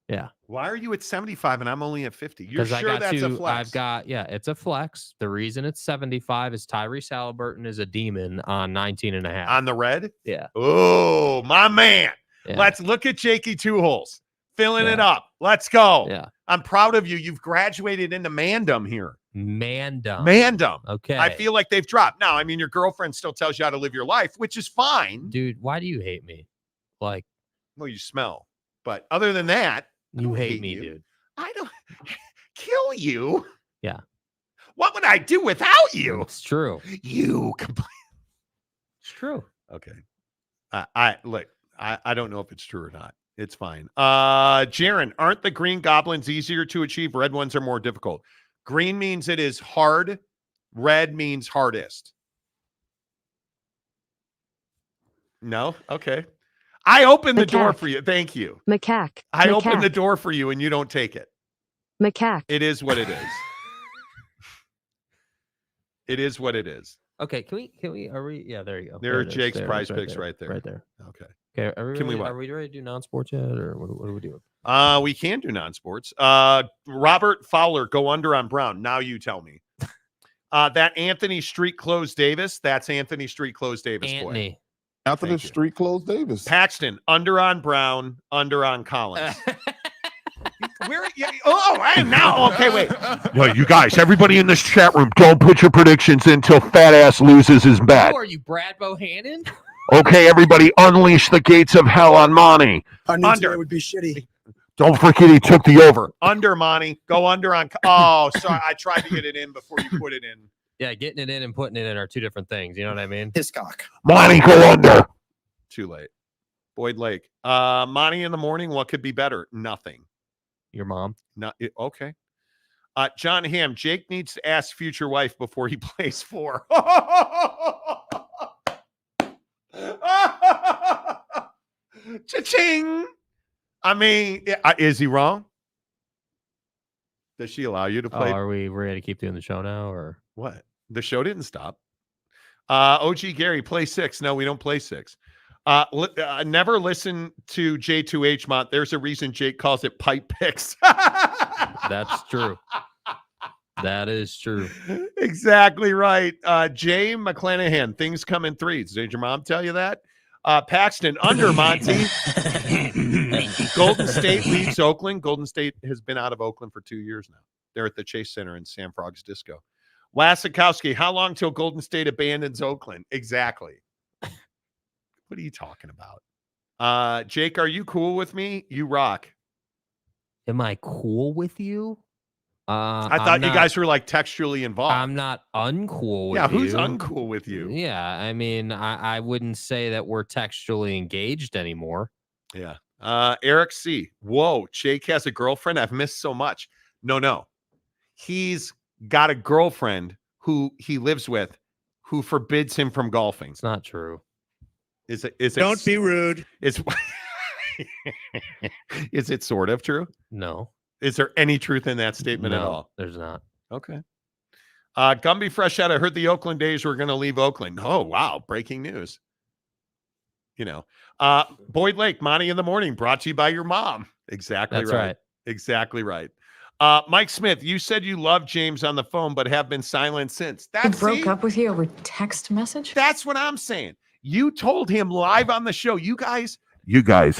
Yeah. Why are you at 75 and I'm only at 50? You're sure that's a flex? It's a flex. The reason it's 75 is Tyrese Halliburton is a demon on 19.5. On the red? Yeah. Oh, my man. Yeah. Let's look at Jakey Two Holes. Filling it up. Let's go. Yeah. I'm proud of you. You've graduated into mandom here. Mandom. Okay. I feel like they've dropped. Now, I mean, your girlfriend still tells you how to live your life, which is fine. Dude, why do you hate me? Like, well, you smell. But other than that, you hate me, dude. I don't kill you. Yeah. What would I do without you? It's true. You complain. It's true. Okay. I don't know if it's true or not. It's fine. Jaron, aren't the green goblins easier to achieve? Red ones are more difficult. Green means it is hard. Red means hardest. No? Okay. I opened the door for you. Thank you. Macaque. I opened the door for you and you don't take it. Macaque. It is what it is. It is what it is. Okay, yeah, there you go. There are Jake's Prize Picks right there. Right there. Okay. Okay, are we ready to do non-sports yet, or what are we doing? We can do non-sports. Robert Fowler, go under on Brown. Now you tell me. That Anthony Street Clothes Davis, that's Anthony Street Clothes Davis. Anthony. Boy. Anthony Street Clothes Davis. Paxton, under on Brown, under on Collins. I am now. Okay, wait. No, you guys, everybody in this chat room, don't put your predictions until fat ass loses his bet. Who are you, Brad Bohannon? Okay, everybody, unleash the gates of hell on Monty. I knew today would be shitty. Don't forget he took the over. Under, Monty. Go under on. Oh, sorry. I tried to get it in before you put it in. Yeah, getting it in and putting it in are two different things. You know what I mean? Hiscock. Monty, go under. Too late. Boyd Lake. Monty in the morning. What could be better? Nothing. Your mom. Okay. John Hamm. Jake needs to ask future wife before he plays 4. Cha-ching. I mean, is he wrong? Does she allow you to play? Are we ready to keep doing the show now, or what? The show didn't stop. OG Gary, play 6. No, we don't play 6. Never listen to J2H Mont. There's a reason Jake calls it pipe picks. That's true. That is true. Exactly right. Jay McClanahan, things come in threes. Did your mom tell you that? Paxton, under Monty. Golden State leaves Oakland. Golden State has been out of Oakland for 2 years now. They're at the Chase Center in Sam Frog's Disco. Wasikowski, how long till Golden State abandons Oakland? Exactly. What are you talking about? Jake, are you cool with me? You rock. Am I cool with you? I thought you guys were like textually involved. I'm not uncool with you. Yeah, who's uncool with you? Yeah, I mean, I wouldn't say that we're textually engaged anymore. Yeah. Eric C. Whoa, Jake has a girlfriend. I've missed so much. No. He's got a girlfriend who he lives with who forbids him from golfing. It's not true. Is it? Don't be rude. Is it sort of true? No. Is there any truth in that statement at all? There's not. Okay. Gumby Fresh Out. I heard the Oakland A's were going to leave Oakland. Oh, wow. Breaking news. Boyd Lake, Monty in the Morning, brought to you by your mom. Exactly right. Exactly right. Mike Smith, you said you loved James on the phone, but have been silent since. He broke up with you over text message? That's what I'm saying. You told him live on the show. You guys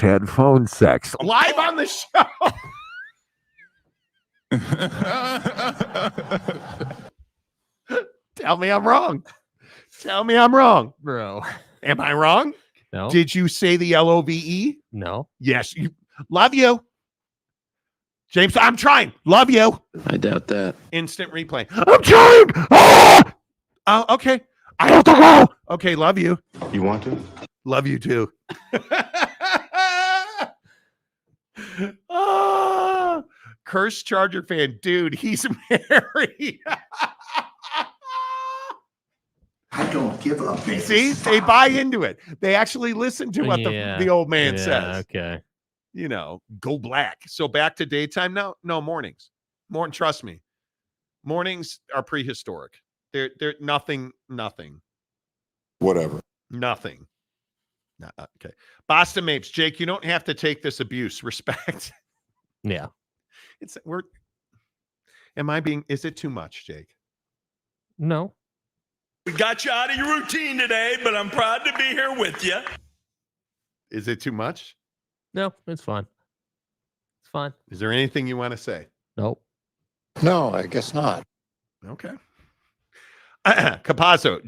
had phone sex. live on the show. Tell me I'm wrong. Tell me I'm wrong. Bro. Am I wrong? No. Did you say the LOVE? No. Yes. You love you. James, I'm trying. Love you. I doubt that. Instant replay. I'm trying. Ah! Oh, okay. I have to go. Okay, love you. You want to? Love you too. Oh, cursed Charger fan. Dude, he's married. I don't give a bit. See, they buy into it. They actually listen to what the old man says. Okay. Go black. So back to daytime now? No, mornings. Trust me. Mornings are prehistoric. They're nothing. Whatever. Nothing. Okay. Boston Mapes, Jake, you don't have to take this abuse. Respect. Yeah. Is it too much, Jake? No. We got you out of your routine today, but I'm proud to be here with you. Is it too much? No, it's fine. It's fine. Is there anything you want to say? Nope. No, I guess not. Okay. Capazzo,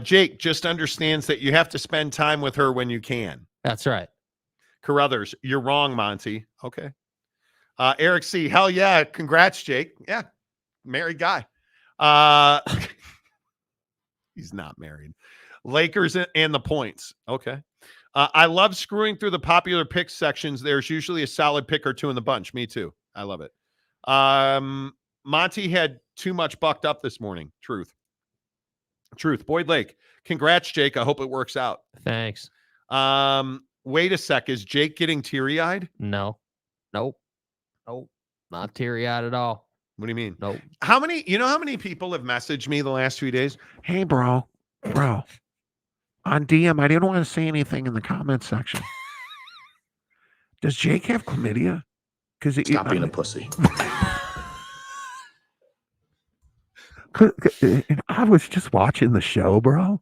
Jake just understands that you have to spend time with her when you can. That's right. Carruthers, you're wrong, Monty. Okay. Eric C, hell yeah. Congrats, Jake. Yeah. Married guy. He's not married. Lakers and the points. Okay. I love screwing through the popular pick sections. There's usually a solid pick or two in the bunch. Me too. I love it. Monty had too much bucked up this morning. Truth. Boyd Lake. Congrats, Jake. I hope it works out. Thanks. Wait a sec. Is Jake getting teary-eyed? No. Nope. Not teary-eyed at all. What do you mean? Nope. How many people have messaged me the last few days? Hey, bro. On DM, I didn't want to say anything in the comment section. Does Jake have chlamydia? Stop being a pussy. I was just watching the show, bro.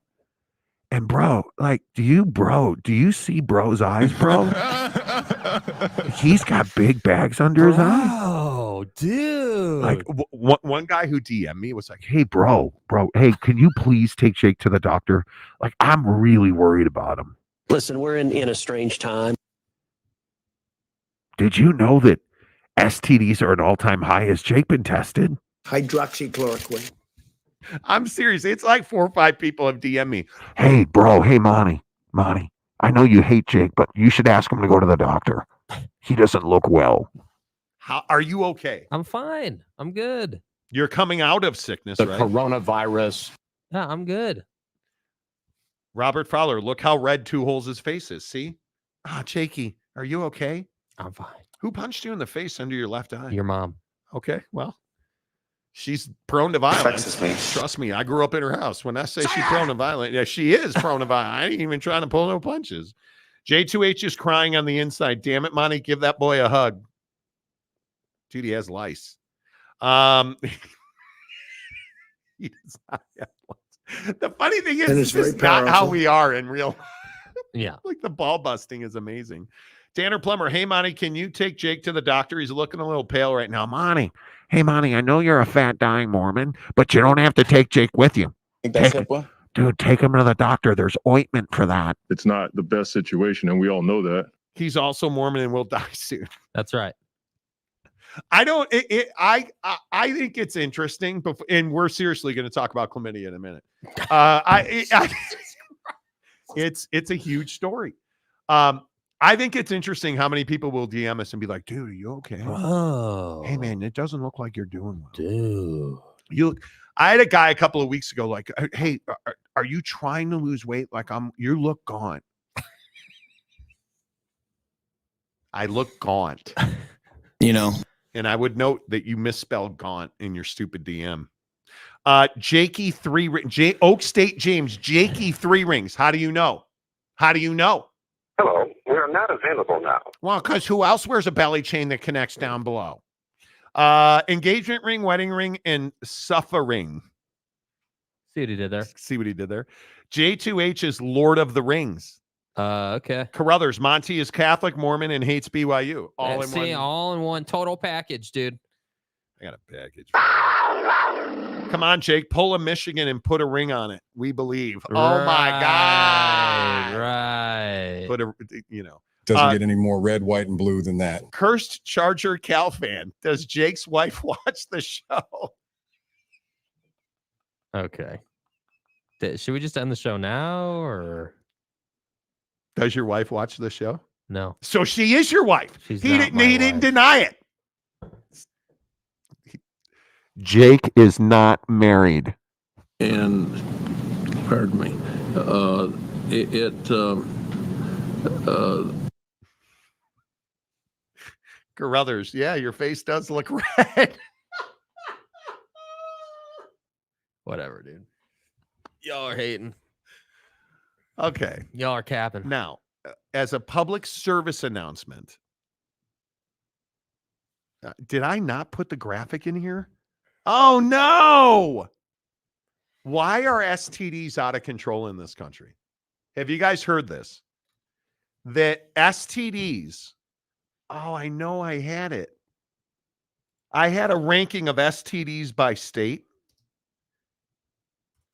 And bro, do you see bro's eyes, bro? He's got big bags under his eyes. Oh, dude. One guy who DM'd me was like, hey, bro, hey, can you please take Jake to the doctor? I'm really worried about him. Listen, we're in a strange time. Did you know that STDs are an all-time high? Has Jake been tested? Hydroxychloroquine. I'm serious. It's like 4 or 5 people have DM'd me. Hey, bro. Hey, Monty. I know you hate Jake, but you should ask him to go to the doctor. He doesn't look well. How are you okay? I'm fine. I'm good. You're coming out of sickness, The right? coronavirus. Yeah, I'm good. Robert Fowler, look how red Two Holes' face is. See? Jakey, are you okay? I'm fine. Who punched you in the face under your left eye? Your mom. Okay, well, She's prone to violence. Affects me. Trust me, I grew up in her house. When I say she's prone to violence, yeah, she is prone to violence. I ain't even trying to pull no punches. J2H is crying on the inside. Damn it, Monty, give that boy a hug. Dude, he has lice. He does not have lice. The funny thing is, this is not how we are in real life. Yeah. Like the ball busting is amazing. Tanner Plummer, hey, Monty, can you take Jake to the doctor? He's looking a little pale right now. Monty. Hey, Monty, I know you're a fat, dying Mormon, but you don't have to take Jake with you. Dude, take him to the doctor. There's ointment for that. It's not the best situation, and we all know that. He's also Mormon and will die soon. That's right. I think it's interesting, and we're seriously going to talk about chlamydia in a minute. It's a huge story. I think it's interesting how many people will DM us and be like, dude, are you okay? Oh, hey, man, it doesn't look like you're doing well. Dude. I had a guy a couple of weeks ago like, hey, are you trying to lose weight? Like, you look gaunt. I look gaunt. You know. And I would note that you misspelled gaunt in your stupid DM. Jakey Oak State James, Jakey 3 rings. How do you know? How do you know? Hello, we are not available now. Well, because who else wears a belly chain that connects down below? Engagement ring, wedding ring, and suffering. See what he did there. See what he did there. J2H is Lord of the Rings. Okay. Carruthers, Monty is Catholic, Mormon, and hates BYU. All in one total package, dude. I got a package. Come on, Jake. Pull a Michigan and put a ring on it. We believe. Oh my God. Right. Put a, Doesn't get any more red, white, and blue than that. Cursed Charger Cal fan. Does Jake's wife watch the show? Okay. Should we just end the show now, or does your wife watch the show? No. So she is your wife. He didn't deny it. Jake is not married. And pardon me. Carruthers, yeah, your face does look red. Whatever, dude. Y'all are hating. Okay. Y'all are capping. Now, as a public service announcement, did I not put the graphic in here? Oh, no. Why are STDs out of control in this country? Have you guys heard this? That STDs, I know I had it. I had a ranking of STDs by state.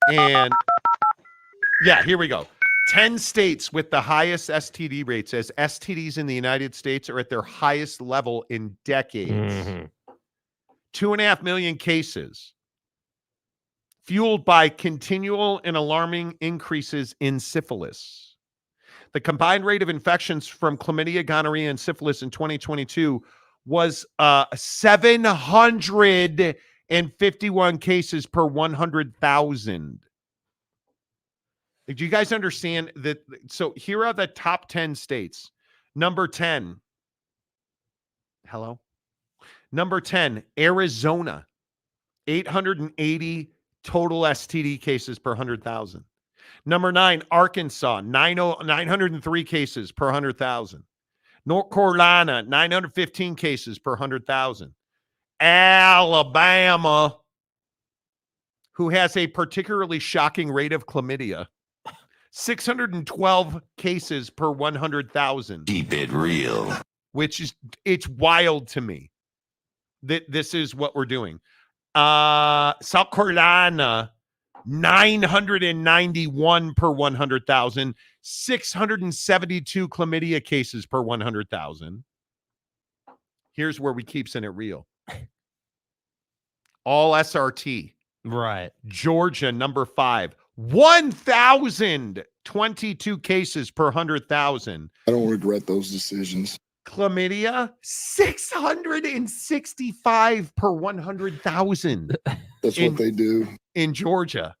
And yeah, here we go. 10 states with the highest STD rates, as STDs in the United States are at their highest level in decades. 2.5 million cases, fueled by continual and alarming increases in syphilis. The combined rate of infections from chlamydia, gonorrhea, and syphilis in 2022 was 751 cases per 100,000. Do you guys understand that? So here are the top 10 states. Number 10. Hello? Number 10, Arizona. 880 total STD cases per 100,000. Number 9, Arkansas. 903 cases per 100,000. North Carolina, 915 cases per 100,000. Alabama, who has a particularly shocking rate of chlamydia, 612 cases per 100,000. Keep it real. Which is, it's wild to me that this is what we're doing. South Carolina, 991 per 100,000, 672 chlamydia cases per 100,000. Here's where we keep sending it real. All SRT. Right. Georgia, number 5, 1,022 cases per 100,000. I don't regret those decisions. Chlamydia, 665 per 100,000. That's what they do. In Georgia.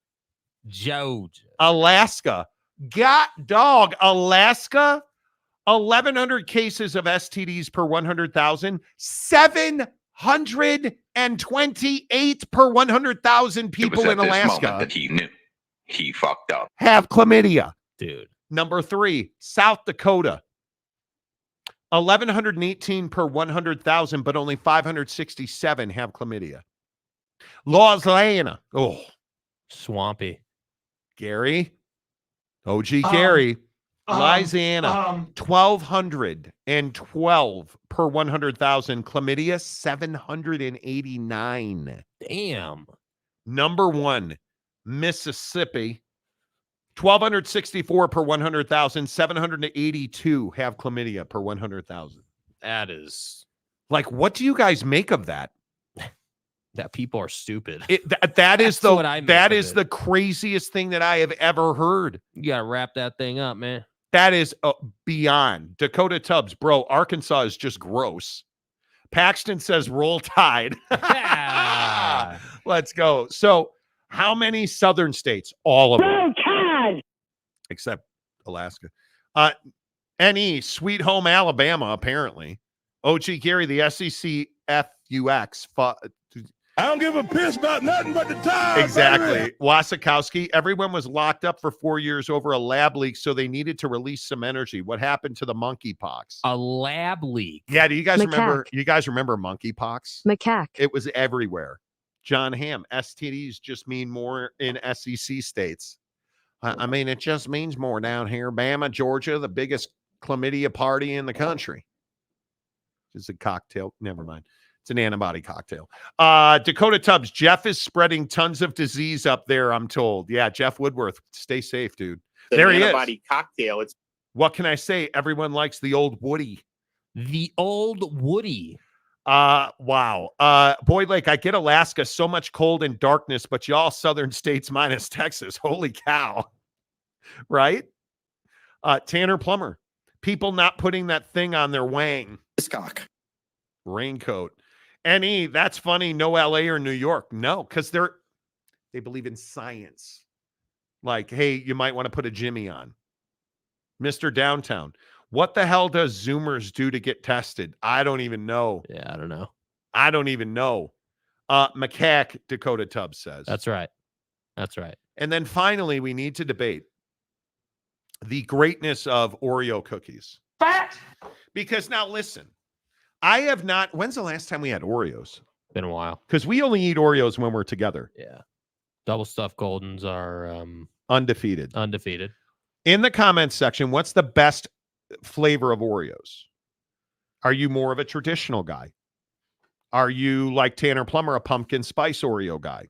Alaska, 1,100 cases of STDs per 100,000. 700 128 per 100,000 people in Alaska that he knew he fucked up. have chlamydia. Dude. Number 3, South Dakota. 1,118 per 100,000, but only 567 have chlamydia. Louisiana. Oh, swampy. Gary. OG Gary. Louisiana. 1,212 per 100,000. Chlamydia, 789. Damn. Number 1, Mississippi. 1,264 per 100,000. 782 have chlamydia per 100,000. That is like, what do you guys make of that? That people are stupid. That is the craziest thing that I have ever heard. You gotta wrap that thing up, man. That is beyond. Dakota Tubbs, bro, Arkansas is just gross. Paxton says roll Tide. Let's go. So how many southern states? All of them. Roll Tide. Except Alaska. NE, Sweet Home Alabama, apparently. OG Gary, the SEC FUX. I don't give a piss about nothing but the time. Exactly. Wasikowski, everyone was locked up for 4 years over a lab leak, so they needed to release some energy. What happened to the monkeypox? A lab leak. Yeah, do you guys remember? You guys remember monkeypox? Macaque. It was everywhere. John Hamm, STDs just mean more in SEC states. I mean, it just means more down here. Bama, Georgia, the biggest chlamydia party in the country. It's a cocktail. Never mind. It's an antibody cocktail. Dakota Tubbs, Jeff is spreading tons of disease up there, I'm told. Yeah, Jeff Woodworth, stay safe, dude. There he is. Antibody cocktail. It's what can I say? Everyone likes the old Woody. The old Woody. Wow. Boyd Lake, I get Alaska, so much cold and darkness, but y'all southern states minus Texas. Holy cow. Right? Tanner Plummer, people not putting that thing on their wang. Cock. Raincoat. NE, that's funny. No LA or New York. No, because they believe in science. Like, hey, you might want to put a Jimmy on. Mr. Downtown. What the hell does Zoomers do to get tested? I don't even know. Yeah, I don't know. I don't even know. Macaque, Dakota Tubbs says. That's right. That's right. And then finally, we need to debate the greatness of Oreo cookies. Fat. Because now listen, I have not. When's the last time we had Oreos? Been a while. Because we only eat Oreos when we're together. Yeah. Double stuffed Goldens are undefeated. Undefeated. In the comments section, what's the best flavor of Oreos? Are you more of a traditional guy? Are you like Tanner Plummer, a pumpkin spice Oreo guy?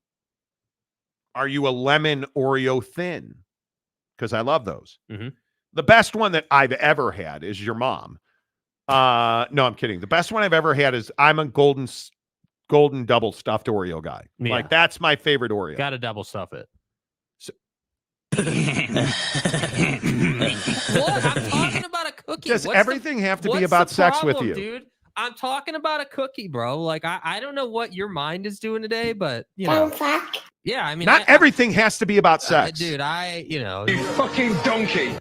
Are you a lemon Oreo thin? Because I love those. Mm-hmm. The best one that I've ever had is your mom. No, I'm kidding. The best one I've ever had is I'm a golden double stuffed Oreo guy. Yeah. Like that's my favorite Oreo. Got to double stuff it. So, what? I'm talking about a cookie. Does everything have to be about sex with you? Dude? I'm talking about a cookie, bro. Like, I don't know what your mind is doing today, but, you know. Yeah, I mean. Not everything has to be about sex. Dude, you fucking donkey.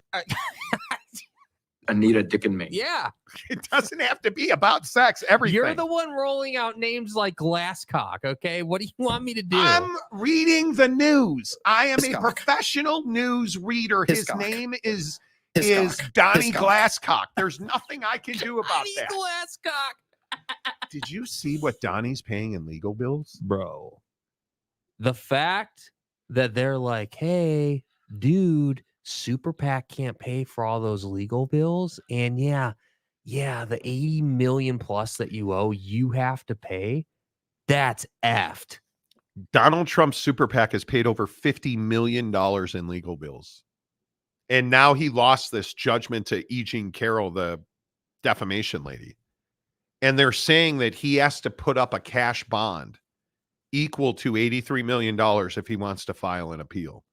I need a dick in me. Yeah. It doesn't have to be about sex. Everything. You're the one rolling out names like Glasscock, okay? What do you want me to do? I'm reading the news. I am a professional news reader. His name is Donnie Glasscock. There's nothing I can do about that. Glasscock. Did you see what Donnie's paying in legal bills? Bro. The fact that they're like, hey, dude, Super PAC can't pay for all those legal bills. And yeah, the 80 million plus that you owe, you have to pay. That's effed. Donald Trump's Super PAC has paid over $50 million in legal bills. And now he lost this judgment to E. Jean Carroll, the defamation lady. And they're saying that he has to put up a cash bond equal to $83 million if he wants to file an appeal.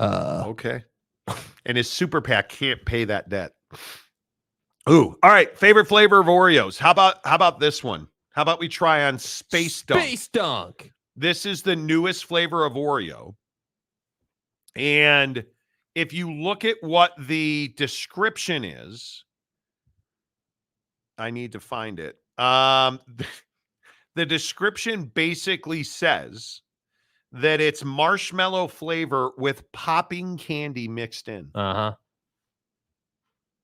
Okay. And his Super PAC can't pay that debt. Ooh. All right. Favorite flavor of Oreos. How about this one? How about we try on Space Dunk? Space Dunk. This is the newest flavor of Oreo. And if you look at what the description is, I need to find it. The description basically says that it's marshmallow flavor with popping candy mixed in. Uh-huh.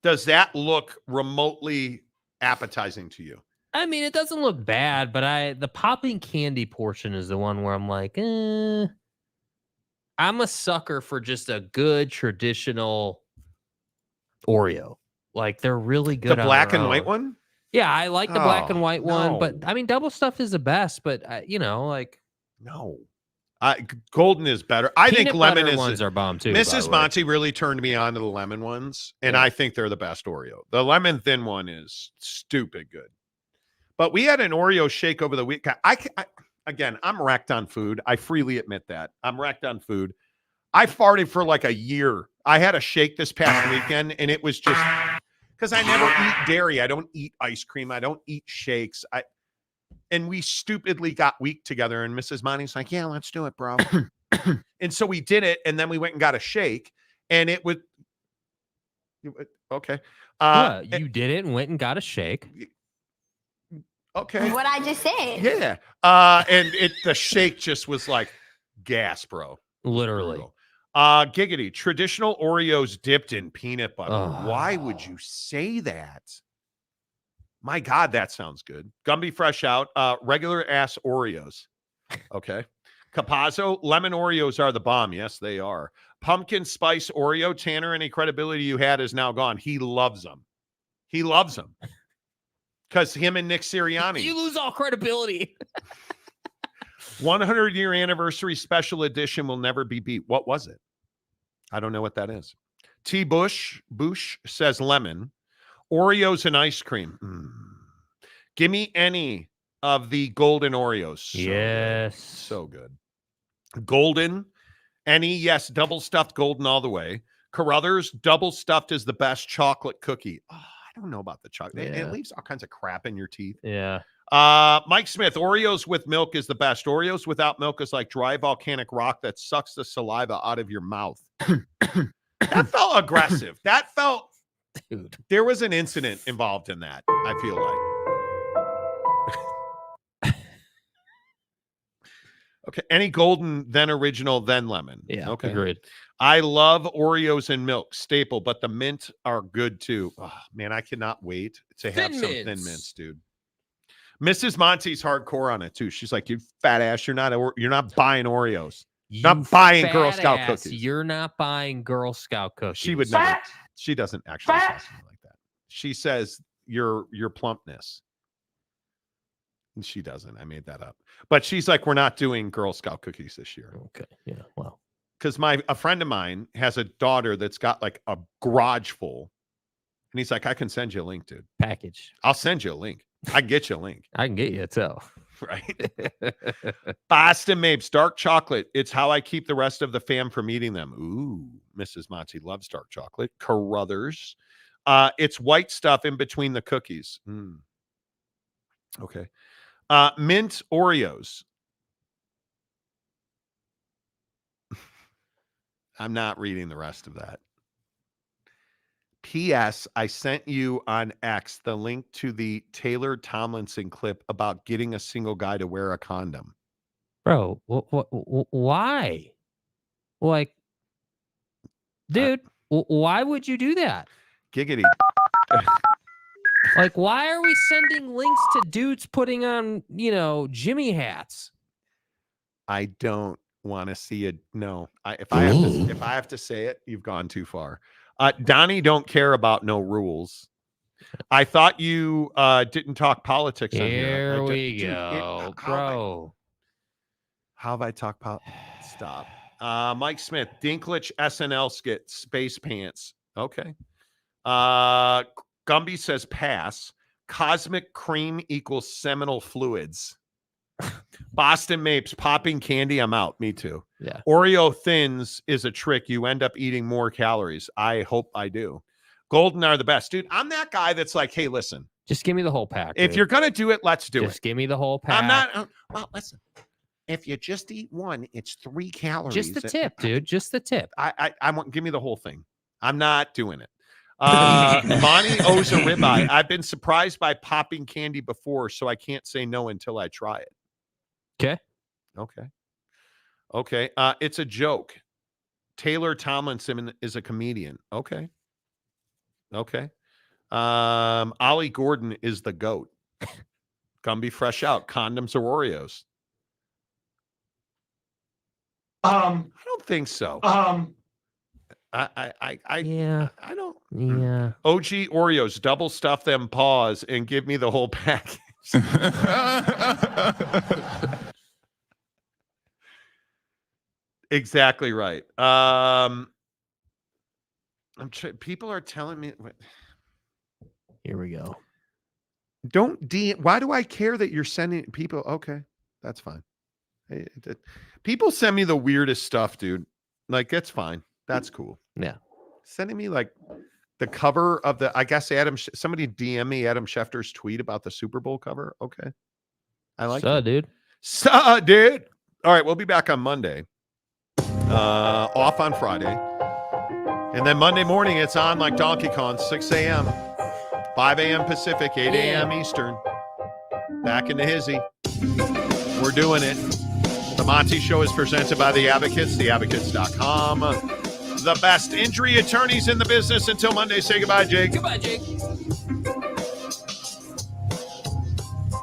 Does that look remotely appetizing to you? I mean, it doesn't look bad, but the popping candy portion is the one where I'm like, I'm a sucker for just a good traditional Oreo. Like, they're really good. The on black their and white own. one? Yeah, I like the black and white one, no. but I mean, double stuff is the best. But like, no, golden is better. I think lemon ones are bomb too. Mrs. Monty really turned me on to the lemon ones, and I think they're the best Oreo. The lemon thin one is stupid good. But we had an Oreo shake over the week. Again, I'm wrecked on food. I freely admit that. I'm wrecked on food. I farted for like a year. I had a shake this past weekend, and it was just because I never eat dairy. I don't eat ice cream. I don't eat shakes. And we stupidly got weak together, and Mrs. Monty's like, yeah, let's do it, bro. And so we did it, and then we went and got a shake, and it would okay. You did it and went and got a shake. Okay. What I just said. Yeah. And the shake just was like gas, bro. Literally. Giggity. Traditional Oreos dipped in peanut butter. Why would you say that? My God, that sounds good. Gumby Fresh Out. Regular ass Oreos. Okay. Capazzo. Lemon Oreos are the bomb. Yes, they are. Pumpkin Spice Oreo. Tanner, any credibility you had is now gone. He loves them. He loves them. Because him and Nick Sirianni. You lose all credibility. 100-year anniversary special edition will never be beat. What was it? I don't know what that is. T. Bush says lemon. Oreos and ice cream. Give me any of the golden Oreos. Yes. So good. Golden. Any, yes. Double stuffed golden all the way. Carruthers, double stuffed is the best chocolate cookie. I don't know about the chocolate. Yeah. It leaves all kinds of crap in your teeth. Yeah. Mike Smith, Oreos with milk is the best. Oreos without milk is like dry volcanic rock that sucks the saliva out of your mouth. That felt aggressive. That felt, dude. There was an incident involved in that, I feel like. Okay. Any golden, then original, then lemon. Yeah. Okay. Agreed. I love Oreos and milk, staple, but the mint are good too. Oh, man, I cannot wait to have some thin mints, dude. Mrs. Monty's hardcore on it too. She's like, "You fat ass, you're not buying Oreos. Not buying Girl Scout cookies. You're not buying Girl Scout cookies." She would never. She doesn't actually say something like that. She says your plumpness. And she doesn't. I made that up. But she's like, "We're not doing Girl Scout cookies this year." Okay. Yeah. Well. Because a friend of mine has a daughter that's got like a garage full. And he's like, I can send you a link, dude. Package. I'll send you a link. I can get you a link. I can get you a too. Right. Boston Mapes, dark chocolate. It's how I keep the rest of the fam from eating them. Ooh, Mrs. Monty loves dark chocolate. Carruthers. It's white stuff in between the cookies. Okay. Mint Oreos. I'm not reading the rest of that. P.S. I sent you on X the link to the Taylor Tomlinson clip about getting a single guy to wear a condom. Bro, why? Like, dude, why would you do that? Giggity. Like, why are we sending links to dudes putting on, Jimmy hats? I don't want to see it. No, if I have to say it, you've gone too far. Donnie don't care about no rules. I thought you didn't talk politics on here. Here we go, bro. How have I talked politics? Stop. Mike Smith, Dinklage SNL skit, Space Pants. Okay. Gumby says pass. Cosmic cream equals seminal fluids. Boston Mapes, popping candy. I'm out. Me too. Yeah. Oreo thins is a trick. You end up eating more calories. I hope I do. Golden are the best. Dude, I'm that guy that's like, hey, listen. Just give me the whole pack. If you're going to do it, let's do it. Just give me the whole pack. I'm not. Well, listen. If you just eat one, it's 3 calories. Just the tip, dude. Just the tip. I want, give me the whole thing. I'm not doing it. Monty owes a ribeye. I've been surprised by popping candy before, so I can't say no until I try it. Okay. It's a joke. Taylor Tomlinson is a comedian. Okay. Ollie Gordon is the GOAT. Gumby fresh out. Condoms or Oreos? I don't think so. I don't. Yeah. OG Oreos, double stuff them paws and give me the whole package. Exactly right. People are telling me. Here we go. Why do I care that you're sending people? Okay, that's fine. People send me the weirdest stuff, dude. Like, that's fine. That's cool. Yeah. Sending me like the cover of I guess somebody DM me Adam Schefter's tweet about the Super Bowl cover. Okay. I like it. Dude. Dude. All right. We'll be back on Monday. Off on Friday. And then Monday morning, it's on like Donkey Kong, 6 a.m., 5 a.m. Pacific, 8 a.m. Eastern. Back into Hizzy. We're doing it. The Monty Show is presented by The Advocates, theadvocates.com. The best injury attorneys in the business. Until Monday, say goodbye, Jake. Goodbye, Jake.